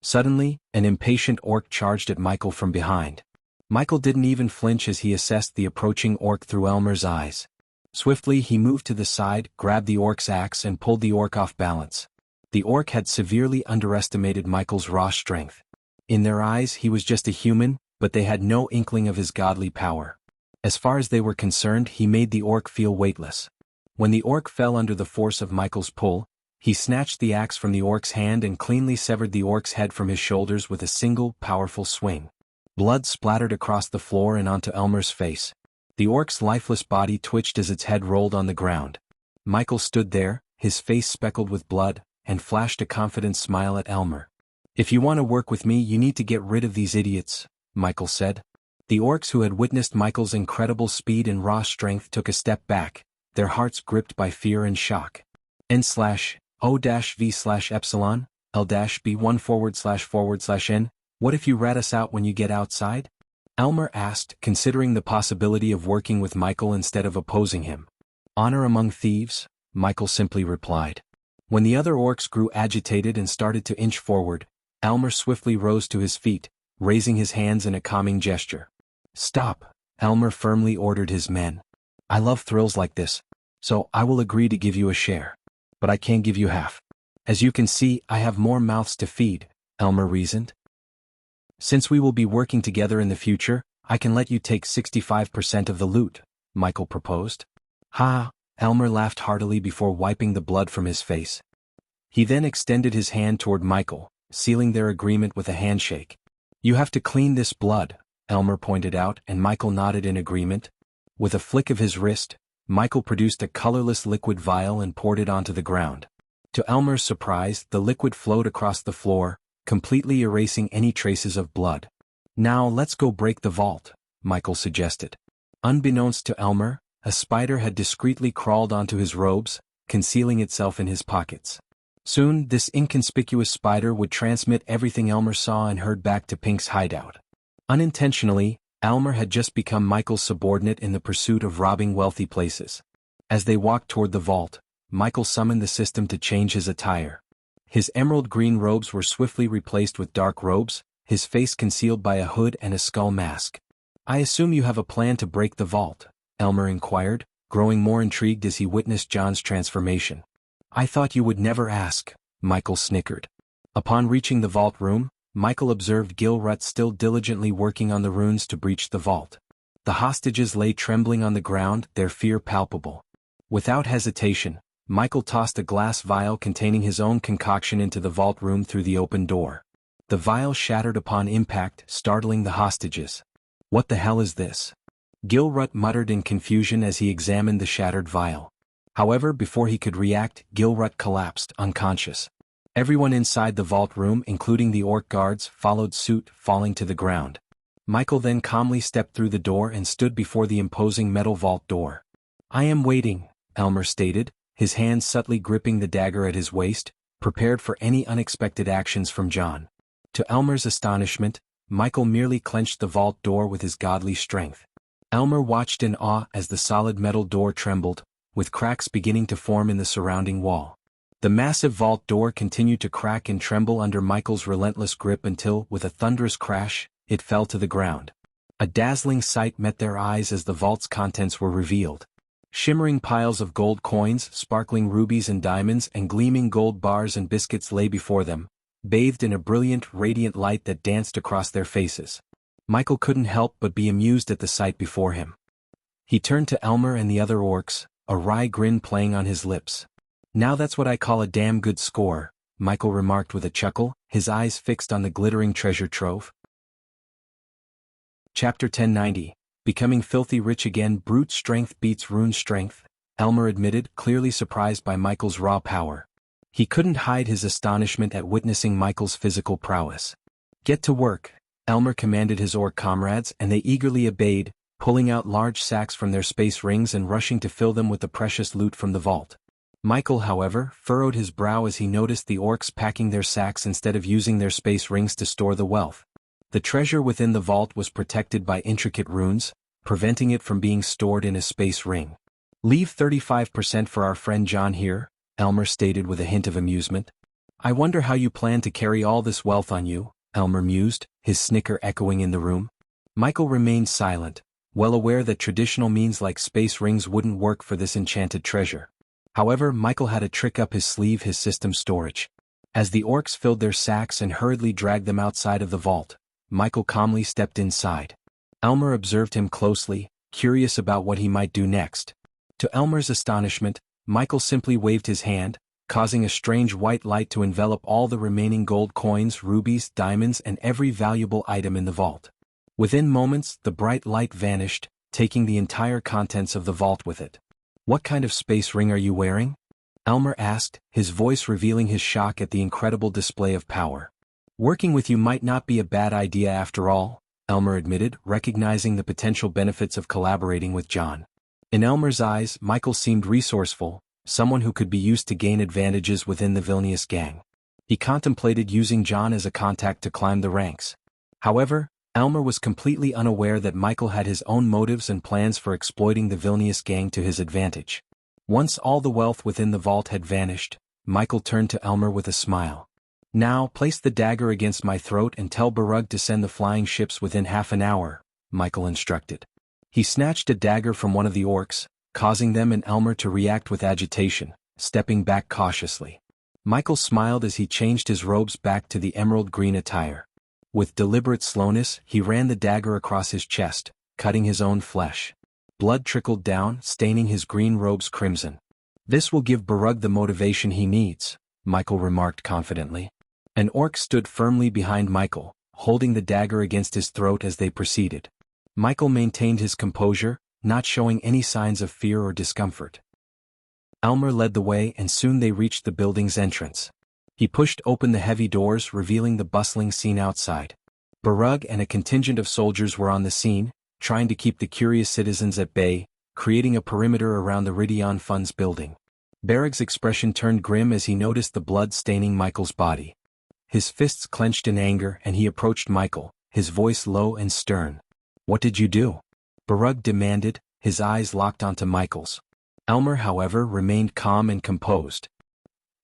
Suddenly, an impatient orc charged at Michael from behind. Michael didn't even flinch as he assessed the approaching orc through Elmer's eyes. Swiftly he moved to the side, grabbed the orc's axe and pulled the orc off balance. The orc had severely underestimated Michael's raw strength. In their eyes he was just a human, but they had no inkling of his godly power. As far as they were concerned, he made the orc feel weightless. When the orc fell under the force of Michael's pull, he snatched the axe from the orc's hand and cleanly severed the orc's head from his shoulders with a single, powerful swing. Blood splattered across the floor and onto Elmer's face. The orc's lifeless body twitched as its head rolled on the ground. Michael stood there, his face speckled with blood, and flashed a confident smile at Elmer. If you want to work with me, you need to get rid of these idiots, Michael said. The orcs who had witnessed Michael's incredible speed and raw strength took a step back, their hearts gripped by fear and shock. N/O-V/epsilon, L-B1 //N, what if you rat us out when you get outside? Elmer asked, considering the possibility of working with Michael instead of opposing him. Honor among thieves, Michael simply replied. When the other orcs grew agitated and started to inch forward, Elmer swiftly rose to his feet, raising his hands in a calming gesture. Stop, Elmer firmly ordered his men. I love thrills like this, so I will agree to give you a share. But I can't give you half. As you can see, I have more mouths to feed, Elmer reasoned. Since we will be working together in the future, I can let you take 65% of the loot, Michael proposed. Ha! Elmer laughed heartily before wiping the blood from his face. He then extended his hand toward Michael, sealing their agreement with a handshake. You have to clean this blood, Elmer pointed out, and Michael nodded in agreement. With a flick of his wrist, Michael produced a colorless liquid vial and poured it onto the ground. To Elmer's surprise, the liquid flowed across the floor, completely erasing any traces of blood. Now let's go break the vault, Michael suggested. Unbeknownst to Elmer, a spider had discreetly crawled onto his robes, concealing itself in his pockets. Soon, this inconspicuous spider would transmit everything Elmer saw and heard back to Pink's hideout. Unintentionally, Elmer had just become Michael's subordinate in the pursuit of robbing wealthy places. As they walked toward the vault, Michael summoned the system to change his attire. His emerald green robes were swiftly replaced with dark robes, his face concealed by a hood and a skull mask. I assume you have a plan to break the vault, Elmer inquired, growing more intrigued as he witnessed John's transformation. I thought you would never ask, Michael snickered. Upon reaching the vault room, Michael observed Gilrut still diligently working on the runes to breach the vault. The hostages lay trembling on the ground, their fear palpable. Without hesitation, Michael tossed a glass vial containing his own concoction into the vault room through the open door. The vial shattered upon impact, startling the hostages. What the hell is this? Gilrut muttered in confusion as he examined the shattered vial. However, before he could react, Gilrut collapsed, unconscious. Everyone inside the vault room, including the orc guards, followed suit, falling to the ground. Michael then calmly stepped through the door and stood before the imposing metal vault door. I am waiting, Elmer stated, his hand subtly gripping the dagger at his waist, prepared for any unexpected actions from John. To Elmer's astonishment, Michael merely clenched the vault door with his godly strength. Elmer watched in awe as the solid metal door trembled, with cracks beginning to form in the surrounding wall. The massive vault door continued to crack and tremble under Michael's relentless grip until, with a thunderous crash, it fell to the ground. A dazzling sight met their eyes as the vault's contents were revealed. Shimmering piles of gold coins, sparkling rubies and diamonds, and gleaming gold bars and biscuits lay before them, bathed in a brilliant, radiant light that danced across their faces. Michael couldn't help but be amused at the sight before him. He turned to Elmer and the other orcs, a wry grin playing on his lips. "Now that's what I call a damn good score," Michael remarked with a chuckle, his eyes fixed on the glittering treasure trove. Chapter 1090, Becoming Filthy Rich Again. Brute strength beats rune strength, Elmer admitted, clearly surprised by Michael's raw power. He couldn't hide his astonishment at witnessing Michael's physical prowess. "Get to work," Elmer commanded his orc comrades, and they eagerly obeyed, pulling out large sacks from their space rings and rushing to fill them with the precious loot from the vault. Michael, however, furrowed his brow as he noticed the orcs packing their sacks instead of using their space rings to store the wealth. The treasure within the vault was protected by intricate runes, preventing it from being stored in a space ring. "Leave 35% for our friend John here," Elmer stated with a hint of amusement. "I wonder how you plan to carry all this wealth on you," Elmer mused, his snicker echoing in the room. Michael remained silent, well aware that traditional means like space rings wouldn't work for this enchanted treasure. However, Michael had a trick up his sleeve: his system storage. As the orcs filled their sacks and hurriedly dragged them outside of the vault, Michael calmly stepped inside. Elmer observed him closely, curious about what he might do next. To Elmer's astonishment, Michael simply waved his hand, causing a strange white light to envelop all the remaining gold coins, rubies, diamonds, and every valuable item in the vault. Within moments, the bright light vanished, taking the entire contents of the vault with it. "What kind of space ring are you wearing?" Elmer asked, his voice revealing his shock at the incredible display of power. "Working with you might not be a bad idea after all," Elmer admitted, recognizing the potential benefits of collaborating with John. In Elmer's eyes, Michael seemed resourceful, someone who could be used to gain advantages within the Vilnius gang. He contemplated using John as a contact to climb the ranks. However, Elmer was completely unaware that Michael had his own motives and plans for exploiting the Vilnius gang to his advantage. Once all the wealth within the vault had vanished, Michael turned to Elmer with a smile. "Now, place the dagger against my throat and tell Barug to send the flying ships within half an hour," Michael instructed. He snatched a dagger from one of the orcs, causing them and Elmer to react with agitation, stepping back cautiously. Michael smiled as he changed his robes back to the emerald green attire. With deliberate slowness, he ran the dagger across his chest, cutting his own flesh. Blood trickled down, staining his green robes crimson. "This will give Barug the motivation he needs," Michael remarked confidently. An orc stood firmly behind Michael, holding the dagger against his throat as they proceeded. Michael maintained his composure, not showing any signs of fear or discomfort. Elmer led the way and soon they reached the building's entrance. He pushed open the heavy doors, revealing the bustling scene outside. Barug and a contingent of soldiers were on the scene, trying to keep the curious citizens at bay, creating a perimeter around the Ridion Funds building. Barug's expression turned grim as he noticed the blood staining Michael's body. His fists clenched in anger and he approached Michael, his voice low and stern. "What did you do?" Barug demanded, his eyes locked onto Michael's. Elmer, however, remained calm and composed.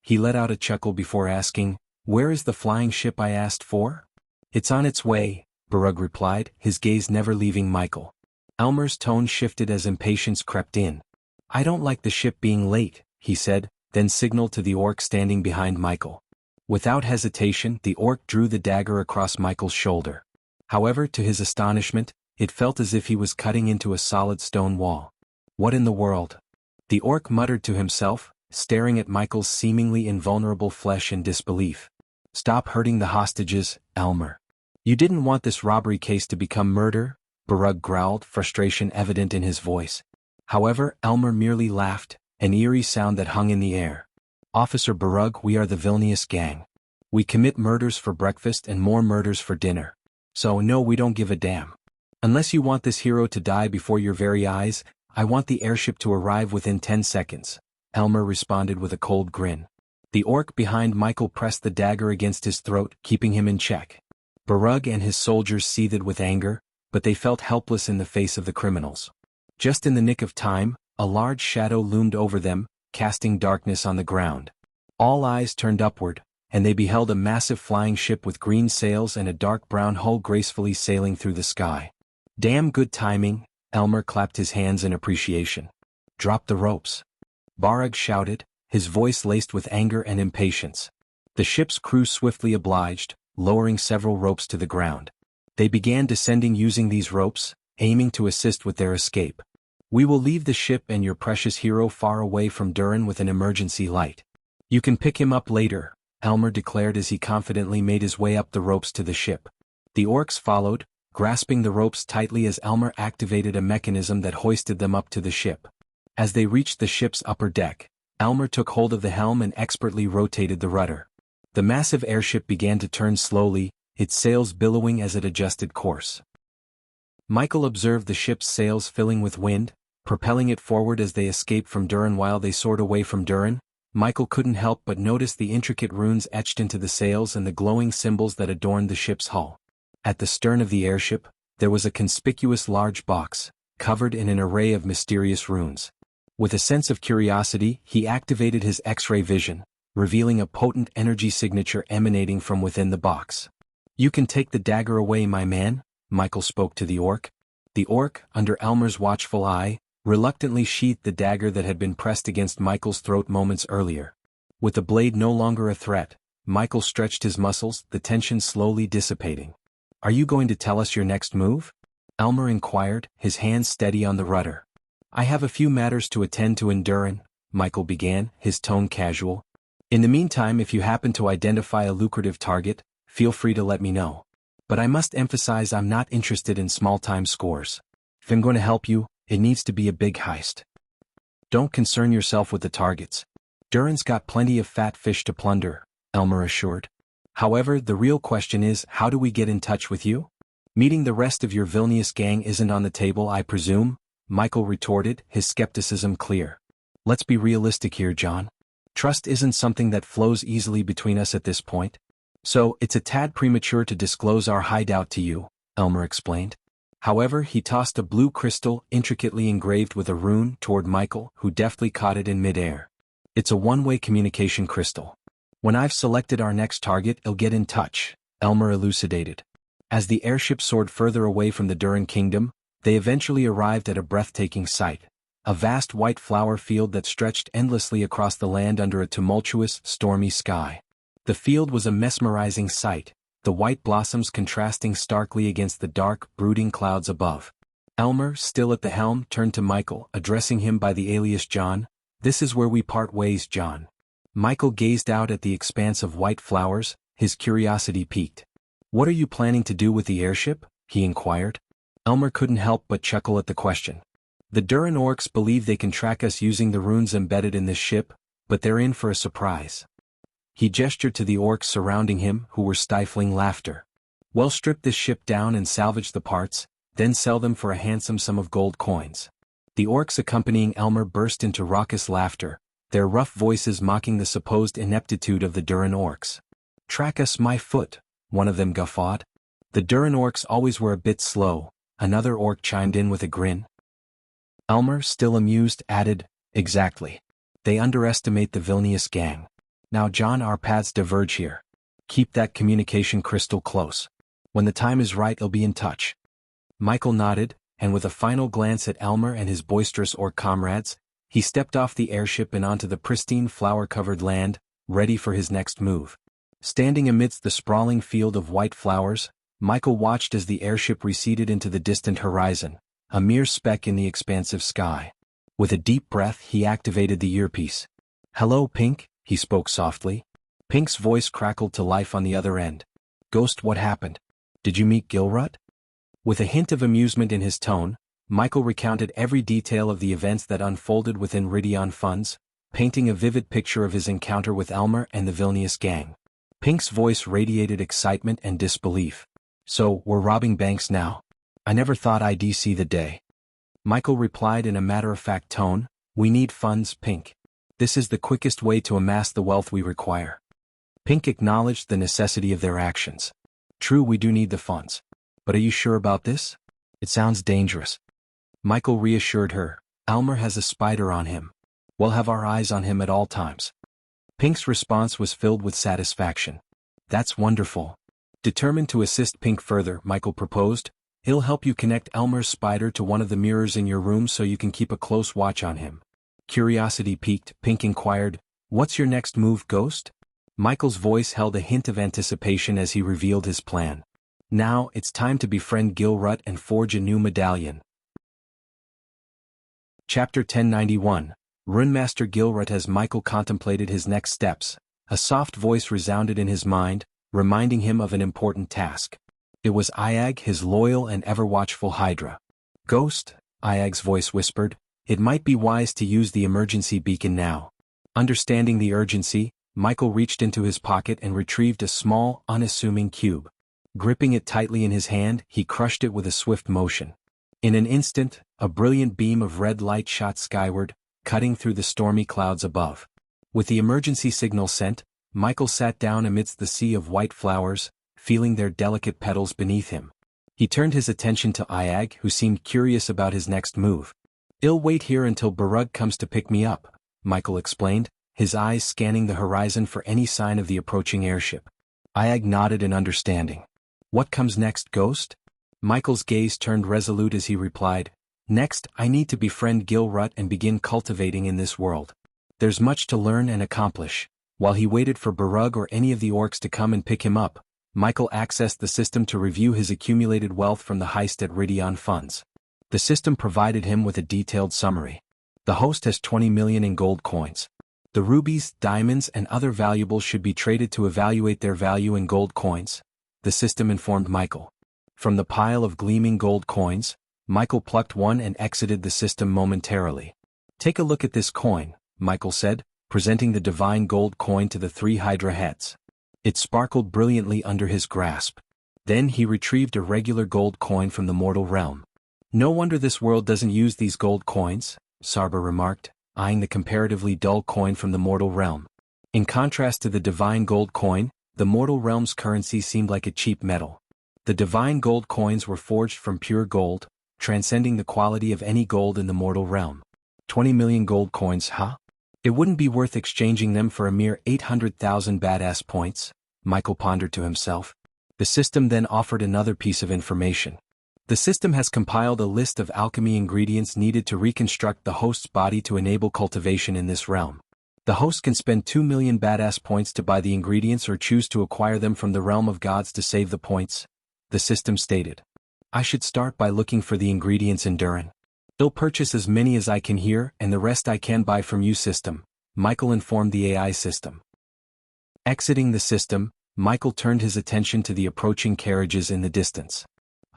He let out a chuckle before asking, "Where is the flying ship I asked for?" "It's on its way," Barug replied, his gaze never leaving Michael. Elmer's tone shifted as impatience crept in. "I don't like the ship being late," he said, then signaled to the orc standing behind Michael. Without hesitation, the orc drew the dagger across Michael's shoulder. However, to his astonishment, it felt as if he was cutting into a solid stone wall. "What in the world?" The orc muttered to himself, staring at Michael's seemingly invulnerable flesh in disbelief. "Stop hurting the hostages, Elmer. You didn't want this robbery case to become murder," Barug growled, frustration evident in his voice. However, Elmer merely laughed, an eerie sound that hung in the air. "Officer Barug, we are the Vilnius gang. We commit murders for breakfast and more murders for dinner. So no, we don't give a damn. Unless you want this hero to die before your very eyes, I want the airship to arrive within 10 seconds, Elmer responded with a cold grin. The orc behind Michael pressed the dagger against his throat, keeping him in check. Barug and his soldiers seethed with anger, but they felt helpless in the face of the criminals. Just in the nick of time, a large shadow loomed over them, casting darkness on the ground. All eyes turned upward, and they beheld a massive flying ship with green sails and a dark brown hull gracefully sailing through the sky. Damn good timing, Elmer clapped his hands in appreciation. Drop the ropes. Barag shouted, his voice laced with anger and impatience. The ship's crew swiftly obliged, lowering several ropes to the ground. They began descending using these ropes, aiming to assist with their escape. We will leave the ship and your precious hero far away from Durin with an emergency light. You can pick him up later, Elmer declared as he confidently made his way up the ropes to the ship. The orcs followed, grasping the ropes tightly as Elmer activated a mechanism that hoisted them up to the ship. As they reached the ship's upper deck, Elmer took hold of the helm and expertly rotated the rudder. The massive airship began to turn slowly, its sails billowing as it adjusted course. Michael observed the ship's sails filling with wind, propelling it forward as they escaped from Durin. While they soared away from Durin, Michael couldn't help but notice the intricate runes etched into the sails and the glowing symbols that adorned the ship's hull. At the stern of the airship, there was a conspicuous large box, covered in an array of mysterious runes. With a sense of curiosity, he activated his X-ray vision, revealing a potent energy signature emanating from within the box. You can take the dagger away, my man, Michael spoke to the orc. The orc, under Elmer's watchful eye, reluctantly sheathed the dagger that had been pressed against Michael's throat moments earlier. With the blade no longer a threat, Michael stretched his muscles, the tension slowly dissipating. Are you going to tell us your next move? Elmer inquired, his hands steady on the rudder. I have a few matters to attend to in Durin, Michael began, his tone casual. In the meantime, if you happen to identify a lucrative target, feel free to let me know. But I must emphasize I'm not interested in small-time scores. If I'm going to help you, it needs to be a big heist. Don't concern yourself with the targets. Durin's got plenty of fat fish to plunder, Elmer assured. However, the real question is, how do we get in touch with you? Meeting the rest of your villainous gang isn't on the table, I presume, Michael retorted, his skepticism clear. Let's be realistic here, John. Trust isn't something that flows easily between us at this point. So, it's a tad premature to disclose our hideout to you, Elmer explained. However, he tossed a blue crystal, intricately engraved with a rune, toward Michael, who deftly caught it in midair. It's a one-way communication crystal. When I've selected our next target, it'll get in touch, Elmer elucidated. As the airship soared further away from the Durin kingdom, they eventually arrived at a breathtaking sight. A vast white flower field that stretched endlessly across the land under a tumultuous, stormy sky. The field was a mesmerizing sight, the white blossoms contrasting starkly against the dark, brooding clouds above. Elmer, still at the helm, turned to Michael, addressing him by the alias John. This is where we part ways, John. Michael gazed out at the expanse of white flowers, his curiosity piqued. What are you planning to do with the airship? He inquired. Elmer couldn't help but chuckle at the question. The Durin orcs believe they can track us using the runes embedded in this ship, but they're in for a surprise. He gestured to the orcs surrounding him, who were stifling laughter. We'll strip this ship down and salvage the parts, then sell them for a handsome sum of gold coins. The orcs accompanying Elmer burst into raucous laughter, their rough voices mocking the supposed ineptitude of the Durin orcs. Track us, my foot, one of them guffawed. The Durin orcs always were a bit slow, another orc chimed in with a grin. Elmer, still amused, added, exactly. They underestimate the villainous gang. Now John, our paths diverge here. Keep that communication crystal close. When the time is right, I'll be in touch. Michael nodded, and with a final glance at Elmer and his boisterous orc comrades, he stepped off the airship and onto the pristine flower-covered land, ready for his next move. Standing amidst the sprawling field of white flowers, Michael watched as the airship receded into the distant horizon, a mere speck in the expansive sky. With a deep breath, he activated the earpiece. Hello, Pink, he spoke softly. Pink's voice crackled to life on the other end. Ghost, what happened? Did you meet Gilrut? With a hint of amusement in his tone, Michael recounted every detail of the events that unfolded within Ridion Funds, painting a vivid picture of his encounter with Elmer and the villainous gang. Pink's voice radiated excitement and disbelief. So, we're robbing banks now? I never thought I'd see the day. Michael replied in a matter-of-fact tone, we need funds, Pink. This is the quickest way to amass the wealth we require. Pink acknowledged the necessity of their actions. True, we do need the funds. But are you sure about this? It sounds dangerous. Michael reassured her. Elmer has a spider on him. We'll have our eyes on him at all times. Pink's response was filled with satisfaction. That's wonderful. Determined to assist Pink further, Michael proposed, he'll help you connect Elmer's spider to one of the mirrors in your room so you can keep a close watch on him. Curiosity piqued, Pink inquired, what's your next move, Ghost? Michael's voice held a hint of anticipation as he revealed his plan. Now, it's time to befriend Gilrut and forge a new medallion. Chapter 1091. Runemaster Gilrut. As Michael contemplated his next steps, a soft voice resounded in his mind, reminding him of an important task. It was Iag, his loyal and ever-watchful Hydra. Ghost, Iag's voice whispered, it might be wise to use the emergency beacon now. Understanding the urgency, Michael reached into his pocket and retrieved a small, unassuming cube. Gripping it tightly in his hand, he crushed it with a swift motion. In an instant, a brilliant beam of red light shot skyward, cutting through the stormy clouds above. With the emergency signal sent, Michael sat down amidst the sea of white flowers, feeling their delicate petals beneath him. He turned his attention to Iag, who seemed curious about his next move. I'll wait here until Barug comes to pick me up, Michael explained, his eyes scanning the horizon for any sign of the approaching airship. Iag nodded in understanding. What comes next, Ghost? Michael's gaze turned resolute as he replied, next, I need to befriend Gilrut and begin cultivating in this world. There's much to learn and accomplish. While he waited for Barug or any of the orcs to come and pick him up, Michael accessed the system to review his accumulated wealth from the heist at Ridion Funds. The system provided him with a detailed summary. The host has 20 million in gold coins. The rubies, diamonds, and other valuables should be traded to evaluate their value in gold coins, the system informed Michael. From the pile of gleaming gold coins, Michael plucked one and exited the system momentarily. Take a look at this coin, Michael said, presenting the divine gold coin to the three Hydra heads. It sparkled brilliantly under his grasp. Then he retrieved a regular gold coin from the mortal realm. No wonder this world doesn't use these gold coins, Sarba remarked, eyeing the comparatively dull coin from the mortal realm. In contrast to the divine gold coin, the mortal realm's currency seemed like a cheap metal. The divine gold coins were forged from pure gold, transcending the quality of any gold in the mortal realm. 20 million gold coins, huh? It wouldn't be worth exchanging them for a mere 800,000 badass points, Michael pondered to himself. The system then offered another piece of information. The system has compiled a list of alchemy ingredients needed to reconstruct the host's body to enable cultivation in this realm. The host can spend 2 million badass points to buy the ingredients or choose to acquire them from the realm of gods to save the points, the system stated. I should start by looking for the ingredients in Durin. I'll purchase as many as I can here and the rest I can buy from you, system, Michael informed the AI system. Exiting the system, Michael turned his attention to the approaching carriages in the distance.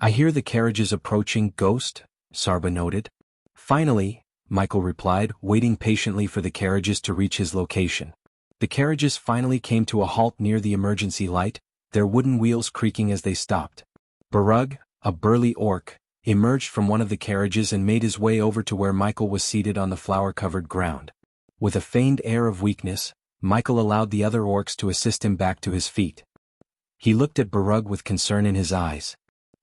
I hear the carriages approaching, Ghost, Sarba noted. Finally, Michael replied, waiting patiently for the carriages to reach his location. The carriages finally came to a halt near the emergency light, their wooden wheels creaking as they stopped. Barug, a burly orc, emerged from one of the carriages and made his way over to where Michael was seated on the flower-covered ground. With a feigned air of weakness, Michael allowed the other orcs to assist him back to his feet. He looked at Barug with concern in his eyes.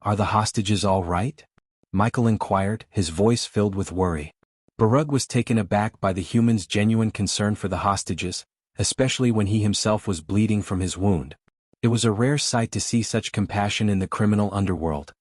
Are the hostages all right? Michael inquired, his voice filled with worry. Barug was taken aback by the human's genuine concern for the hostages, especially when he himself was bleeding from his wound. It was a rare sight to see such compassion in the criminal underworld.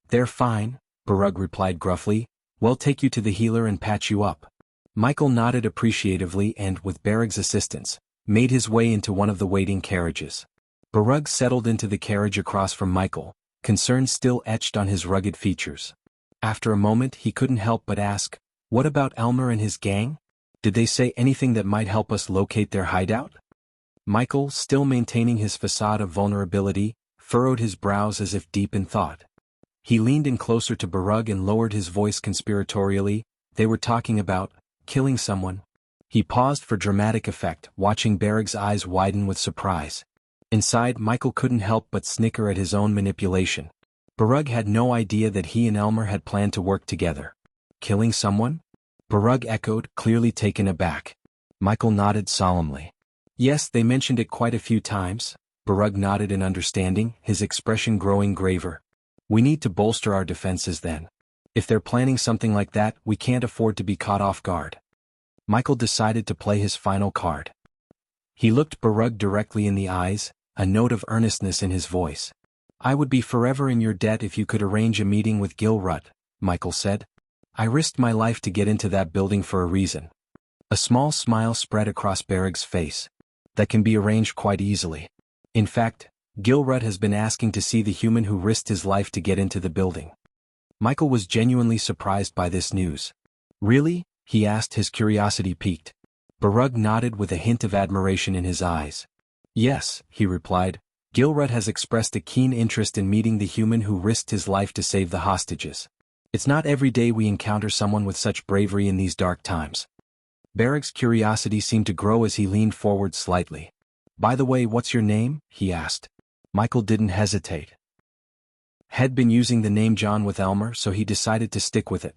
They're fine, Barug replied gruffly. We'll take you to the healer and patch you up. Michael nodded appreciatively and, with Barug's assistance, made his way into one of the waiting carriages. Barug settled into the carriage across from Michael, concern still etched on his rugged features. After a moment he couldn't help but ask, what about Elmer and his gang? Did they say anything that might help us locate their hideout? Michael, still maintaining his facade of vulnerability, furrowed his brows as if deep in thought. He leaned in closer to Barug and lowered his voice conspiratorially. They were talking about killing someone. He paused for dramatic effect, watching Barug's eyes widen with surprise. Inside, Michael couldn't help but snicker at his own manipulation. Barug had no idea that he and Elmer had planned to work together. Killing someone? Barug echoed, clearly taken aback. Michael nodded solemnly. Yes, they mentioned it quite a few times. Barug nodded in understanding, his expression growing graver. We need to bolster our defenses then. If they're planning something like that, we can't afford to be caught off guard. Michael decided to play his final card. He looked Barug directly in the eyes, a note of earnestness in his voice. "I would be forever in your debt if you could arrange a meeting with Gilrut," Michael said. "I risked my life to get into that building for a reason." A small smile spread across Barug's face. "That can be arranged quite easily. In fact, Gilrut has been asking to see the human who risked his life to get into the building." Michael was genuinely surprised by this news. "Really?" he asked, his curiosity piqued. Barug nodded with a hint of admiration in his eyes. "Yes," he replied, "Gilrut has expressed a keen interest in meeting the human who risked his life to save the hostages. It's not every day we encounter someone with such bravery in these dark times." Barug's curiosity seemed to grow as he leaned forward slightly. "By the way, what's your name?" he asked. Michael didn't hesitate. Had been using the name John with Elmer, so he decided to stick with it.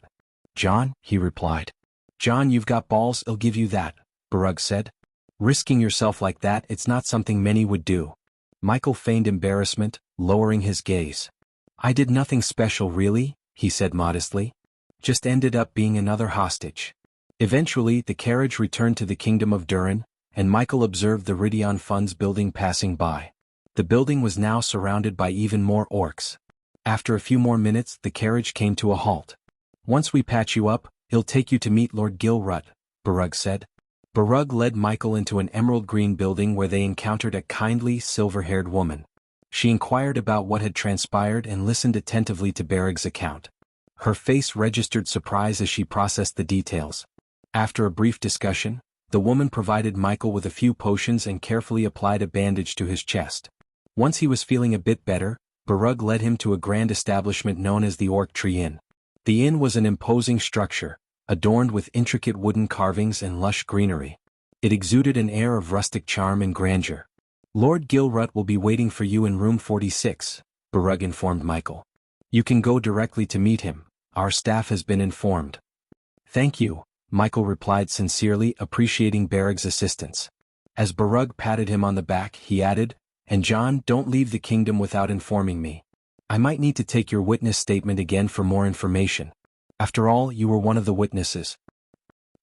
"John," he replied. "John, you've got balls, I'll give you that," Barug said. "Risking yourself like that, it's not something many would do." Michael feigned embarrassment, lowering his gaze. "I did nothing special really," he said modestly. "Just ended up being another hostage." Eventually, the carriage returned to the kingdom of Durin, and Michael observed the Ridion Funds building passing by. The building was now surrounded by even more orcs. After a few more minutes, the carriage came to a halt. "Once we patch you up, it'll take you to meet Lord Gilrut," Barug said. Barug led Michael into an emerald green building where they encountered a kindly, silver-haired woman. She inquired about what had transpired and listened attentively to Barug's account. Her face registered surprise as she processed the details. After a brief discussion, the woman provided Michael with a few potions and carefully applied a bandage to his chest. Once he was feeling a bit better, Barug led him to a grand establishment known as the Orc Tree Inn. The inn was an imposing structure, adorned with intricate wooden carvings and lush greenery. It exuded an air of rustic charm and grandeur. "Lord Gilrut will be waiting for you in room 46, Barug informed Michael. "You can go directly to meet him, our staff has been informed." "Thank you," Michael replied sincerely, appreciating Barug's assistance. As Barug patted him on the back, he added, "And John, don't leave the kingdom without informing me. I might need to take your witness statement again for more information. After all, you were one of the witnesses."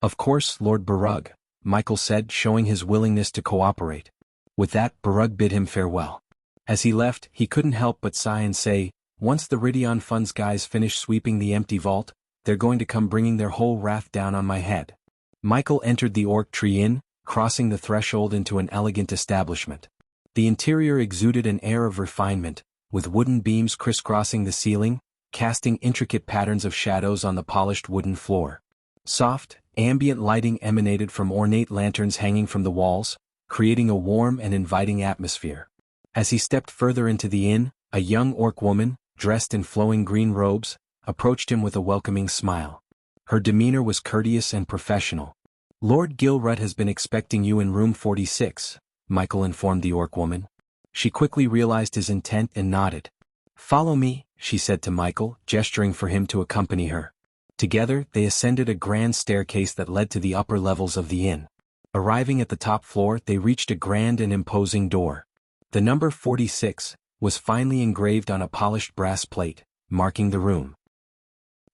"Of course, Lord Barug," Michael said, showing his willingness to cooperate. With that, Barug bid him farewell. As he left, he couldn't help but sigh and say, "Once the Ridion Funds guys finish sweeping the empty vault, they're going to come bringing their whole wrath down on my head." Michael entered the Orc Tree Inn, crossing the threshold into an elegant establishment. The interior exuded an air of refinement, with wooden beams crisscrossing the ceiling, casting intricate patterns of shadows on the polished wooden floor. Soft, ambient lighting emanated from ornate lanterns hanging from the walls, creating a warm and inviting atmosphere. As he stepped further into the inn, a young orc woman, dressed in flowing green robes, approached him with a welcoming smile. Her demeanor was courteous and professional. "Lord Gilrut has been expecting you in room 46, Michael informed the orc woman. She quickly realized his intent and nodded. "Follow me," she said to Michael, gesturing for him to accompany her. Together, they ascended a grand staircase that led to the upper levels of the inn. Arriving at the top floor, they reached a grand and imposing door. The number 46 was finely engraved on a polished brass plate, marking the room.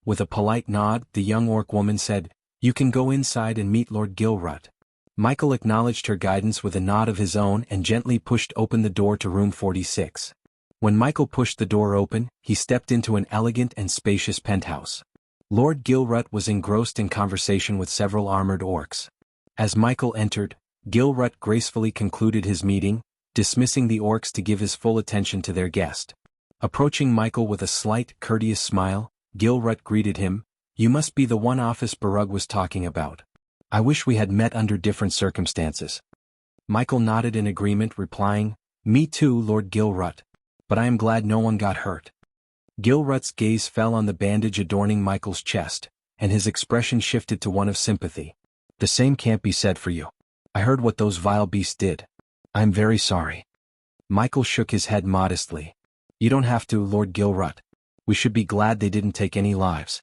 With a polite nod, the young orc woman said, "You can go inside and meet Lord Gilrut." Michael acknowledged her guidance with a nod of his own and gently pushed open the door to room 46. When Michael pushed the door open, he stepped into an elegant and spacious penthouse. Lord Gilrut was engrossed in conversation with several armored orcs. As Michael entered, Gilrut gracefully concluded his meeting, dismissing the orcs to give his full attention to their guest. Approaching Michael with a slight, courteous smile, Gilrut greeted him, "You must be the one office Barug was talking about. I wish we had met under different circumstances." Michael nodded in agreement, replying, "Me too, Lord Gilrut. But I am glad no one got hurt." Gilrut's gaze fell on the bandage adorning Michael's chest, and his expression shifted to one of sympathy. "The same can't be said for you. I heard what those vile beasts did. I am very sorry." Michael shook his head modestly. "You don't have to, Lord Gilrut. We should be glad they didn't take any lives."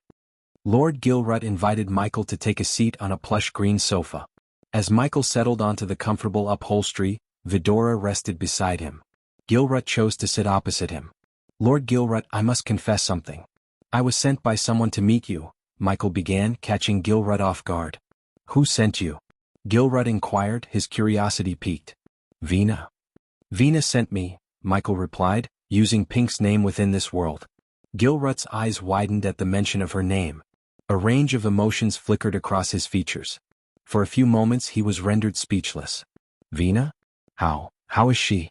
Lord Gilrut invited Michael to take a seat on a plush green sofa. As Michael settled onto the comfortable upholstery, Vidora rested beside him. Gilrut chose to sit opposite him. "Lord Gilrut, I must confess something. I was sent by someone to meet you," Michael began, catching Gilrut off guard. "Who sent you?" Gilrut inquired, his curiosity piqued. Vina. Vina sent me, Michael replied, using Pink's name within this world. Gilrut's eyes widened at the mention of her name. A range of emotions flickered across his features. For a few moments he was rendered speechless. Vina? How is she?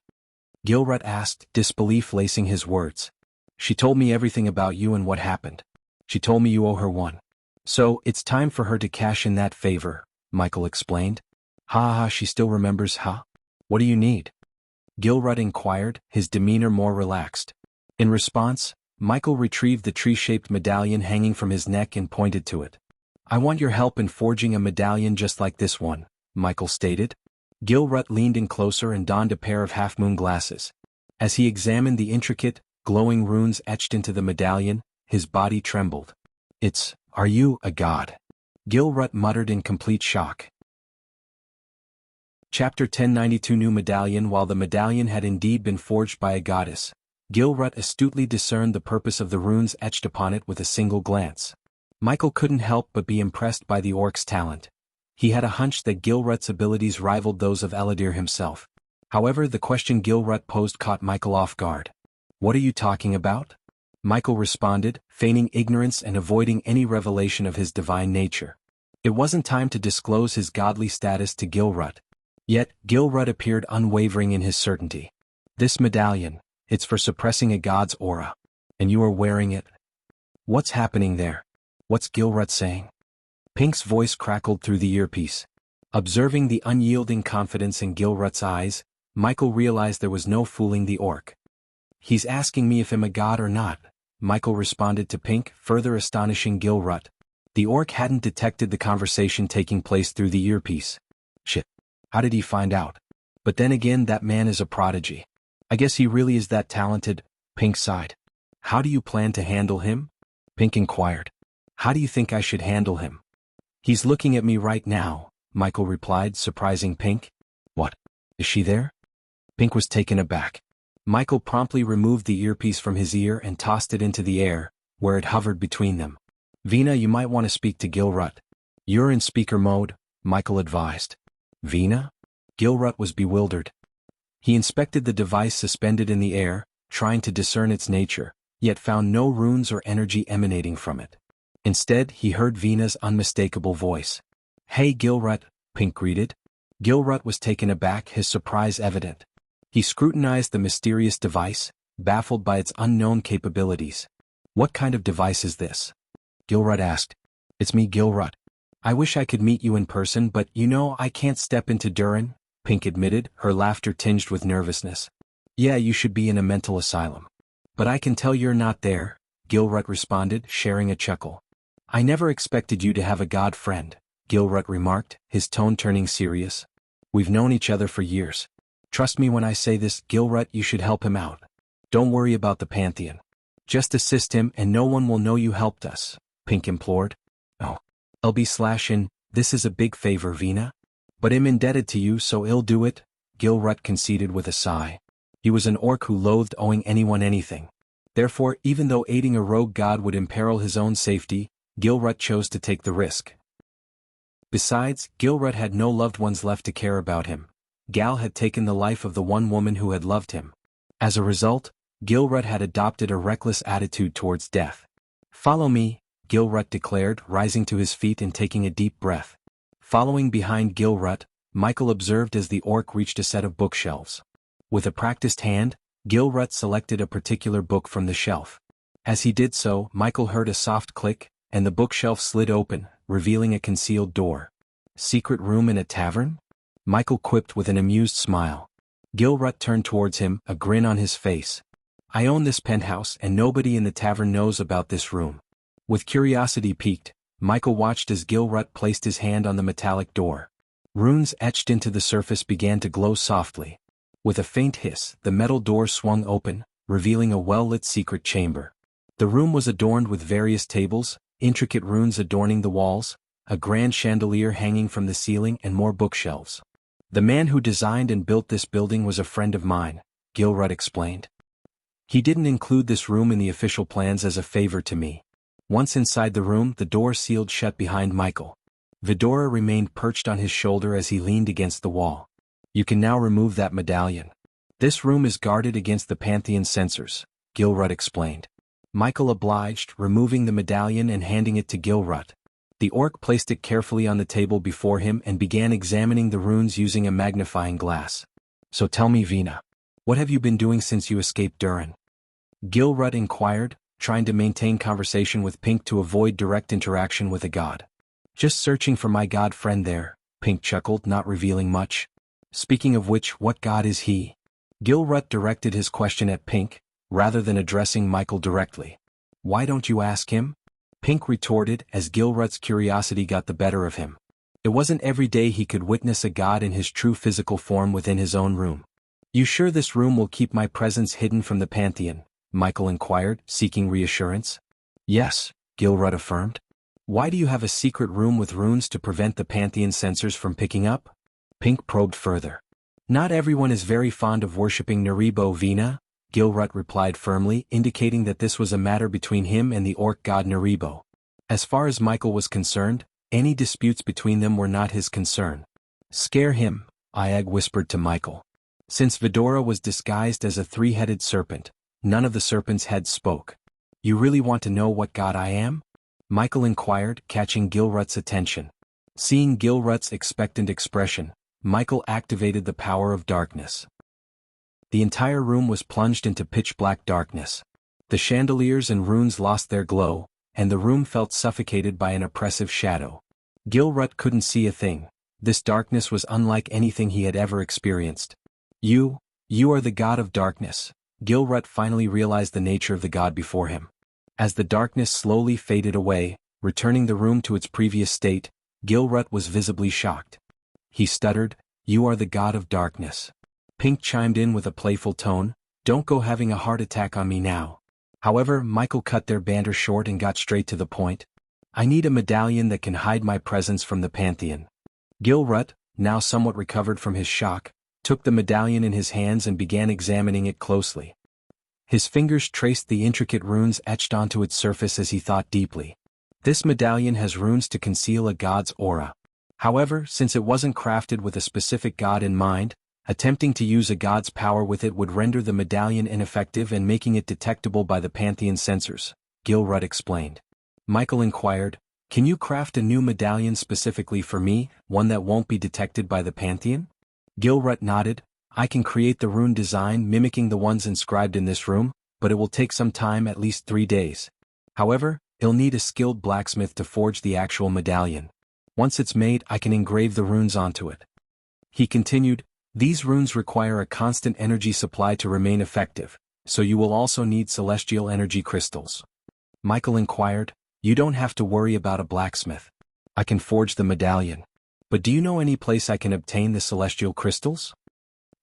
Gilrut asked, disbelief lacing his words. She told me everything about you and what happened. She told me you owe her one. So, it's time for her to cash in that favor, Michael explained. She still remembers, huh? What do you need? Gilrut inquired, his demeanor more relaxed. In response, Michael retrieved the tree-shaped medallion hanging from his neck and pointed to it. I want your help in forging a medallion just like this one, Michael stated. Gilrut leaned in closer and donned a pair of half-moon glasses. As he examined the intricate, glowing runes etched into the medallion, his body trembled. Are you a god? Gilrut muttered in complete shock. Chapter 1092 New Medallion. While the medallion had indeed been forged by a goddess, Gilrut astutely discerned the purpose of the runes etched upon it with a single glance. Michael couldn't help but be impressed by the orc's talent. He had a hunch that Gilrut's abilities rivaled those of Eladir himself. However, the question Gilrut posed caught Michael off guard. What are you talking about? Michael responded, feigning ignorance and avoiding any revelation of his divine nature. It wasn't time to disclose his godly status to Gilrut. Yet, Gilrut appeared unwavering in his certainty. This medallion, it's for suppressing a god's aura. And you are wearing it? What's happening there? What's Gilrut saying? Pink's voice crackled through the earpiece. Observing the unyielding confidence in Gilrut's eyes, Michael realized there was no fooling the orc. He's asking me if I'm a god or not, Michael responded to Pink, further astonishing Gilrut. The orc hadn't detected the conversation taking place through the earpiece. Shit. How did he find out? But then again, that man is a prodigy. I guess he really is that talented, Pink sighed. How do you plan to handle him? Pink inquired. How do you think I should handle him? He's looking at me right now, Michael replied, surprising Pink. What? Is she there? Pink was taken aback. Michael promptly removed the earpiece from his ear and tossed it into the air, where it hovered between them. Vina, you might want to speak to Gilrut. You're in speaker mode, Michael advised. Vina? Gilrut was bewildered. He inspected the device suspended in the air, trying to discern its nature, yet found no runes or energy emanating from it. Instead, he heard Vina's unmistakable voice. Hey Gilrut, Pink greeted. Gilrut was taken aback, his surprise evident. He scrutinized the mysterious device, baffled by its unknown capabilities. What kind of device is this? Gilrut asked. It's me, Gilrut. I wish I could meet you in person, but I can't step into Durin, Pink admitted, her laughter tinged with nervousness. Yeah, you should be in a mental asylum. But I can tell you're not there, Gilrut responded, sharing a chuckle. I never expected you to have a god friend, Gilrut remarked, his tone turning serious. We've known each other for years. Trust me when I say this, Gilrut, you should help him out. Don't worry about the Pantheon. Just assist him and no one will know you helped us, Pink implored. Oh. LB/in, this is a big favor, Vina. But I'm indebted to you, so I'll do it, Gilrut conceded with a sigh. He was an orc who loathed owing anyone anything. Therefore, even though aiding a rogue god would imperil his own safety, Gilrut chose to take the risk. Besides, Gilrut had no loved ones left to care about him. Gal had taken the life of the one woman who had loved him. As a result, Gilrut had adopted a reckless attitude towards death. Follow me, Gilrut declared, rising to his feet and taking a deep breath. Following behind Gilrut, Michael observed as the orc reached a set of bookshelves. With a practiced hand, Gilrut selected a particular book from the shelf. As he did so, Michael heard a soft click, and the bookshelf slid open, revealing a concealed door. Secret room in a tavern? Michael quipped with an amused smile. Gilrut turned towards him, a grin on his face. I own this penthouse and nobody in the tavern knows about this room. With curiosity piqued, Michael watched as Gilrut placed his hand on the metallic door. Runes etched into the surface began to glow softly. With a faint hiss, the metal door swung open, revealing a well-lit secret chamber. The room was adorned with various tables, intricate runes adorning the walls, a grand chandelier hanging from the ceiling and more bookshelves. The man who designed and built this building was a friend of mine, Gilrut explained. He didn't include this room in the official plans as a favor to me. Once inside the room, the door sealed shut behind Michael. Vidora remained perched on his shoulder as he leaned against the wall. You can now remove that medallion. This room is guarded against the Pantheon censors, Gilrut explained. Michael obliged, removing the medallion and handing it to Gilrut. The orc placed it carefully on the table before him and began examining the runes using a magnifying glass. So tell me, Vina, what have you been doing since you escaped Durin? Gilrut inquired, trying to maintain conversation with Pink to avoid direct interaction with a god. Just searching for my god friend there, Pink chuckled, not revealing much. Speaking of which, what god is he? Gilrut directed his question at Pink, rather than addressing Michael directly. Why don't you ask him? Pink retorted as Gilrut's curiosity got the better of him. It wasn't every day he could witness a god in his true physical form within his own room. You sure this room will keep my presence hidden from the Pantheon? Michael inquired, seeking reassurance. Yes, Gilrut affirmed. Why do you have a secret room with runes to prevent the Pantheon censors from picking up? Pink probed further. Not everyone is very fond of worshipping Naribo, Vina, Gilrut replied firmly, indicating that this was a matter between him and the orc god Naribo. As far as Michael was concerned, any disputes between them were not his concern. Scare him, Iag whispered to Michael. Since Vidora was disguised as a three-headed serpent, none of the serpents' heads spoke. You really want to know what god I am? Michael inquired, catching Gilrut's attention. Seeing Gilrut's expectant expression, Michael activated the power of darkness. The entire room was plunged into pitch-black darkness. The chandeliers and runes lost their glow, and the room felt suffocated by an oppressive shadow. Gilrut couldn't see a thing. This darkness was unlike anything he had ever experienced. You are the god of darkness. Gilrut finally realized the nature of the god before him. As the darkness slowly faded away, returning the room to its previous state, Gilrut was visibly shocked. He stuttered, You are the god of darkness. Pink chimed in with a playful tone, Don't go having a heart attack on me now. However, Michael cut their banter short and got straight to the point. I need a medallion that can hide my presence from the Pantheon. Gilrut, now somewhat recovered from his shock, took the medallion in his hands and began examining it closely. His fingers traced the intricate runes etched onto its surface as he thought deeply. This medallion has runes to conceal a god's aura. However, since it wasn't crafted with a specific god in mind, attempting to use a god's power with it would render the medallion ineffective and making it detectable by the Pantheon censors, Gilrut explained. Michael inquired, Can you craft a new medallion specifically for me, one that won't be detected by the Pantheon? Gilrut nodded, I can create the rune design mimicking the ones inscribed in this room, but it will take some time, at least 3 days. However, it'll need a skilled blacksmith to forge the actual medallion. Once it's made, I can engrave the runes onto it. He continued, These runes require a constant energy supply to remain effective, so you will also need celestial energy crystals. Michael inquired, You don't have to worry about a blacksmith. I can forge the medallion. But do you know any place I can obtain the celestial crystals?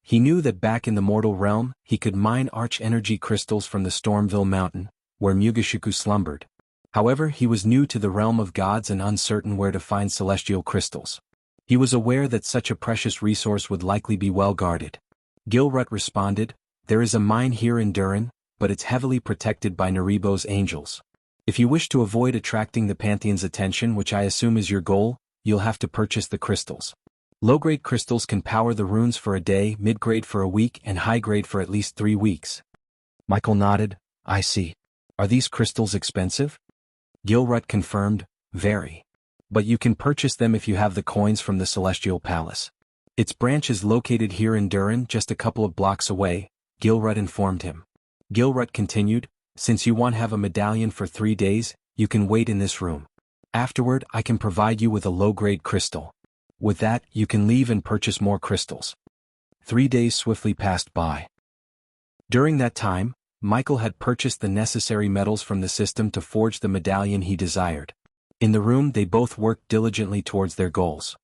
He knew that back in the mortal realm, he could mine arch-energy crystals from the Stormville Mountain, where Mugashiku slumbered. However, he was new to the realm of gods and uncertain where to find celestial crystals. He was aware that such a precious resource would likely be well guarded. Gilrut responded, There is a mine here in Durin, but it's heavily protected by Naribo's angels. If you wish to avoid attracting the Pantheon's attention, which I assume is your goal, you'll have to purchase the crystals. Low-grade crystals can power the runes for a day, mid-grade for a week, and high-grade for at least 3 weeks. Michael nodded, I see. Are these crystals expensive? Gilrut confirmed, Very. But you can purchase them if you have the coins from the Celestial Palace. Its branch is located here in Durin, just a couple of blocks away, Gilrut informed him. Gilrut continued, Since you want to have a medallion for 3 days, you can wait in this room. Afterward, I can provide you with a low-grade crystal. With that, you can leave and purchase more crystals. 3 days swiftly passed by. During that time, Michael had purchased the necessary metals from the system to forge the medallion he desired. In the room, they both worked diligently towards their goals.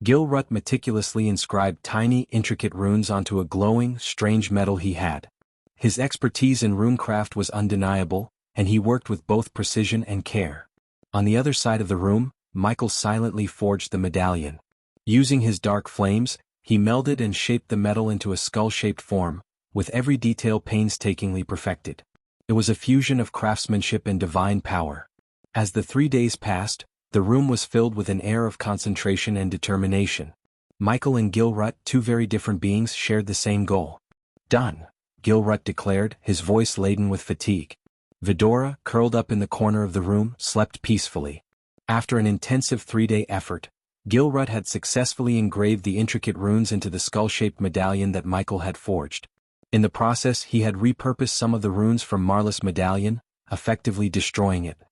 Gilrut meticulously inscribed tiny, intricate runes onto a glowing, strange metal he had. His expertise in runecraft was undeniable, and he worked with both precision and care. On the other side of the room, Michael silently forged the medallion. Using his dark flames, he melded and shaped the metal into a skull-shaped form, with every detail painstakingly perfected. It was a fusion of craftsmanship and divine power. As the 3 days passed, The room was filled with an air of concentration and determination. Michael and Gilrut, two very different beings, shared the same goal. Done, Gilrut declared, his voice laden with fatigue. Vidora, curled up in the corner of the room, slept peacefully. After an intensive 3-day effort, Gilrut had successfully engraved the intricate runes into the skull-shaped medallion that Michael had forged. In the process, he had repurposed some of the runes from Marla's medallion, effectively destroying it.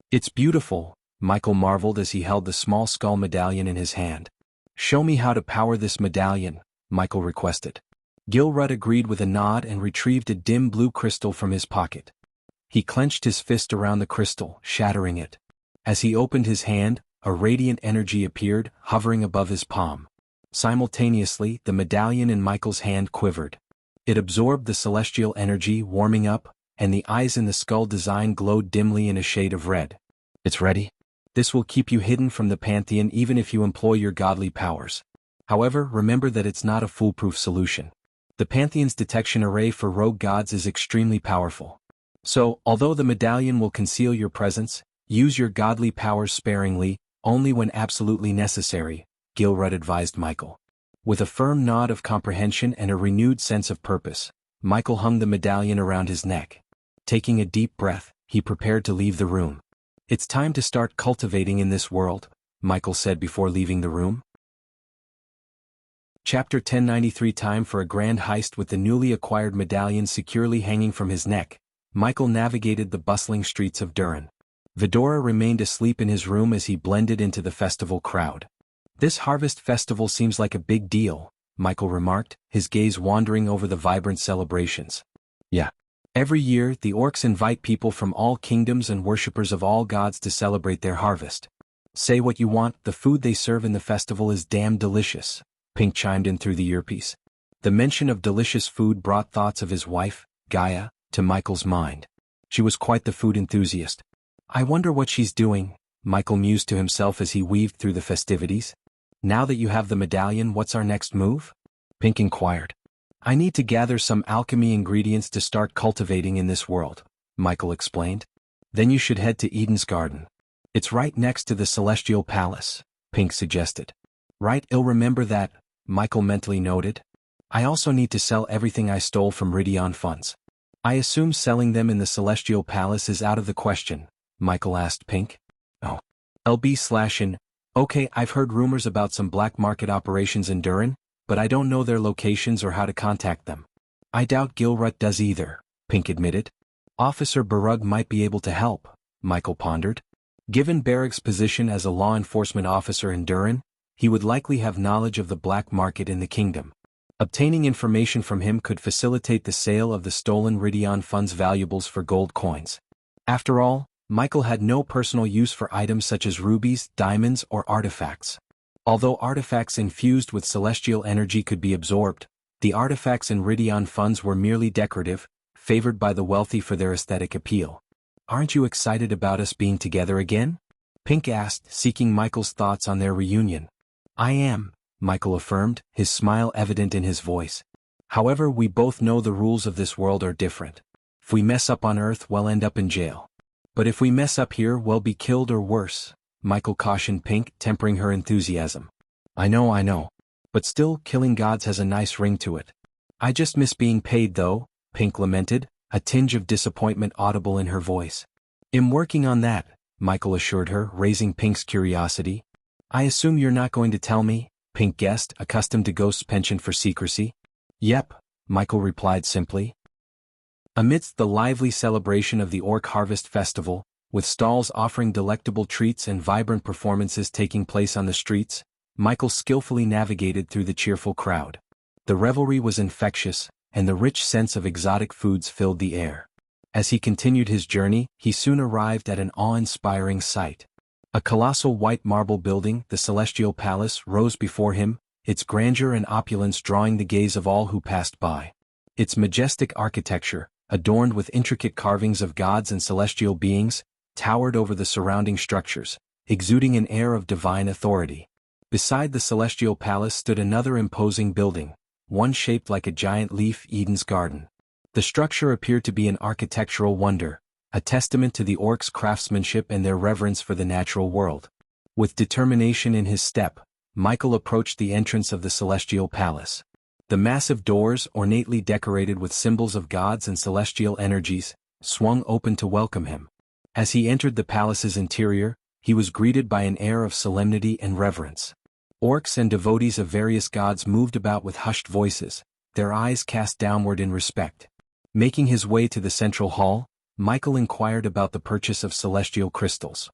"It's beautiful," Michael marveled as he held the small skull medallion in his hand. "Show me how to power this medallion," Michael requested. Gilrut agreed with a nod and retrieved a dim blue crystal from his pocket. He clenched his fist around the crystal, shattering it. As he opened his hand, a radiant energy appeared, hovering above his palm. Simultaneously, the medallion in Michael's hand quivered. It absorbed the celestial energy, warming up, and the eyes in the skull design glowed dimly in a shade of red. "It's ready? This will keep you hidden from the Pantheon even if you employ your godly powers. However, remember that it's not a foolproof solution. The Pantheon's detection array for rogue gods is extremely powerful. So, although the medallion will conceal your presence, use your godly powers sparingly, only when absolutely necessary," Gilrut advised Michael. With a firm nod of comprehension and a renewed sense of purpose, Michael hung the medallion around his neck. Taking a deep breath, he prepared to leave the room. "It's time to start cultivating in this world," Michael said before leaving the room. Chapter 1093. Time for a grand heist. With the newly acquired medallion securely hanging from his neck, Michael navigated the bustling streets of Durin. Vidora remained asleep in his room as he blended into the festival crowd. "This harvest festival seems like a big deal," Michael remarked, his gaze wandering over the vibrant celebrations. "Yeah. Every year, the orcs invite people from all kingdoms and worshippers of all gods to celebrate their harvest. Say what you want, the food they serve in the festival is damn delicious," Pink chimed in through the earpiece. The mention of delicious food brought thoughts of his wife, Gaia, to Michael's mind. She was quite the food enthusiast. "I wonder what she's doing," Michael mused to himself as he weaved through the festivities. "Now that you have the medallion, what's our next move?" Pink inquired. "I need to gather some alchemy ingredients to start cultivating in this world," Michael explained. "Then you should head to Eden's Garden. It's right next to the Celestial Palace," Pink suggested. "Right, I'll remember that," Michael mentally noted. "I also need to sell everything I stole from Ridion funds." "I assume selling them in the Celestial Palace is out of the question," Michael asked Pink. "Oh. LB/in. Okay, I've heard rumors about some black market operations in Durin, but I don't know their locations or how to contact them." "I doubt Gilrut does either," Pink admitted. "Officer Barug might be able to help," Michael pondered. Given Barug's position as a law enforcement officer in Durin, he would likely have knowledge of the black market in the kingdom. Obtaining information from him could facilitate the sale of the stolen Ridion funds valuables for gold coins. After all, Michael had no personal use for items such as rubies, diamonds, or artifacts. Although artifacts infused with celestial energy could be absorbed, the artifacts in Ridion funds were merely decorative, favored by the wealthy for their aesthetic appeal. "Aren't you excited about us being together again?" Pink asked, seeking Michael's thoughts on their reunion. "I am," Michael affirmed, his smile evident in his voice. "However, we both know the rules of this world are different. If we mess up on Earth, we'll end up in jail. But if we mess up here, we'll be killed or worse," Michael cautioned Pink, tempering her enthusiasm. I know. But still, killing gods has a nice ring to it. I just miss being paid though," Pink lamented, a tinge of disappointment audible in her voice. "I'm working on that," Michael assured her, raising Pink's curiosity. "I assume you're not going to tell me?" Pink guessed, accustomed to Ghost's penchant for secrecy. "Yep," Michael replied simply. Amidst the lively celebration of the Orc Harvest Festival, with stalls offering delectable treats and vibrant performances taking place on the streets, Michael skillfully navigated through the cheerful crowd. The revelry was infectious, and the rich sense of exotic foods filled the air. As he continued his journey, he soon arrived at an awe-inspiring sight. A colossal white marble building, the Celestial Palace, rose before him, its grandeur and opulence drawing the gaze of all who passed by. Its majestic architecture, adorned with intricate carvings of gods and celestial beings, towered over the surrounding structures, exuding an air of divine authority. Beside the Celestial Palace stood another imposing building, one shaped like a giant leaf, Eden's Garden. The structure appeared to be an architectural wonder, a testament to the orcs' craftsmanship and their reverence for the natural world. With determination in his step, Michael approached the entrance of the celestial palace. The massive doors, ornately decorated with symbols of gods and celestial energies, swung open to welcome him. As he entered the palace's interior, he was greeted by an air of solemnity and reverence. Orcs and devotees of various gods moved about with hushed voices, their eyes cast downward in respect. Making his way to the central hall, Michael inquired about the purchase of celestial crystals.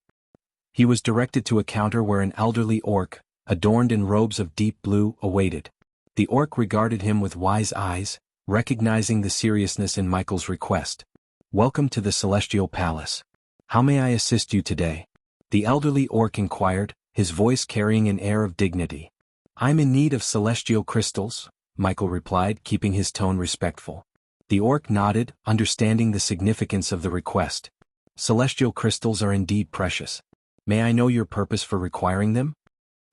He was directed to a counter where an elderly orc, adorned in robes of deep blue, awaited. The orc regarded him with wise eyes, recognizing the seriousness in Michael's request. "Welcome to the celestial palace. How may I assist you today?" The elderly orc inquired, his voice carrying an air of dignity. "I'm in need of celestial crystals," Michael replied, keeping his tone respectful. The orc nodded, understanding the significance of the request. "Celestial crystals are indeed precious. May I know your purpose for requiring them?"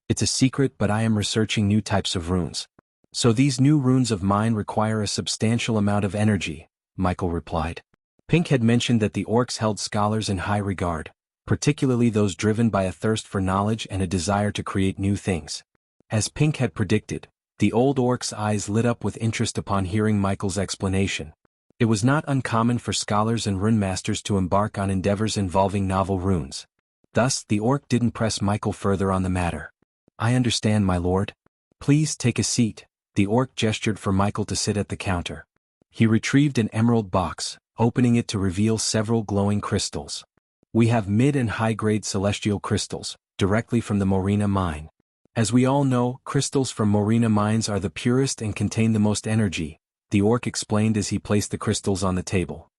"It's a secret, but I am researching new types of runes. So these new runes of mine require a substantial amount of energy," Michael replied. Pink had mentioned that the orcs held scholars in high regard, particularly those driven by a thirst for knowledge and a desire to create new things. As Pink had predicted, the old orc's eyes lit up with interest upon hearing Michael's explanation. It was not uncommon for scholars and rune masters to embark on endeavors involving novel runes. Thus, the orc didn't press Michael further on the matter. "I understand, my lord. Please take a seat." The orc gestured for Michael to sit at the counter. He retrieved an emerald box, opening it to reveal several glowing crystals. "We have mid and high-grade celestial crystals, directly from the Morena mine. As we all know, crystals from Morena mines are the purest and contain the most energy," the orc explained as he placed the crystals on the table.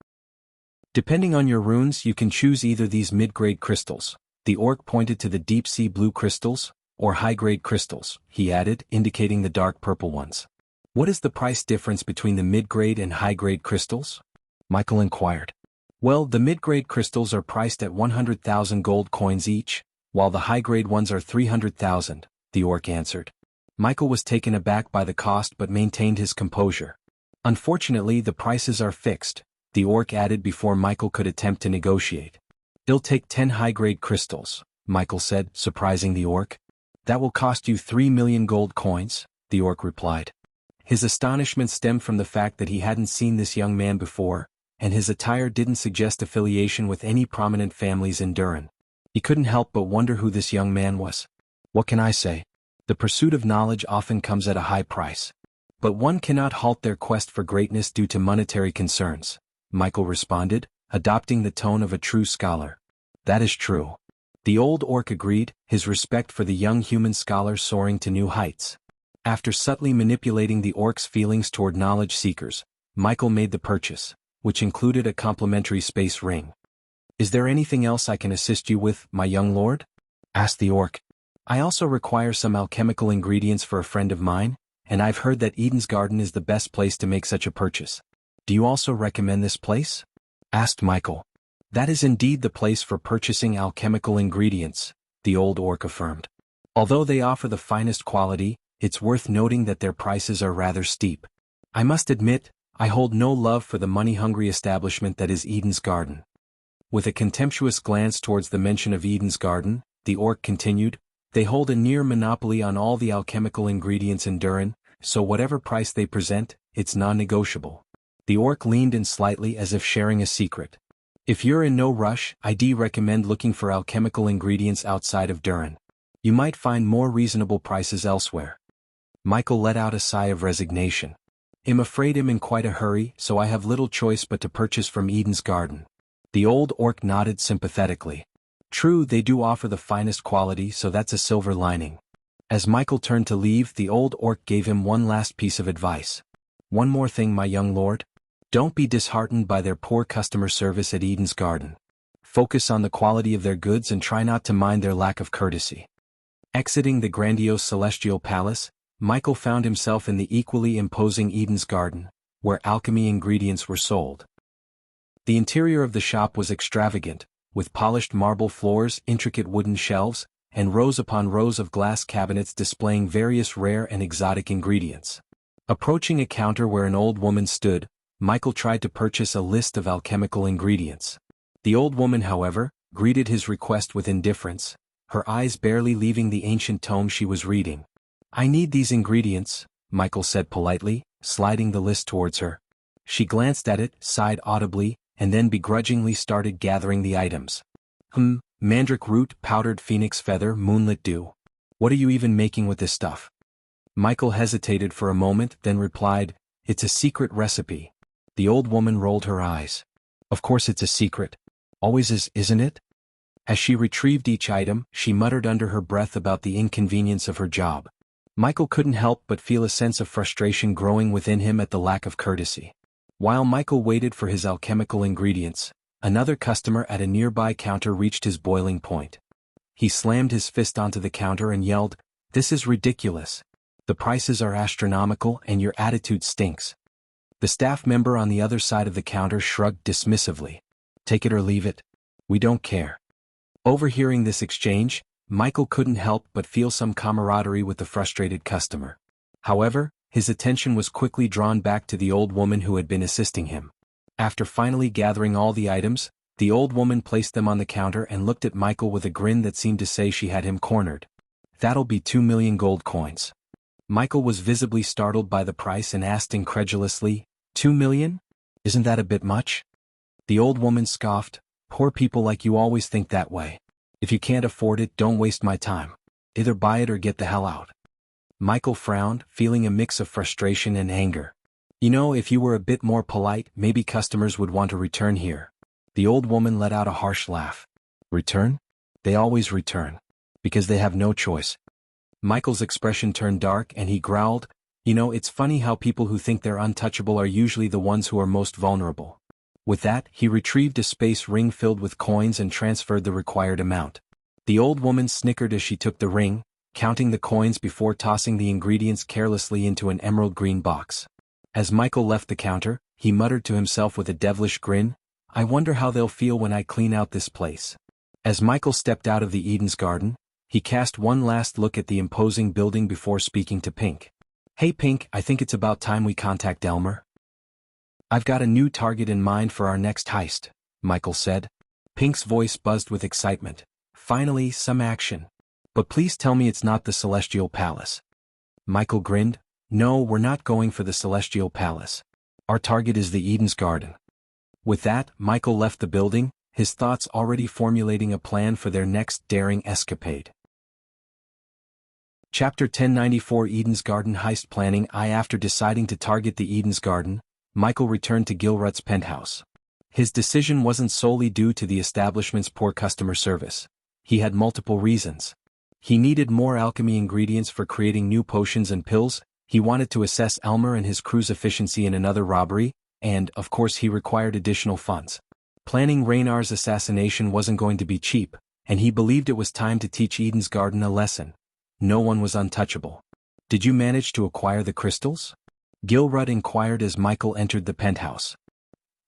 "Depending on your runes, you can choose either these mid-grade crystals," the orc pointed to the deep-sea blue crystals, "or high-grade crystals," he added, indicating the dark purple ones. "What is the price difference between the mid-grade and high-grade crystals?" Michael inquired. "Well, the mid-grade crystals are priced at 100,000 gold coins each, while the high-grade ones are 300,000, the orc answered. Michael was taken aback by the cost but maintained his composure. "Unfortunately, the prices are fixed," the orc added before Michael could attempt to negotiate. "It'll take 10 high-grade crystals," Michael said, surprising the orc. "That will cost you 3 million gold coins," the orc replied. His astonishment stemmed from the fact that he hadn't seen this young man before, and his attire didn't suggest affiliation with any prominent families in Durin. He couldn't help but wonder who this young man was. "What can I say? The pursuit of knowledge often comes at a high price. But one cannot halt their quest for greatness due to monetary concerns," Michael responded, adopting the tone of a true scholar. "That is true." The old orc agreed, his respect for the young human scholar soaring to new heights. After subtly manipulating the orc's feelings toward knowledge seekers, Michael made the purchase, which included a complimentary space ring. "Is there anything else I can assist you with, my young lord?" asked the orc. "I also require some alchemical ingredients for a friend of mine, and I've heard that Eden's Garden is the best place to make such a purchase. Do you also recommend this place?" asked Michael. "That is indeed the place for purchasing alchemical ingredients," the old orc affirmed. "Although they offer the finest quality, it's worth noting that their prices are rather steep. I must admit, I hold no love for the money-hungry establishment that is Eden's Garden." With a contemptuous glance towards the mention of Eden's Garden, the orc continued, "They hold a near monopoly on all the alchemical ingredients in Durin, so whatever price they present, it's non-negotiable." The orc leaned in slightly as if sharing a secret. "If you're in no rush, I'd recommend looking for alchemical ingredients outside of Durin. You might find more reasonable prices elsewhere." Michael let out a sigh of resignation. "I'm afraid I'm in quite a hurry, so I have little choice but to purchase from Eden's Garden." The old orc nodded sympathetically. "True, they do offer the finest quality, so that's a silver lining." As Michael turned to leave, the old orc gave him one last piece of advice. "One more thing, my young lord. Don't be disheartened by their poor customer service at Eden's Garden. Focus on the quality of their goods and try not to mind their lack of courtesy." Exiting the grandiose celestial palace, Michael found himself in the equally imposing Eden's Garden, where alchemy ingredients were sold. The interior of the shop was extravagant, with polished marble floors, intricate wooden shelves, and rows upon rows of glass cabinets displaying various rare and exotic ingredients. Approaching a counter where an old woman stood, Michael tried to purchase a list of alchemical ingredients. The old woman, however, greeted his request with indifference, her eyes barely leaving the ancient tome she was reading. "I need these ingredients," Michael said politely, sliding the list towards her. She glanced at it, sighed audibly, and then begrudgingly started gathering the items. Mandrake root, powdered phoenix feather, moonlit dew. What are you even making with this stuff?" Michael hesitated for a moment, then replied, "It's a secret recipe." The old woman rolled her eyes. "Of course it's a secret. Always is, isn't it?" As she retrieved each item, she muttered under her breath about the inconvenience of her job. Michael couldn't help but feel a sense of frustration growing within him at the lack of courtesy. While Michael waited for his alchemical ingredients, another customer at a nearby counter reached his boiling point. He slammed his fist onto the counter and yelled, "This is ridiculous. The prices are astronomical and your attitude stinks." The staff member on the other side of the counter shrugged dismissively. "Take it or leave it. We don't care." Overhearing this exchange, Michael couldn't help but feel some camaraderie with the frustrated customer. However, his attention was quickly drawn back to the old woman who had been assisting him. After finally gathering all the items, the old woman placed them on the counter and looked at Michael with a grin that seemed to say she had him cornered. "That'll be 2 million gold coins." Michael was visibly startled by the price and asked incredulously, 2 million? Isn't that a bit much?" The old woman scoffed, "Poor people like you always think that way. If you can't afford it, don't waste my time. Either buy it or get the hell out." Michael frowned, feeling a mix of frustration and anger. "You know, if you were a bit more polite, maybe customers would want to return here." The old woman let out a harsh laugh. "Return? They always return. Because they have no choice." Michael's expression turned dark and he growled, "You know, it's funny how people who think they're untouchable are usually the ones who are most vulnerable." With that, he retrieved a space ring filled with coins and transferred the required amount. The old woman snickered as she took the ring, counting the coins before tossing the ingredients carelessly into an emerald green box. As Michael left the counter, he muttered to himself with a devilish grin, "I wonder how they'll feel when I clean out this place." As Michael stepped out of the Eden's garden, he cast one last look at the imposing building before speaking to Pink. "Hey Pink, I think it's about time we contact Elmer. I've got a new target in mind for our next heist," Michael said. Pink's voice buzzed with excitement. "Finally, some action. But please tell me it's not the Celestial Palace." Michael grinned. "No, we're not going for the Celestial Palace. Our target is the Eden's Garden." With that, Michael left the building, his thoughts already formulating a plan for their next daring escapade. Chapter 1094 Eden's Garden Heist Planning. After deciding to target the Eden's Garden, Michael returned to Gilrut's penthouse. His decision wasn't solely due to the establishment's poor customer service. He had multiple reasons. He needed more alchemy ingredients for creating new potions and pills, he wanted to assess Elmer and his crew's efficiency in another robbery, and, of course, he required additional funds. Planning Raynar's assassination wasn't going to be cheap, and he believed it was time to teach Eden's Garden a lesson. No one was untouchable. "Did you manage to acquire the crystals?" Gilrut inquired as Michael entered the penthouse.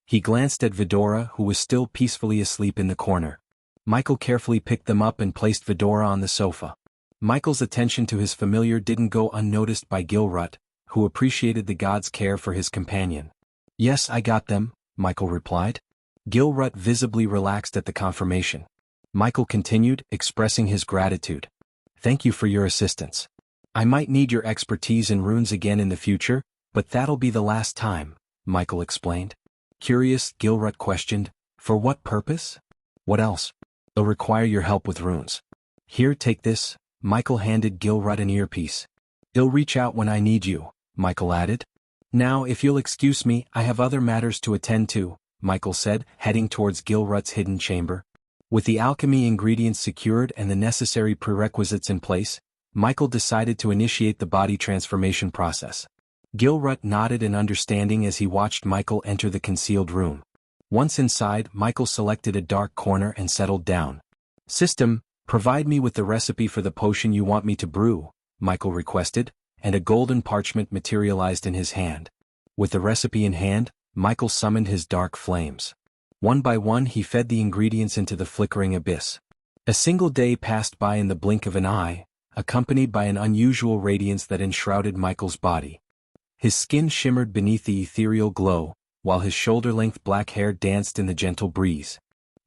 He glanced at Vidora, who was still peacefully asleep in the corner. Michael carefully picked them up and placed Vidora on the sofa. Michael's attention to his familiar didn't go unnoticed by Gilrut, who appreciated the god's care for his companion. "Yes, I got them," Michael replied. Gilrut visibly relaxed at the confirmation. Michael continued, expressing his gratitude. "Thank you for your assistance. I might need your expertise in runes again in the future, but that'll be the last time," Michael explained. Curious, Gilrut questioned, "For what purpose?" "What else? They'll require your help with runes. Here, take this." Michael handed Gilrut an earpiece. "They'll reach out when I need you," Michael added. "Now, if you'll excuse me, I have other matters to attend to," Michael said, heading towards Gilrut's hidden chamber. With the alchemy ingredients secured and the necessary prerequisites in place, Michael decided to initiate the body transformation process. Gilrut nodded in understanding as he watched Michael enter the concealed room. Once inside, Michael selected a dark corner and settled down. "System, provide me with the recipe for the potion you want me to brew," Michael requested, and a golden parchment materialized in his hand. With the recipe in hand, Michael summoned his dark flames. One by one he fed the ingredients into the flickering abyss. A single day passed by in the blink of an eye, accompanied by an unusual radiance that enshrouded Michael's body. His skin shimmered beneath the ethereal glow, while his shoulder-length black hair danced in the gentle breeze.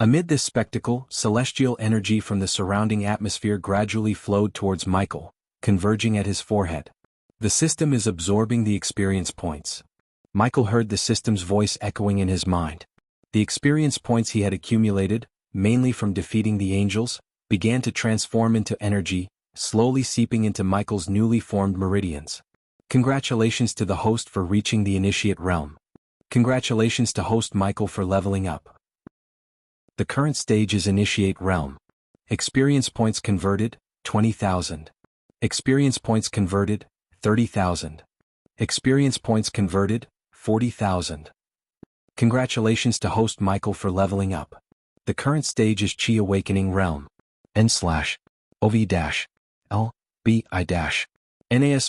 Amid this spectacle, celestial energy from the surrounding atmosphere gradually flowed towards Michael, converging at his forehead. The system is absorbing the experience points. Michael heard the system's voice echoing in his mind. The experience points he had accumulated, mainly from defeating the angels, began to transform into energy, slowly seeping into Michael's newly formed meridians. Congratulations to the host for reaching the initiate realm. Congratulations to host Michael for leveling up. The current stage is initiate realm. Experience points converted, 20,000. Experience points converted, 30,000. Experience points converted, 40,000. Congratulations to host Michael for leveling up. The current stage is Chi Awakening Realm. N/OV-L-B-I-NAS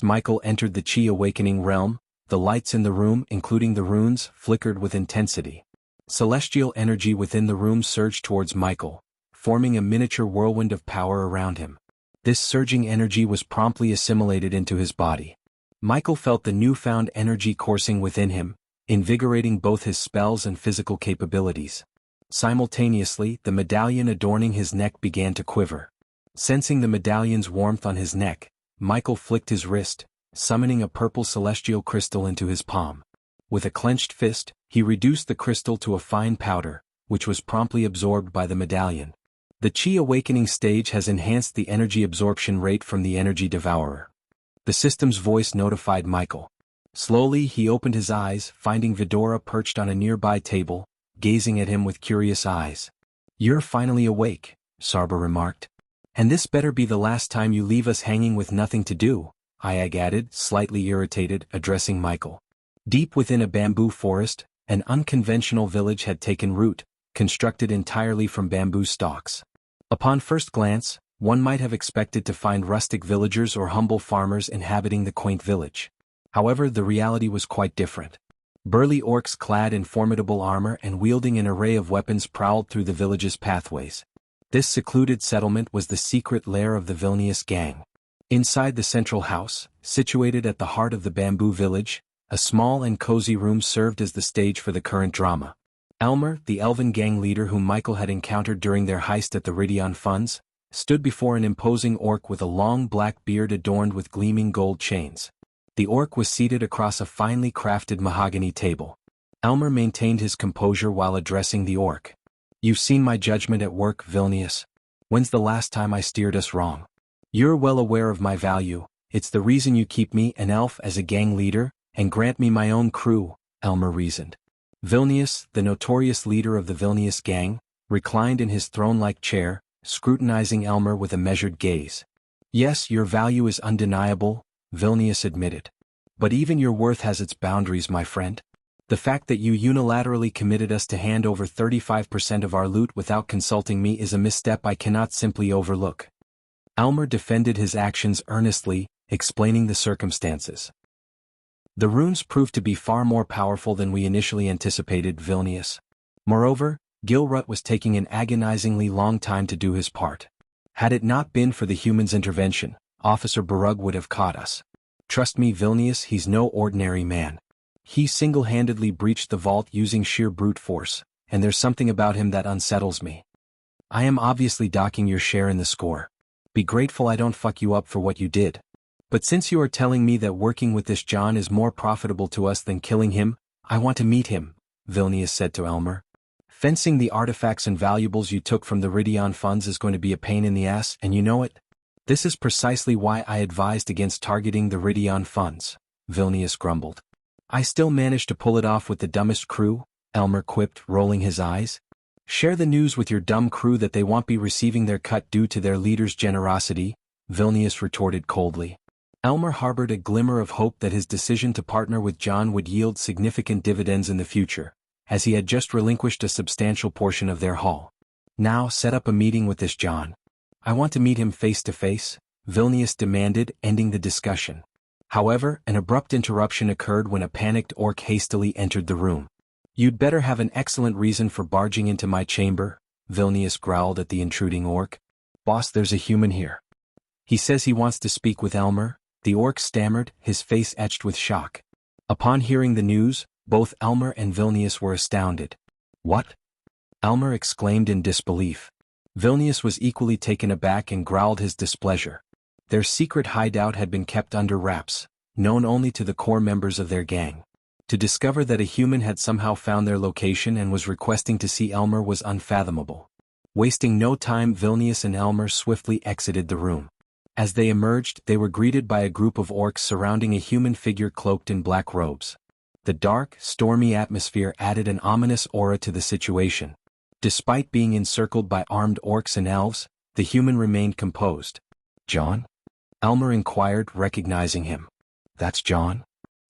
Michael entered the Chi Awakening Realm. The lights in the room, including the runes, flickered with intensity. Celestial energy within the room surged towards Michael, forming a miniature whirlwind of power around him. This surging energy was promptly assimilated into his body. Michael felt the newfound energy coursing within him, invigorating both his spells and physical capabilities. Simultaneously, the medallion adorning his neck began to quiver. Sensing the medallion's warmth on his neck, Michael flicked his wrist, summoning a purple celestial crystal into his palm. With a clenched fist, he reduced the crystal to a fine powder, which was promptly absorbed by the medallion. The Chi Awakening stage has enhanced the energy absorption rate from the Energy Devourer. The system's voice notified Michael. Slowly he opened his eyes, finding Vidora perched on a nearby table, gazing at him with curious eyes. "You're finally awake," Sarba remarked. "And this better be the last time you leave us hanging with nothing to do," Ayag added, slightly irritated, addressing Michael. Deep within a bamboo forest, an unconventional village had taken root, constructed entirely from bamboo stalks. Upon first glance, one might have expected to find rustic villagers or humble farmers inhabiting the quaint village. However, the reality was quite different. Burly orcs clad in formidable armor and wielding an array of weapons prowled through the village's pathways. This secluded settlement was the secret lair of the Vilnius gang. Inside the central house, situated at the heart of the bamboo village, a small and cozy room served as the stage for the current drama. Elmer, the elven gang leader whom Michael had encountered during their heist at the Ridion Funds, stood before an imposing orc with a long black beard adorned with gleaming gold chains. The orc was seated across a finely crafted mahogany table. Elmer maintained his composure while addressing the orc. "You've seen my judgment at work, Vilnius. When's the last time I steered us wrong? You're well aware of my value. It's the reason you keep me, an elf, as a gang leader, and grant me my own crew," Elmer reasoned. Vilnius, the notorious leader of the Vilnius gang, reclined in his throne-like chair, scrutinizing Elmer with a measured gaze. "Yes, your value is undeniable," Vilnius admitted. "But even your worth has its boundaries, my friend. The fact that you unilaterally committed us to hand over 35% of our loot without consulting me is a misstep I cannot simply overlook." Elmer defended his actions earnestly, explaining the circumstances. "The runes proved to be far more powerful than we initially anticipated, Vilnius. Moreover, Gilrut was taking an agonizingly long time to do his part. Had it not been for the humans' intervention, Officer Barug would have caught us. Trust me, Vilnius, he's no ordinary man. He single-handedly breached the vault using sheer brute force, and there's something about him that unsettles me. I am obviously docking your share in the score. Be grateful I don't fuck you up for what you did. But since you are telling me that working with this John is more profitable to us than killing him, I want to meet him," Vilnius said to Elmer. "Fencing the artifacts and valuables you took from the Ridion Funds is going to be a pain in the ass, and you know it? This is precisely why I advised against targeting the Ridion Funds," Vilnius grumbled. "I still managed to pull it off with the dumbest crew," Elmer quipped, rolling his eyes. "Share the news with your dumb crew that they won't be receiving their cut due to their leader's generosity," Vilnius retorted coldly. Elmer harbored a glimmer of hope that his decision to partner with John would yield significant dividends in the future, as he had just relinquished a substantial portion of their haul. "Now set up a meeting with this John. I want to meet him face to face," Vilnius demanded, ending the discussion. However, an abrupt interruption occurred when a panicked orc hastily entered the room. "You'd better have an excellent reason for barging into my chamber," Vilnius growled at the intruding orc. "Boss, there's a human here. He says he wants to speak with Elmer," the orc stammered, his face etched with shock. Upon hearing the news, both Elmer and Vilnius were astounded. "What? Elmer exclaimed in disbelief. Vilnius was equally taken aback and growled his displeasure. Their secret hideout had been kept under wraps, known only to the core members of their gang. To discover that a human had somehow found their location and was requesting to see Elmer was unfathomable. Wasting no time, Vilnius and Elmer swiftly exited the room. As they emerged, they were greeted by a group of orcs surrounding a human figure cloaked in black robes. The dark, stormy atmosphere added an ominous aura to the situation. Despite being encircled by armed orcs and elves, the human remained composed. "John?" Elmer inquired, recognizing him. "That's John?"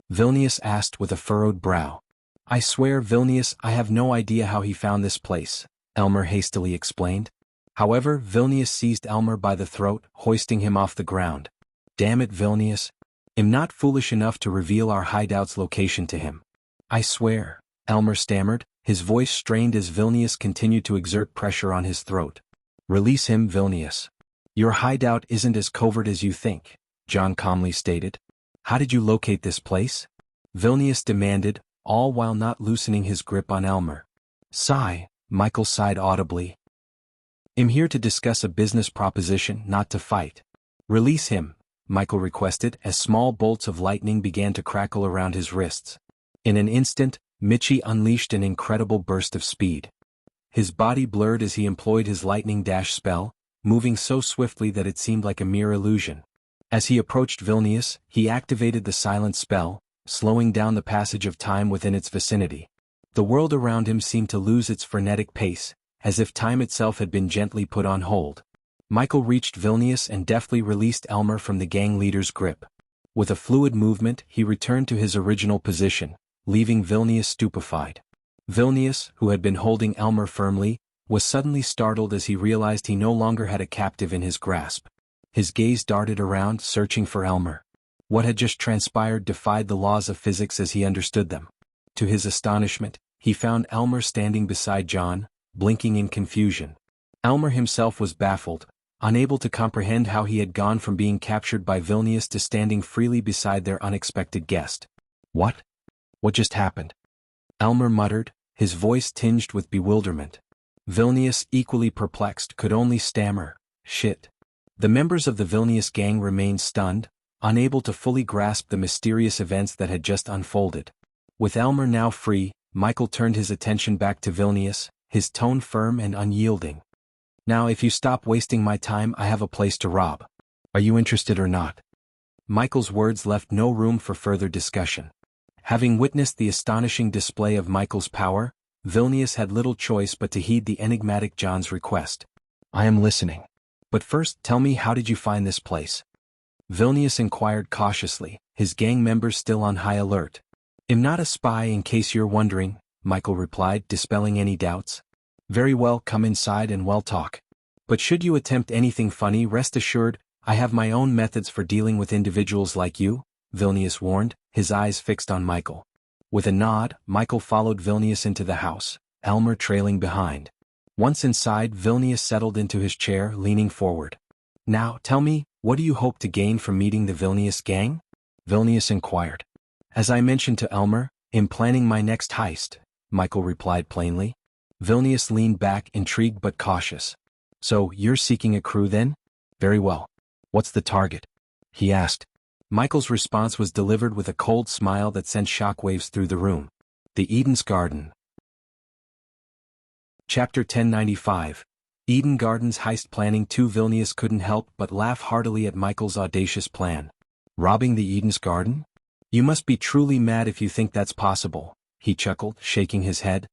Vilnius asked with a furrowed brow. "I swear, Vilnius, I have no idea how he found this place," Elmer hastily explained. However, Vilnius seized Elmer by the throat, hoisting him off the ground. "Damn it, Vilnius. I'm not foolish enough to reveal our hideout's location to him." "I swear," Elmer stammered, his voice strained as Vilnius continued to exert pressure on his throat. "Release him, Vilnius. Your hideout isn't as covert as you think," John calmly stated. "How did you locate this place?" Vilnius demanded, all while not loosening his grip on Elmer. "Sigh," Michael sighed audibly. "I'm here to discuss a business proposition, not to fight." "Release him," Michael requested as small bolts of lightning began to crackle around his wrists. In an instant, Michi unleashed an incredible burst of speed. His body blurred as he employed his lightning dash spell, moving so swiftly that it seemed like a mere illusion. As he approached Vilnius, he activated the silent spell, slowing down the passage of time within its vicinity. The world around him seemed to lose its frenetic pace, as if time itself had been gently put on hold. Michael reached Vilnius and deftly released Elmer from the gang leader's grip. With a fluid movement, he returned to his original position, leaving Vilnius stupefied. Vilnius, who had been holding Elmer firmly, was suddenly startled as he realized he no longer had a captive in his grasp. His gaze darted around, searching for Elmer. What had just transpired defied the laws of physics as he understood them. To his astonishment, he found Elmer standing beside John, blinking in confusion. Elmer himself was baffled, unable to comprehend how he had gone from being captured by Vilnius to standing freely beside their unexpected guest. "What? What just happened?" Elmer muttered, his voice tinged with bewilderment. Vilnius, equally perplexed, could only stammer, "Shit." The members of the Vilnius gang remained stunned, unable to fully grasp the mysterious events that had just unfolded. With Elmer now free, Michael turned his attention back to Vilnius, his tone firm and unyielding. "Now if you stop wasting my time, I have a place to rob. Are you interested or not?" Michael's words left no room for further discussion. Having witnessed the astonishing display of Michael's power, Vilnius had little choice but to heed the enigmatic John's request. "I am listening. But first, tell me, how did you find this place?" Vilnius inquired cautiously, his gang members still on high alert. "I'm not a spy, in case you're wondering," Michael replied, dispelling any doubts. "Very well, come inside and we'll talk. But should you attempt anything funny, rest assured, I have my own methods for dealing with individuals like you," Vilnius warned, his eyes fixed on Michael. With a nod, Michael followed Vilnius into the house, Elmer trailing behind. Once inside, Vilnius settled into his chair, leaning forward. "Now, tell me, what do you hope to gain from meeting the Vilnius gang?" Vilnius inquired. "As I mentioned to Elmer, I'm planning my next heist," Michael replied plainly. Vilnius leaned back, intrigued but cautious. "So, you're seeking a crew then? Very well. What's the target?" he asked. Michael's response was delivered with a cold smile that sent shockwaves through the room. The Eden's Garden. Chapter 1095. Eden Gardens Heist Planning 2. Vilnius couldn't help but laugh heartily at Michael's audacious plan. "Robbing the Eden's Garden? You must be truly mad if you think that's possible," he chuckled, shaking his head.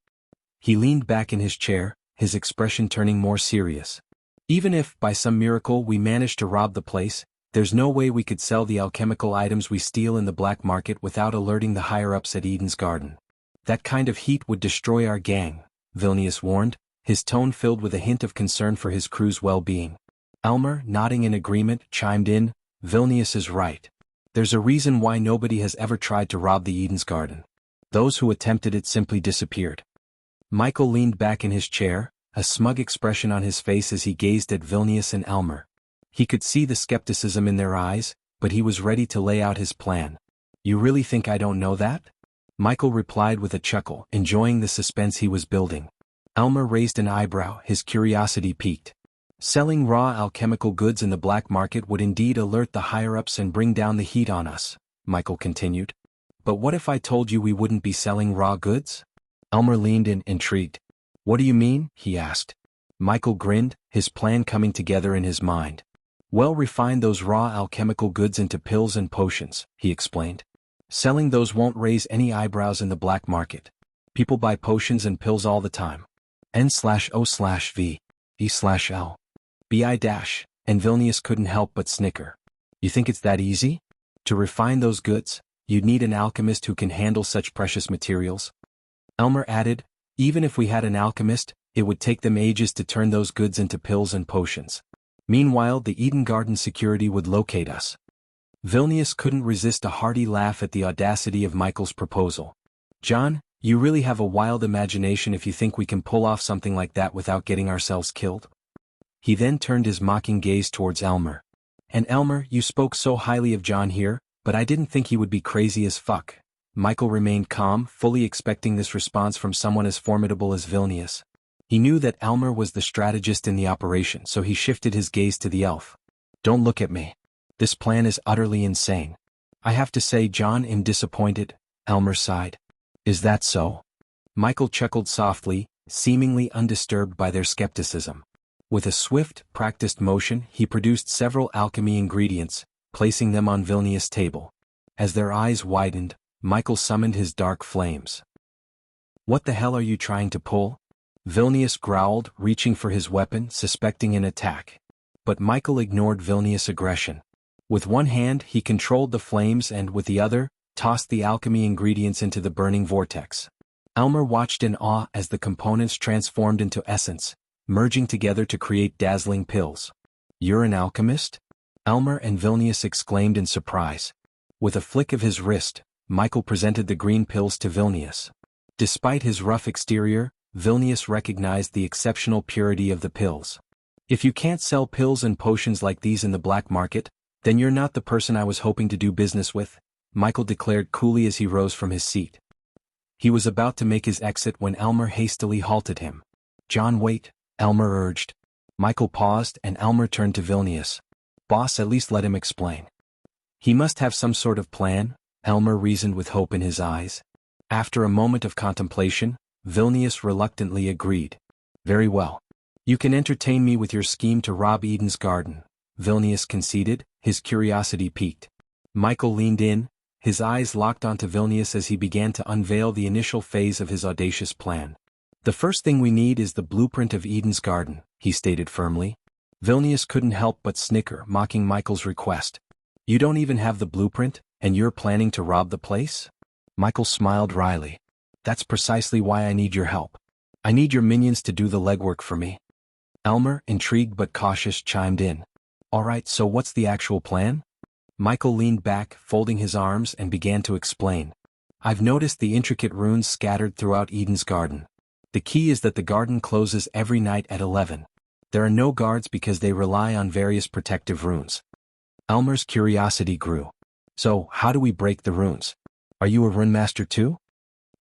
He leaned back in his chair, his expression turning more serious. "Even if, by some miracle, we managed to rob the place, there's no way we could sell the alchemical items we steal in the black market without alerting the higher-ups at Eden's Garden. That kind of heat would destroy our gang," Vilnius warned, his tone filled with a hint of concern for his crew's well-being. Elmer, nodding in agreement, chimed in, "Vilnius is right. There's a reason why nobody has ever tried to rob the Eden's Garden. Those who attempted it simply disappeared." Michael leaned back in his chair, a smug expression on his face as he gazed at Vilnius and Elmer. He could see the skepticism in their eyes, but he was ready to lay out his plan. "You really think I don't know that?" Michael replied with a chuckle, enjoying the suspense he was building. Elmer raised an eyebrow, his curiosity piqued. Selling raw alchemical goods in the black market would indeed alert the higher-ups and bring down the heat on us, Michael continued. But what if I told you we wouldn't be selling raw goods? Elmer leaned in, intrigued. What do you mean? He asked. Michael grinned, his plan coming together in his mind. Well, refine those raw alchemical goods into pills and potions, he explained. Selling those won't raise any eyebrows in the black market. People buy potions and pills all the time. N/O/V, E/L. BI-, and Vilnius couldn't help but snicker. You think it's that easy? To refine those goods, you'd need an alchemist who can handle such precious materials. Elmer added, even if we had an alchemist, it would take them ages to turn those goods into pills and potions. Meanwhile, the Eden Garden security would locate us. Vilnius couldn't resist a hearty laugh at the audacity of Michael's proposal. John, you really have a wild imagination if you think we can pull off something like that without getting ourselves killed. He then turned his mocking gaze towards Elmer. And Elmer, you spoke so highly of John here, but I didn't think he would be crazy as fuck. Michael remained calm, fully expecting this response from someone as formidable as Vilnius. He knew that Elmer was the strategist in the operation, so he shifted his gaze to the elf. Don't look at me. This plan is utterly insane. I have to say, John, I'm disappointed, Elmer sighed. Is that so? Michael chuckled softly, seemingly undisturbed by their skepticism. With a swift, practiced motion, he produced several alchemy ingredients, placing them on Vilnius' table. As their eyes widened, Michael summoned his dark flames. What the hell are you trying to pull? Vilnius growled, reaching for his weapon, suspecting an attack. But Michael ignored Vilnius' aggression. With one hand, he controlled the flames and, with the other, tossed the alchemy ingredients into the burning vortex. Elmer watched in awe as the components transformed into essence, merging together to create dazzling pills. You're an alchemist? Elmer and Vilnius exclaimed in surprise. With a flick of his wrist, Michael presented the green pills to Vilnius. Despite his rough exterior, Vilnius recognized the exceptional purity of the pills. If you can't sell pills and potions like these in the black market, then you're not the person I was hoping to do business with, Michael declared coolly as he rose from his seat. He was about to make his exit when Elmer hastily halted him. John, wait, Elmer urged. Michael paused and Elmer turned to Vilnius. Boss, at least let him explain. He must have some sort of plan, Elmer reasoned with hope in his eyes. After a moment of contemplation, Vilnius reluctantly agreed. Very well. You can entertain me with your scheme to rob Eden's garden, Vilnius conceded, his curiosity piqued. Michael leaned in, his eyes locked onto Vilnius as he began to unveil the initial phase of his audacious plan. The first thing we need is the blueprint of Eden's garden, he stated firmly. Vilnius couldn't help but snicker, mocking Michael's request. You don't even have the blueprint, and you're planning to rob the place? Michael smiled wryly. That's precisely why I need your help. I need your minions to do the legwork for me. Elmer, intrigued but cautious, chimed in. All right, so what's the actual plan? Michael leaned back, folding his arms, and began to explain. I've noticed the intricate runes scattered throughout Eden's garden. The key is that the garden closes every night at 11. There are no guards because they rely on various protective runes. Elmer's curiosity grew. So, how do we break the runes? Are you a rune master too?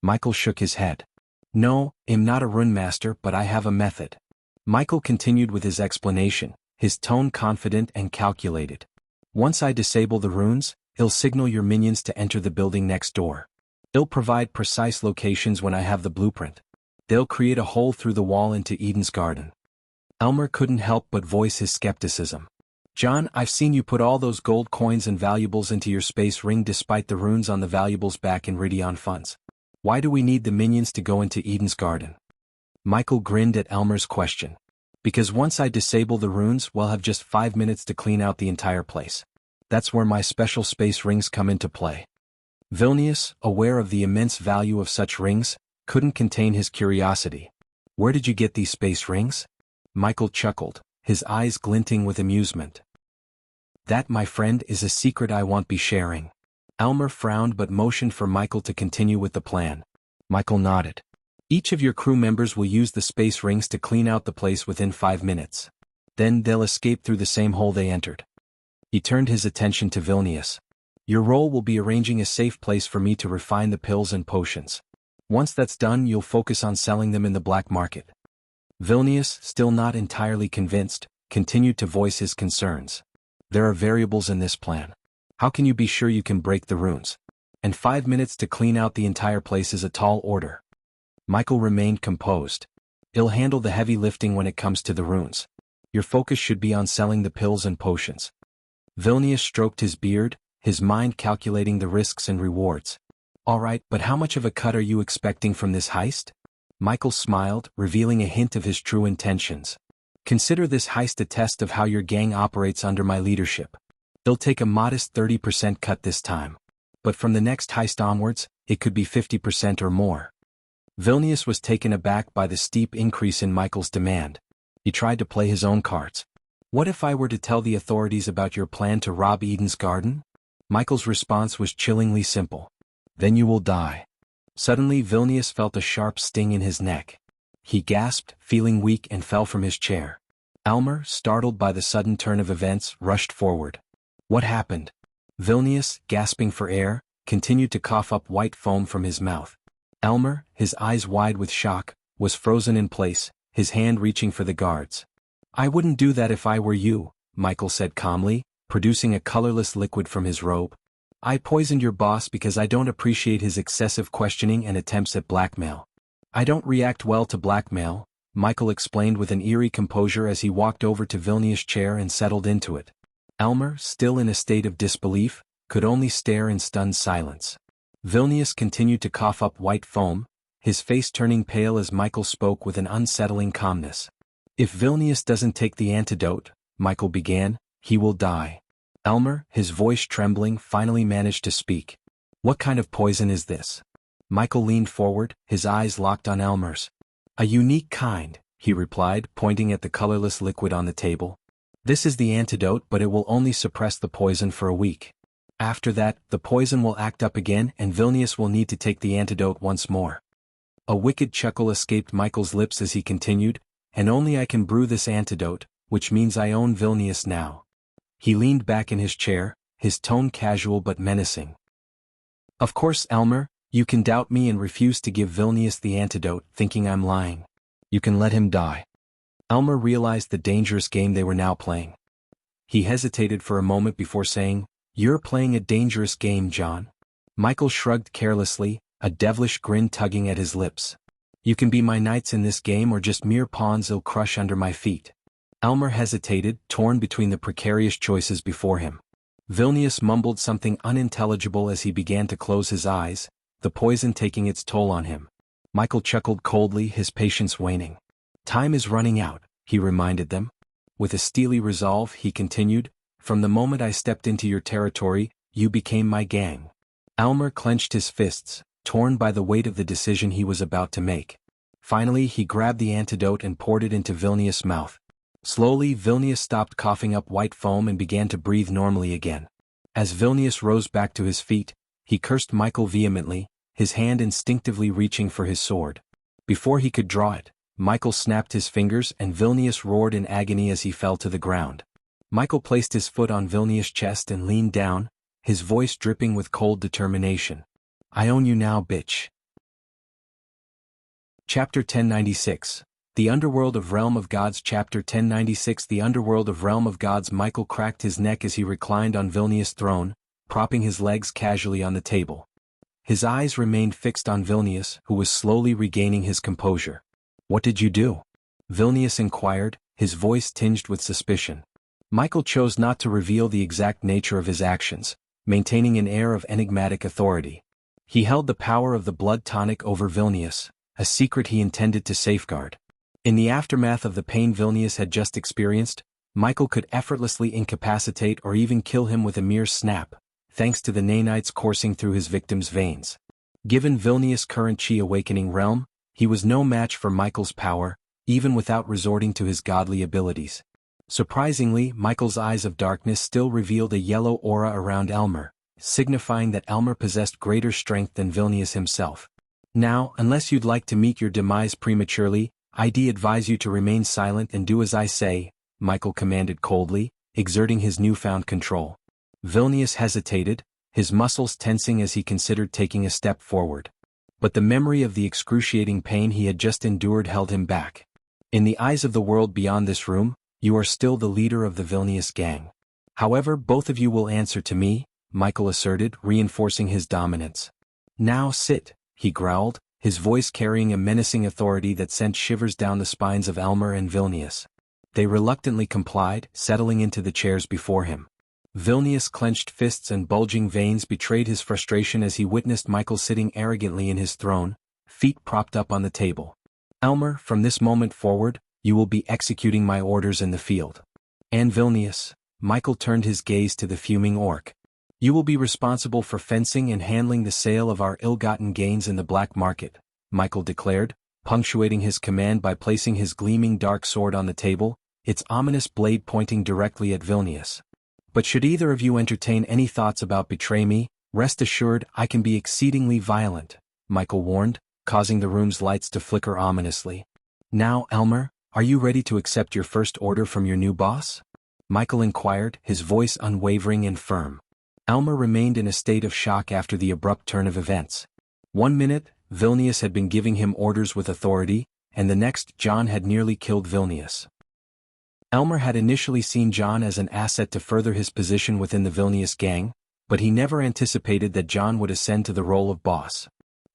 Michael shook his head. No, I'm not a rune master, but I have a method. Michael continued with his explanation, his tone confident and calculated. Once I disable the runes, it'll signal your minions to enter the building next door. It'll provide precise locations when I have the blueprint. They'll create a hole through the wall into Eden's garden. Elmer couldn't help but voice his skepticism. John, I've seen you put all those gold coins and valuables into your space ring despite the runes on the valuables back in Ridion funds. Why do we need the minions to go into Eden's garden? Michael grinned at Elmer's question. Because once I disable the runes, we'll have just 5 minutes to clean out the entire place. That's where my special space rings come into play. Vilnius, aware of the immense value of such rings, couldn't contain his curiosity. Where did you get these space rings? Michael chuckled, his eyes glinting with amusement. That, my friend, is a secret I won't be sharing. Elmer frowned but motioned for Michael to continue with the plan. Michael nodded. Each of your crew members will use the space rings to clean out the place within 5 minutes. Then they'll escape through the same hole they entered. He turned his attention to Vilnius. Your role will be arranging a safe place for me to refine the pills and potions. Once that's done, you'll focus on selling them in the black market. Vilnius, still not entirely convinced, continued to voice his concerns. There are variables in this plan. How can you be sure you can break the runes? And 5 minutes to clean out the entire place is a tall order. Michael remained composed. I'll handle the heavy lifting when it comes to the runes. Your focus should be on selling the pills and potions. Vilnius stroked his beard, his mind calculating the risks and rewards. All right, but how much of a cut are you expecting from this heist? Michael smiled, revealing a hint of his true intentions. Consider this heist a test of how your gang operates under my leadership. They'll take a modest 30% cut this time. But from the next heist onwards, it could be 50% or more. Vilnius was taken aback by the steep increase in Michael's demand. He tried to play his own cards. What if I were to tell the authorities about your plan to rob Eden's garden? Michael's response was chillingly simple. Then you will die. Suddenly Vilnius felt a sharp sting in his neck. He gasped, feeling weak, and fell from his chair. Elmer, startled by the sudden turn of events, rushed forward. What happened? Vilnius, gasping for air, continued to cough up white foam from his mouth. Elmer, his eyes wide with shock, was frozen in place, his hand reaching for the guards. I wouldn't do that if I were you, Michael said calmly, producing a colorless liquid from his robe. I poisoned your boss because I don't appreciate his excessive questioning and attempts at blackmail. I don't react well to blackmail, Michael explained with an eerie composure as he walked over to Vilnius' chair and settled into it. Elmer, still in a state of disbelief, could only stare in stunned silence. Vilnius continued to cough up white foam, his face turning pale as Michael spoke with an unsettling calmness. If Vilnius doesn't take the antidote, Michael began, he will die. Elmer, his voice trembling, finally managed to speak. What kind of poison is this? Michael leaned forward, his eyes locked on Elmer's. A unique kind, he replied, pointing at the colorless liquid on the table. This is the antidote, but it will only suppress the poison for a week. After that, the poison will act up again and Vilnius will need to take the antidote once more. A wicked chuckle escaped Michael's lips as he continued, and only I can brew this antidote, which means I own Vilnius now. He leaned back in his chair, his tone casual but menacing. Of course, Elmer, you can doubt me and refuse to give Vilnius the antidote, thinking I'm lying. You can let him die. Elmer realized the dangerous game they were now playing. He hesitated for a moment before saying, You're playing a dangerous game, John. Michael shrugged carelessly, a devilish grin tugging at his lips. You can be my knights in this game or just mere pawns I'll crush under my feet. Elmer hesitated, torn between the precarious choices before him. Vilnius mumbled something unintelligible as he began to close his eyes, the poison taking its toll on him. Michael chuckled coldly, his patience waning. Time is running out, he reminded them. With a steely resolve, he continued, From the moment I stepped into your territory, you became my gang. Elmer clenched his fists, torn by the weight of the decision he was about to make. Finally, he grabbed the antidote and poured it into Vilnius' mouth. Slowly, Vilnius stopped coughing up white foam and began to breathe normally again. As Vilnius rose back to his feet, he cursed Michael vehemently, his hand instinctively reaching for his sword. Before he could draw it, Michael snapped his fingers and Vilnius roared in agony as he fell to the ground. Michael placed his foot on Vilnius' chest and leaned down, his voice dripping with cold determination. I own you now, bitch. Chapter 1096. The Underworld of Realm of Gods. Chapter 1096. The Underworld of Realm of Gods. Michael cracked his neck as he reclined on Vilnius' throne, propping his legs casually on the table. His eyes remained fixed on Vilnius, who was slowly regaining his composure. What did you do? Vilnius inquired, his voice tinged with suspicion. Michael chose not to reveal the exact nature of his actions, maintaining an air of enigmatic authority. He held the power of the blood tonic over Vilnius, a secret he intended to safeguard. In the aftermath of the pain Vilnius had just experienced, Michael could effortlessly incapacitate or even kill him with a mere snap, thanks to the nanites coursing through his victim's veins. Given Vilnius' current chi awakening realm, he was no match for Michael's power, even without resorting to his godly abilities. Surprisingly, Michael's eyes of darkness still revealed a yellow aura around Elmer, signifying that Elmer possessed greater strength than Vilnius himself. Now, unless you'd like to meet your demise prematurely, I'd advise you to remain silent and do as I say, Michael commanded coldly, exerting his newfound control. Vilnius hesitated, his muscles tensing as he considered taking a step forward. But the memory of the excruciating pain he had just endured held him back. In the eyes of the world beyond this room, you are still the leader of the Vilnius gang. However, both of you will answer to me, Michael asserted, reinforcing his dominance. Now sit, he growled, his voice carrying a menacing authority that sent shivers down the spines of Elmer and Vilnius. They reluctantly complied, settling into the chairs before him. Vilnius' clenched fists and bulging veins betrayed his frustration as he witnessed Michael sitting arrogantly in his throne, feet propped up on the table. Elmer, from this moment forward, you will be executing my orders in the field. And Vilnius, Michael turned his gaze to the fuming orc. You will be responsible for fencing and handling the sale of our ill-gotten gains in the black market, Michael declared, punctuating his command by placing his gleaming dark sword on the table, its ominous blade pointing directly at Vilnius. But should either of you entertain any thoughts about betray me, rest assured I can be exceedingly violent, Michael warned, causing the room's lights to flicker ominously. Now, Elmer, are you ready to accept your first order from your new boss? Michael inquired, his voice unwavering and firm. Elmer remained in a state of shock after the abrupt turn of events. 1 minute, Vilnius had been giving him orders with authority, and the next John had nearly killed Vilnius. Elmer had initially seen John as an asset to further his position within the Vilnius gang, but he never anticipated that John would ascend to the role of boss.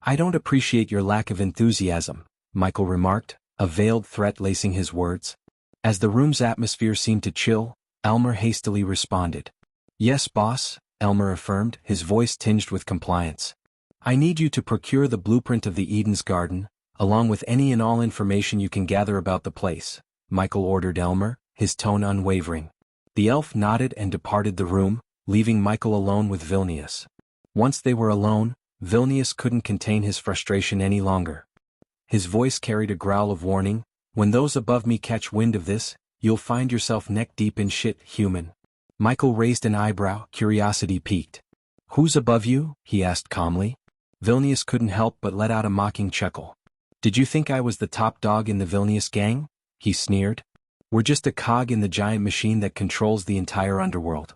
I don't appreciate your lack of enthusiasm, Michael remarked, a veiled threat lacing his words. As the room's atmosphere seemed to chill, Elmer hastily responded. Yes, boss, Elmer affirmed, his voice tinged with compliance. I need you to procure the blueprint of the Eden's Garden, along with any and all information you can gather about the place, Michael ordered Elmer, his tone unwavering. The elf nodded and departed the room, leaving Michael alone with Vilnius. Once they were alone, Vilnius couldn't contain his frustration any longer. His voice carried a growl of warning. When those above me catch wind of this, you'll find yourself neck-deep in shit, human. Michael raised an eyebrow, curiosity piqued. Who's above you? He asked calmly. Vilnius couldn't help but let out a mocking chuckle. Did you think I was the top dog in the Vilnius gang? He sneered. We're just a cog in the giant machine that controls the entire underworld.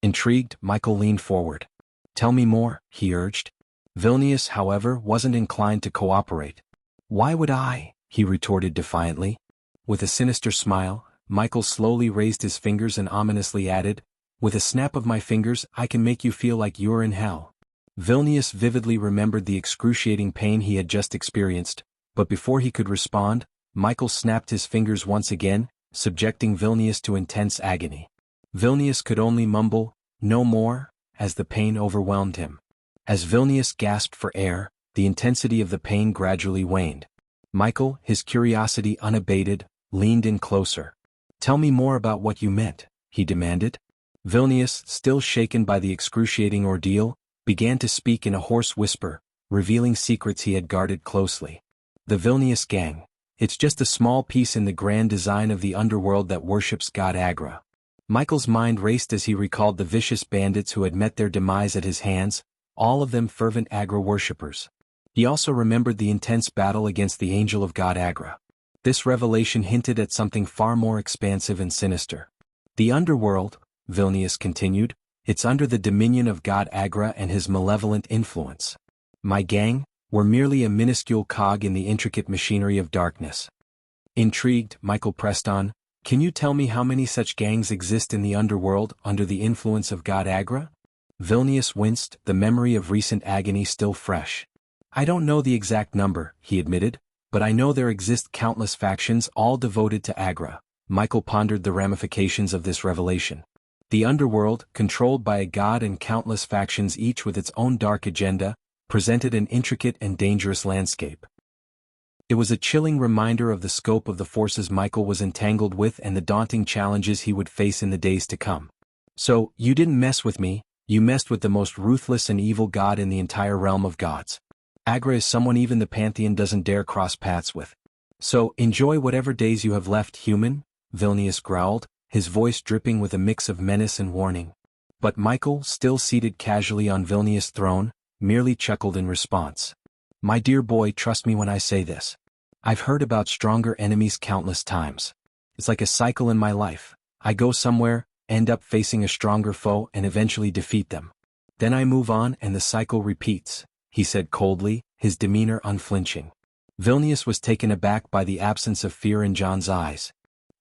Intrigued, Michael leaned forward. Tell me more, he urged. Vilnius, however, wasn't inclined to cooperate. Why would I? He retorted defiantly. With a sinister smile, Michael slowly raised his fingers and ominously added, with a snap of my fingers I can make you feel like you're in hell. Vilnius vividly remembered the excruciating pain he had just experienced, but before he could respond, Michael snapped his fingers once again, subjecting Vilnius to intense agony. Vilnius could only mumble, no more, as the pain overwhelmed him. As Vilnius gasped for air, the intensity of the pain gradually waned. Michael, his curiosity unabated, leaned in closer. Tell me more about what you meant, he demanded. Vilnius, still shaken by the excruciating ordeal, began to speak in a hoarse whisper, revealing secrets he had guarded closely. The Vilnius gang. It's just a small piece in the grand design of the underworld that worships God Agra. Michael's mind raced as he recalled the vicious bandits who had met their demise at his hands, all of them fervent Agra worshippers. He also remembered the intense battle against the angel of God Agra. This revelation hinted at something far more expansive and sinister. The underworld, Vilnius continued, it's under the dominion of God Agra and his malevolent influence. My gang, we're merely a minuscule cog in the intricate machinery of darkness. Intrigued, Michael pressed on, can you tell me how many such gangs exist in the underworld under the influence of God Agra? Vilnius winced, the memory of recent agony still fresh. I don't know the exact number, he admitted, but I know there exist countless factions all devoted to Agra. Michael pondered the ramifications of this revelation. The underworld, controlled by a god and countless factions each with its own dark agenda, presented an intricate and dangerous landscape. It was a chilling reminder of the scope of the forces Michael was entangled with and the daunting challenges he would face in the days to come. So, you didn't mess with me, you messed with the most ruthless and evil god in the entire realm of gods. Agra is someone even the Pantheon doesn't dare cross paths with. So, enjoy whatever days you have left, human, Vilnius growled, his voice dripping with a mix of menace and warning. But Michael, still seated casually on Vilnius' throne, merely chuckled in response. My dear boy, trust me when I say this. I've heard about stronger enemies countless times. It's like a cycle in my life. I go somewhere, end up facing a stronger foe and eventually defeat them. Then I move on and the cycle repeats, he said coldly, his demeanor unflinching. Vilnius was taken aback by the absence of fear in John's eyes.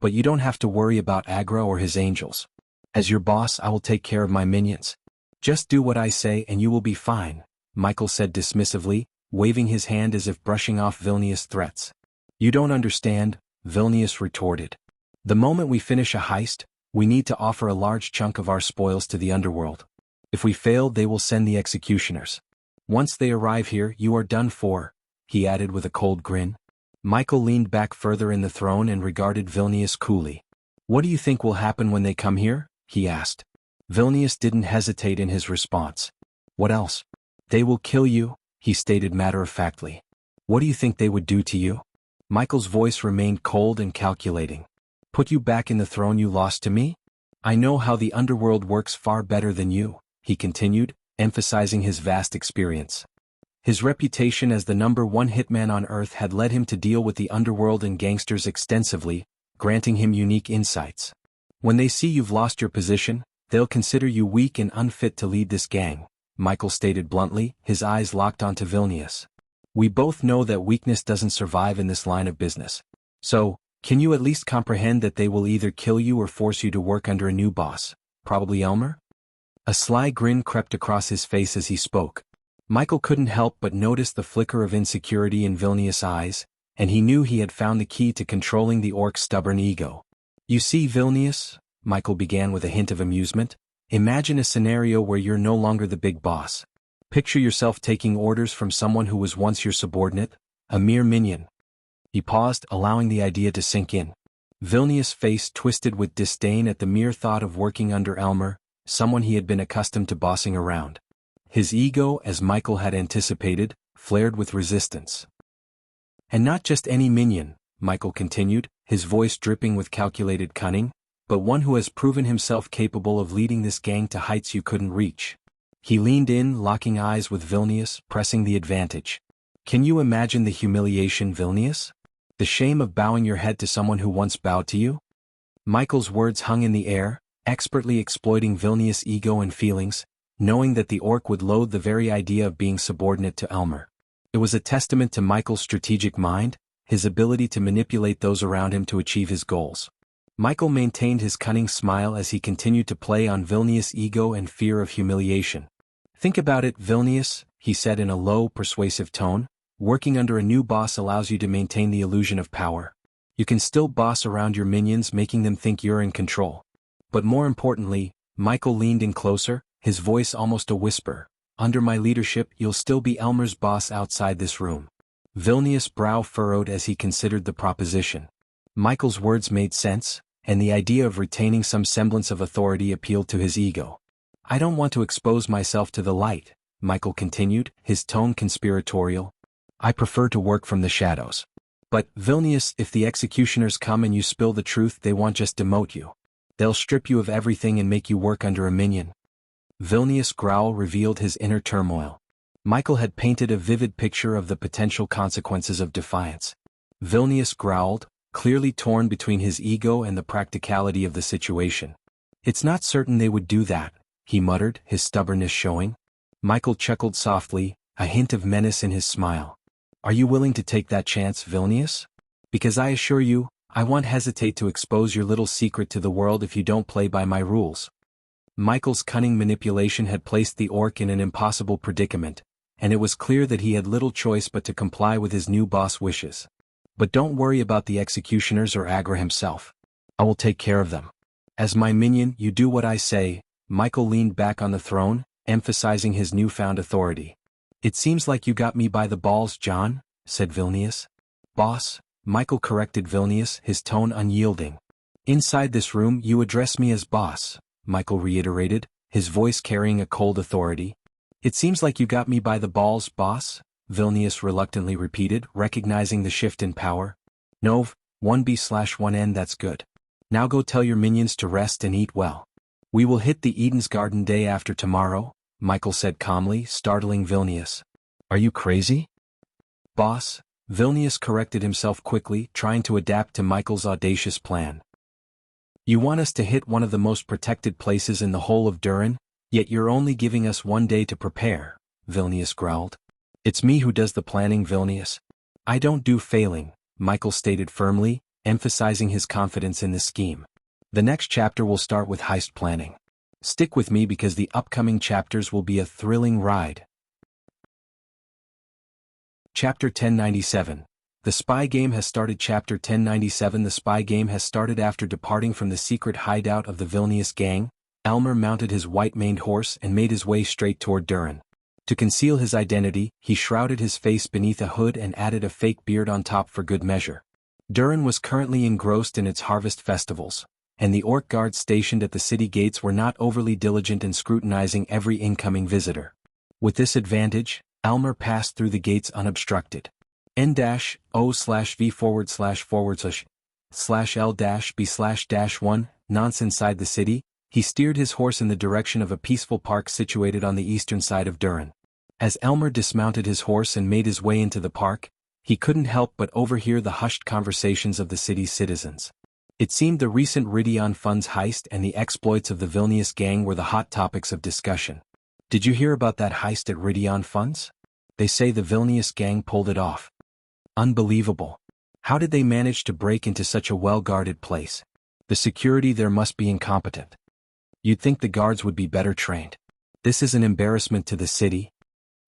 But you don't have to worry about Agra or his angels. As your boss, I will take care of my minions. Just do what I say and you will be fine, Michael said dismissively, waving his hand as if brushing off Vilnius' threats. You don't understand, Vilnius retorted. The moment we finish a heist, we need to offer a large chunk of our spoils to the underworld. If we fail, they will send the executioners. Once they arrive here, you are done for, he added with a cold grin. Michael leaned back further in the throne and regarded Vilnius coolly. What do you think will happen when they come here? He asked. Vilnius didn't hesitate in his response. What else? They will kill you, he stated matter-of-factly. What do you think they would do to you? Michael's voice remained cold and calculating. Put you back in the throne you lost to me? I know how the underworld works far better than you, he continued, emphasizing his vast experience. His reputation as the #1 hitman on Earth had led him to deal with the underworld and gangsters extensively, granting him unique insights. When they see you've lost your position, they'll consider you weak and unfit to lead this gang, Michael stated bluntly, his eyes locked onto Vilnius. We both know that weakness doesn't survive in this line of business. So, can you at least comprehend that they will either kill you or force you to work under a new boss, probably Elmer? A sly grin crept across his face as he spoke. Michael couldn't help but notice the flicker of insecurity in Vilnius' eyes, and he knew he had found the key to controlling the orc's stubborn ego. You see, Vilnius, Michael began with a hint of amusement, imagine a scenario where you're no longer the big boss. Picture yourself taking orders from someone who was once your subordinate, a mere minion. He paused, allowing the idea to sink in. Vilnius' face twisted with disdain at the mere thought of working under Elmer, someone he had been accustomed to bossing around. His ego, as Michael had anticipated, flared with resistance. And not just any minion, Michael continued, his voice dripping with calculated cunning, but one who has proven himself capable of leading this gang to heights you couldn't reach. He leaned in, locking eyes with Vilnius, pressing the advantage. Can you imagine the humiliation, Vilnius? The shame of bowing your head to someone who once bowed to you? Michael's words hung in the air, expertly exploiting Vilnius' ego and feelings, knowing that the orc would loathe the very idea of being subordinate to Elmer. It was a testament to Michael's strategic mind, his ability to manipulate those around him to achieve his goals. Michael maintained his cunning smile as he continued to play on Vilnius' ego and fear of humiliation. Think about it, Vilnius, he said in a low, persuasive tone. Working under a new boss allows you to maintain the illusion of power. You can still boss around your minions, making them think you're in control. But more importantly, Michael leaned in closer, his voice almost a whisper. Under my leadership, you'll still be Elmer's boss outside this room. Vilnius' brow furrowed as he considered the proposition. Michael's words made sense, and the idea of retaining some semblance of authority appealed to his ego. I don't want to expose myself to the light, Michael continued, his tone conspiratorial. I prefer to work from the shadows. But, Vilnius, if the executioners come and you spill the truth, they won't just demote you. They'll strip you of everything and make you work under a minion. Vilnius' growl revealed his inner turmoil. Michael had painted a vivid picture of the potential consequences of defiance. Vilnius growled, clearly torn between his ego and the practicality of the situation. It's not certain they would do that, he muttered, his stubbornness showing. Michael chuckled softly, a hint of menace in his smile. Are you willing to take that chance, Vilnius? Because I assure you, I won't hesitate to expose your little secret to the world if you don't play by my rules. Michael's cunning manipulation had placed the orc in an impossible predicament, and it was clear that he had little choice but to comply with his new boss' wishes. But don't worry about the executioners or Agra himself. I will take care of them. As my minion, you do what I say. Michael leaned back on the throne, emphasizing his newfound authority. It seems like you got me by the balls, John, said Vilnius. Boss, Michael corrected Vilnius, his tone unyielding. Inside this room you address me as boss, Michael reiterated, his voice carrying a cold authority. It seems like you got me by the balls, boss, Vilnius reluctantly repeated, recognizing the shift in power. Nov, 1B/1N, that's good. Now go tell your minions to rest and eat well. We will hit the Eden's Garden day after tomorrow, Michael said calmly, startling Vilnius. Are you crazy? Boss, Vilnius corrected himself quickly, trying to adapt to Michael's audacious plan. You want us to hit one of the most protected places in the whole of Durin, yet you're only giving us 1 day to prepare, Vilnius growled. It's me who does the planning, Vilnius. I don't do failing, Michael stated firmly, emphasizing his confidence in the scheme. The next chapter will start with heist planning. Stick with me because the upcoming chapters will be a thrilling ride. Chapter 1097. The Spy Game has started. Chapter 1097. The Spy Game has started. After departing from the secret hideout of the Vilnius gang, Elmer mounted his white-maned horse and made his way straight toward Durin. To conceal his identity, he shrouded his face beneath a hood and added a fake beard on top for good measure. Durin was currently engrossed in its harvest festivals, and the orc guards stationed at the city gates were not overly diligent in scrutinizing every incoming visitor. With this advantage, Elmer passed through the gates unobstructed. N-O/V//L-B/1 nonce inside the city, he steered his horse in the direction of a peaceful park situated on the eastern side of Durin. As Elmer dismounted his horse and made his way into the park, he couldn't help but overhear the hushed conversations of the city's citizens. It seemed the recent Ridion Funds heist and the exploits of the Vilnius gang were the hot topics of discussion. Did you hear about that heist at Ridion Funds? They say the Vilnius gang pulled it off. Unbelievable. How did they manage to break into such a well-guarded place? The security there must be incompetent. You'd think the guards would be better trained. This is an embarrassment to the city.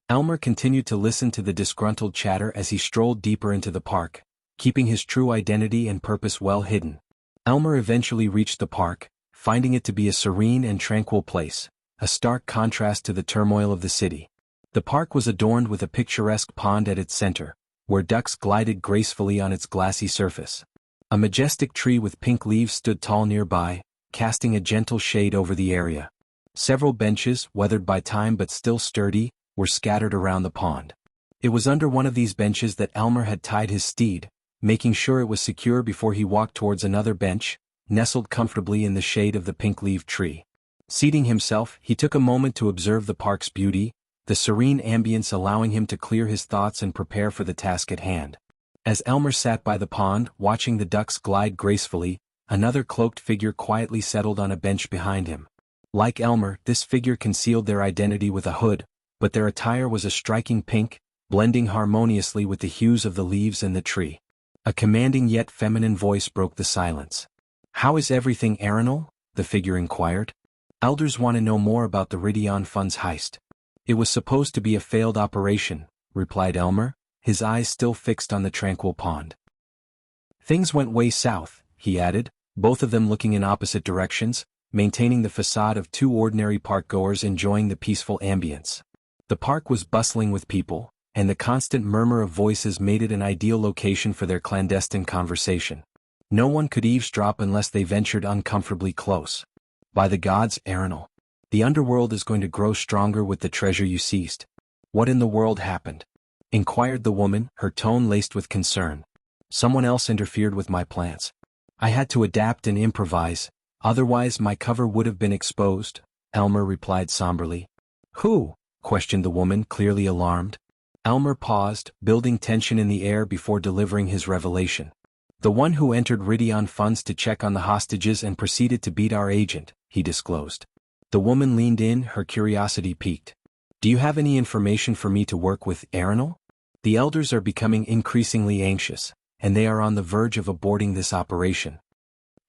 Elmer continued to listen to the disgruntled chatter as he strolled deeper into the park, keeping his true identity and purpose well hidden. Elmer eventually reached the park, finding it to be a serene and tranquil place, a stark contrast to the turmoil of the city. The park was adorned with a picturesque pond at its center, where ducks glided gracefully on its glassy surface. A majestic tree with pink leaves stood tall nearby, casting a gentle shade over the area. Several benches, weathered by time but still sturdy, were scattered around the pond. It was under one of these benches that Elmer had tied his steed, making sure it was secure before he walked towards another bench, nestled comfortably in the shade of the pink-leaved tree. Seating himself, he took a moment to observe the park's beauty, the serene ambience allowing him to clear his thoughts and prepare for the task at hand. As Elmer sat by the pond, watching the ducks glide gracefully, another cloaked figure quietly settled on a bench behind him. Like Elmer, this figure concealed their identity with a hood, but their attire was a striking pink, blending harmoniously with the hues of the leaves and the tree. A commanding yet feminine voice broke the silence. "How is everything, Arenal?" the figure inquired. "Elders want to know more about the Ridion Funds heist." "It was supposed to be a failed operation," replied Elmer, his eyes still fixed on the tranquil pond. "Things went way south," he added, both of them looking in opposite directions, maintaining the facade of two ordinary parkgoers enjoying the peaceful ambience. The park was bustling with people, and the constant murmur of voices made it an ideal location for their clandestine conversation. No one could eavesdrop unless they ventured uncomfortably close. "By the gods, Arenal, the underworld is going to grow stronger with the treasure you seized. What in the world happened?" inquired the woman, her tone laced with concern. "Someone else interfered with my plans. I had to adapt and improvise, otherwise my cover would have been exposed," Elmer replied somberly. "Who?" questioned the woman, clearly alarmed. Elmer paused, building tension in the air before delivering his revelation. "The one who entered Ridion Funds to check on the hostages and proceeded to beat our agent," he disclosed. The woman leaned in, her curiosity piqued. "Do you have any information for me to work with, Arenal? The elders are becoming increasingly anxious, and they are on the verge of aborting this operation.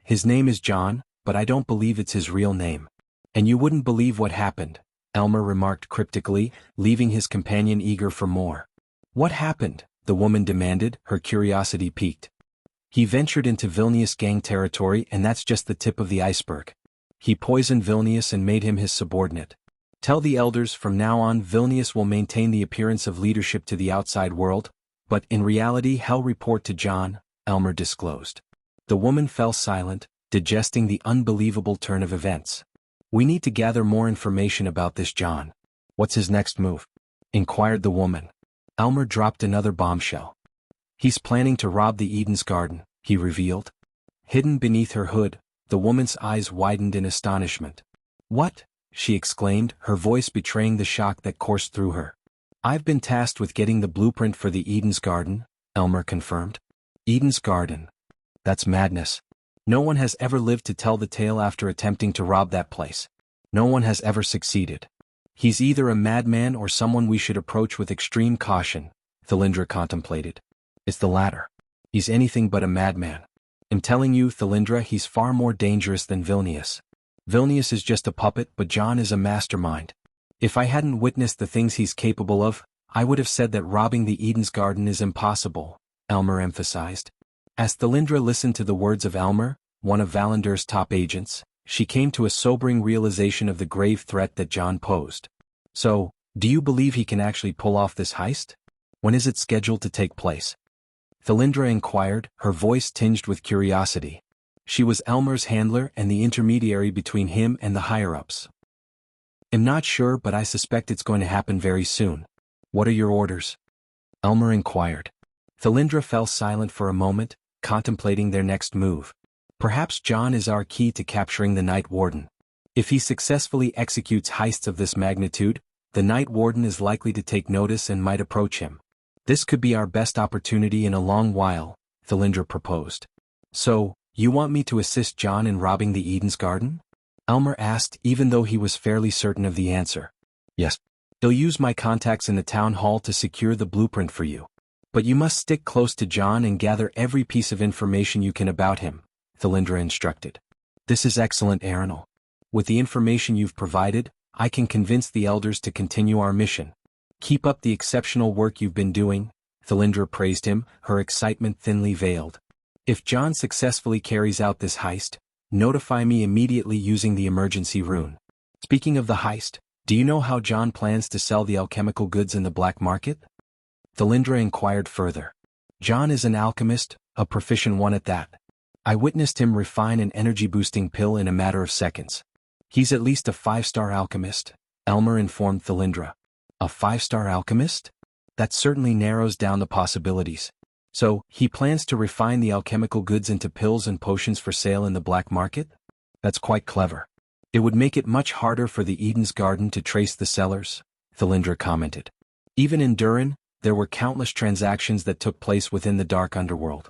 His name is John, but I don't believe it's his real name. And you wouldn't believe what happened," Elmer remarked cryptically, leaving his companion eager for more. "What happened?" the woman demanded, her curiosity piqued. "He ventured into Vilnius gang territory, and that's just the tip of the iceberg. He poisoned Vilnius and made him his subordinate. Tell the elders from now on Vilnius will maintain the appearance of leadership to the outside world, but in reality he'll report to John," Elmer disclosed. The woman fell silent, digesting the unbelievable turn of events. "We need to gather more information about this John. What's his next move?" inquired the woman. Elmer dropped another bombshell. "He's planning to rob the Eden's Garden," he revealed. Hidden beneath her hood, the woman's eyes widened in astonishment. "What?" she exclaimed, her voice betraying the shock that coursed through her. "I've been tasked with getting the blueprint for the Eden's Garden," Elmer confirmed. "Eden's Garden. That's madness. No one has ever lived to tell the tale after attempting to rob that place. No one has ever succeeded. He's either a madman or someone we should approach with extreme caution," Thalindra contemplated. It's the latter. He's anything but a madman. I'm telling you, Thalindra, he's far more dangerous than Vilnius. Vilnius is just a puppet, but John is a mastermind. If I hadn't witnessed the things he's capable of, I would have said that robbing the Eden's Garden is impossible, Elmer emphasized. As Thalindra listened to the words of Elmer, one of Valander's top agents, she came to a sobering realization of the grave threat that John posed. So, do you believe he can actually pull off this heist? When is it scheduled to take place? Thalindra inquired, her voice tinged with curiosity. She was Elmer's handler and the intermediary between him and the higher-ups. I'm not sure, but I suspect it's going to happen very soon. What are your orders? Elmer inquired. Thalindra fell silent for a moment, contemplating their next move. Perhaps John is our key to capturing the Night Warden. If he successfully executes heists of this magnitude, the Night Warden is likely to take notice and might approach him. This could be our best opportunity in a long while, Thalindra proposed. So, you want me to assist John in robbing the Eden's Garden? Elmer asked, even though he was fairly certain of the answer. Yes. He'll use my contacts in the town hall to secure the blueprint for you. But you must stick close to John and gather every piece of information you can about him, Thalindra instructed. This is excellent, Arenal. With the information you've provided, I can convince the elders to continue our mission. Keep up the exceptional work you've been doing, Thalindra praised him, her excitement thinly veiled. If John successfully carries out this heist, notify me immediately using the emergency rune. Speaking of the heist, do you know how John plans to sell the alchemical goods in the black market? Thalindra inquired further. John is an alchemist, a proficient one at that. I witnessed him refine an energy-boosting pill in a matter of seconds. He's at least a 5-star alchemist, Elmer informed Thalindra. A 5-star alchemist? That certainly narrows down the possibilities. So, he plans to refine the alchemical goods into pills and potions for sale in the black market? That's quite clever. It would make it much harder for the Eden's Garden to trace the sellers, Thalindra commented. Even in Durin, there were countless transactions that took place within the dark underworld.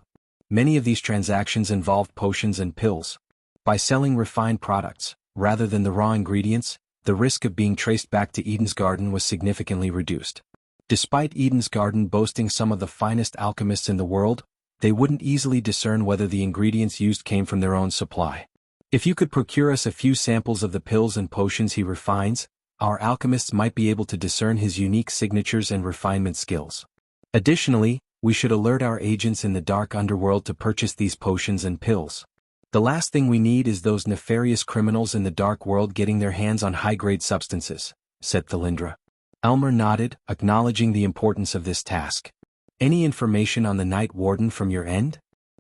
Many of these transactions involved potions and pills. By selling refined products, rather than the raw ingredients, the risk of being traced back to Eden's Garden was significantly reduced. Despite Eden's Garden boasting some of the finest alchemists in the world, they wouldn't easily discern whether the ingredients used came from their own supply. If you could procure us a few samples of the pills and potions he refines, our alchemists might be able to discern his unique signatures and refinement skills. Additionally, we should alert our agents in the dark underworld to purchase these potions and pills. The last thing we need is those nefarious criminals in the dark world getting their hands on high-grade substances, said Thalindra. Elmer nodded, acknowledging the importance of this task. Any information on the Night Warden from your end?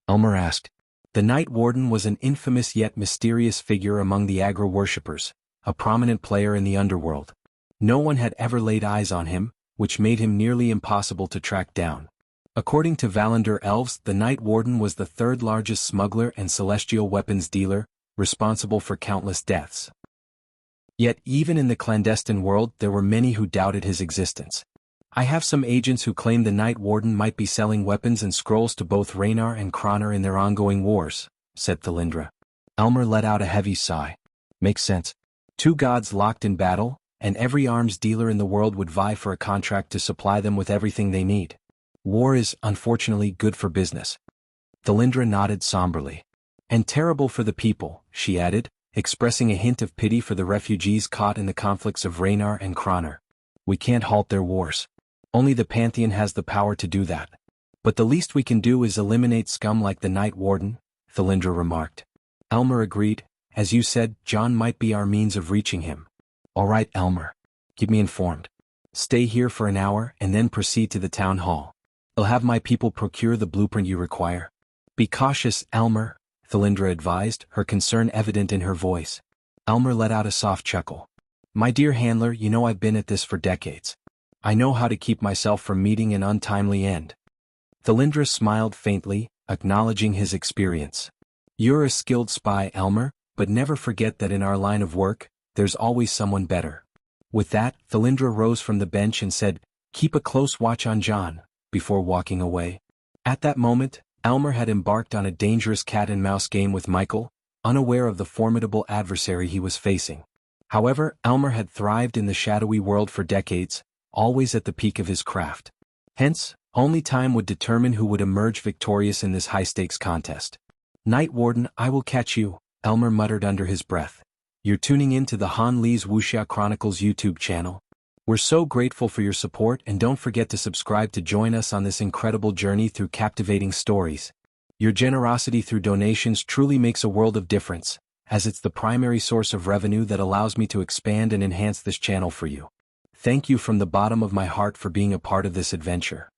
Elmer asked. The Night Warden was an infamous yet mysterious figure among the Agra worshippers, a prominent player in the underworld. No one had ever laid eyes on him, which made him nearly impossible to track down. According to Valander elves, the Night Warden was the third largest smuggler and celestial weapons dealer, responsible for countless deaths. Yet even in the clandestine world there were many who doubted his existence. I have some agents who claim the Night Warden might be selling weapons and scrolls to both Raynar and Kroner in their ongoing wars, said Thalindra. Elmer let out a heavy sigh. Makes sense. Two gods locked in battle, and every arms dealer in the world would vie for a contract to supply them with everything they need. War is, unfortunately, good for business. Thalindra nodded somberly. And terrible for the people, she added, expressing a hint of pity for the refugees caught in the conflicts of Raynar and Kroner. We can't halt their wars. Only the Pantheon has the power to do that. But the least we can do is eliminate scum like the Night Warden, Thalindra remarked. Elmer agreed. As you said, John might be our means of reaching him. All right, Elmer. Keep me informed. Stay here for an hour and then proceed to the town hall. I'll have my people procure the blueprint you require. Be cautious, Elmer, Thalindra advised, her concern evident in her voice. Elmer let out a soft chuckle. My dear handler, you know I've been at this for decades. I know how to keep myself from meeting an untimely end. Thalindra smiled faintly, acknowledging his experience. You're a skilled spy, Elmer, but never forget that in our line of work, there's always someone better. With that, Thalindra rose from the bench and said, Keep a close watch on John, before walking away. At that moment, Elmer had embarked on a dangerous cat-and-mouse game with Michael, unaware of the formidable adversary he was facing. However, Elmer had thrived in the shadowy world for decades, always at the peak of his craft. Hence, Only time would determine who would emerge victorious in this high-stakes contest. Night Warden, I will catch you, Elmer muttered under his breath. You're tuning in to the Han Lee's Wuxia Chronicles YouTube channel. We're so grateful for your support, and don't forget to subscribe to join us on this incredible journey through captivating stories. Your generosity through donations truly makes a world of difference, as it's the primary source of revenue that allows me to expand and enhance this channel for you. Thank you from the bottom of my heart for being a part of this adventure.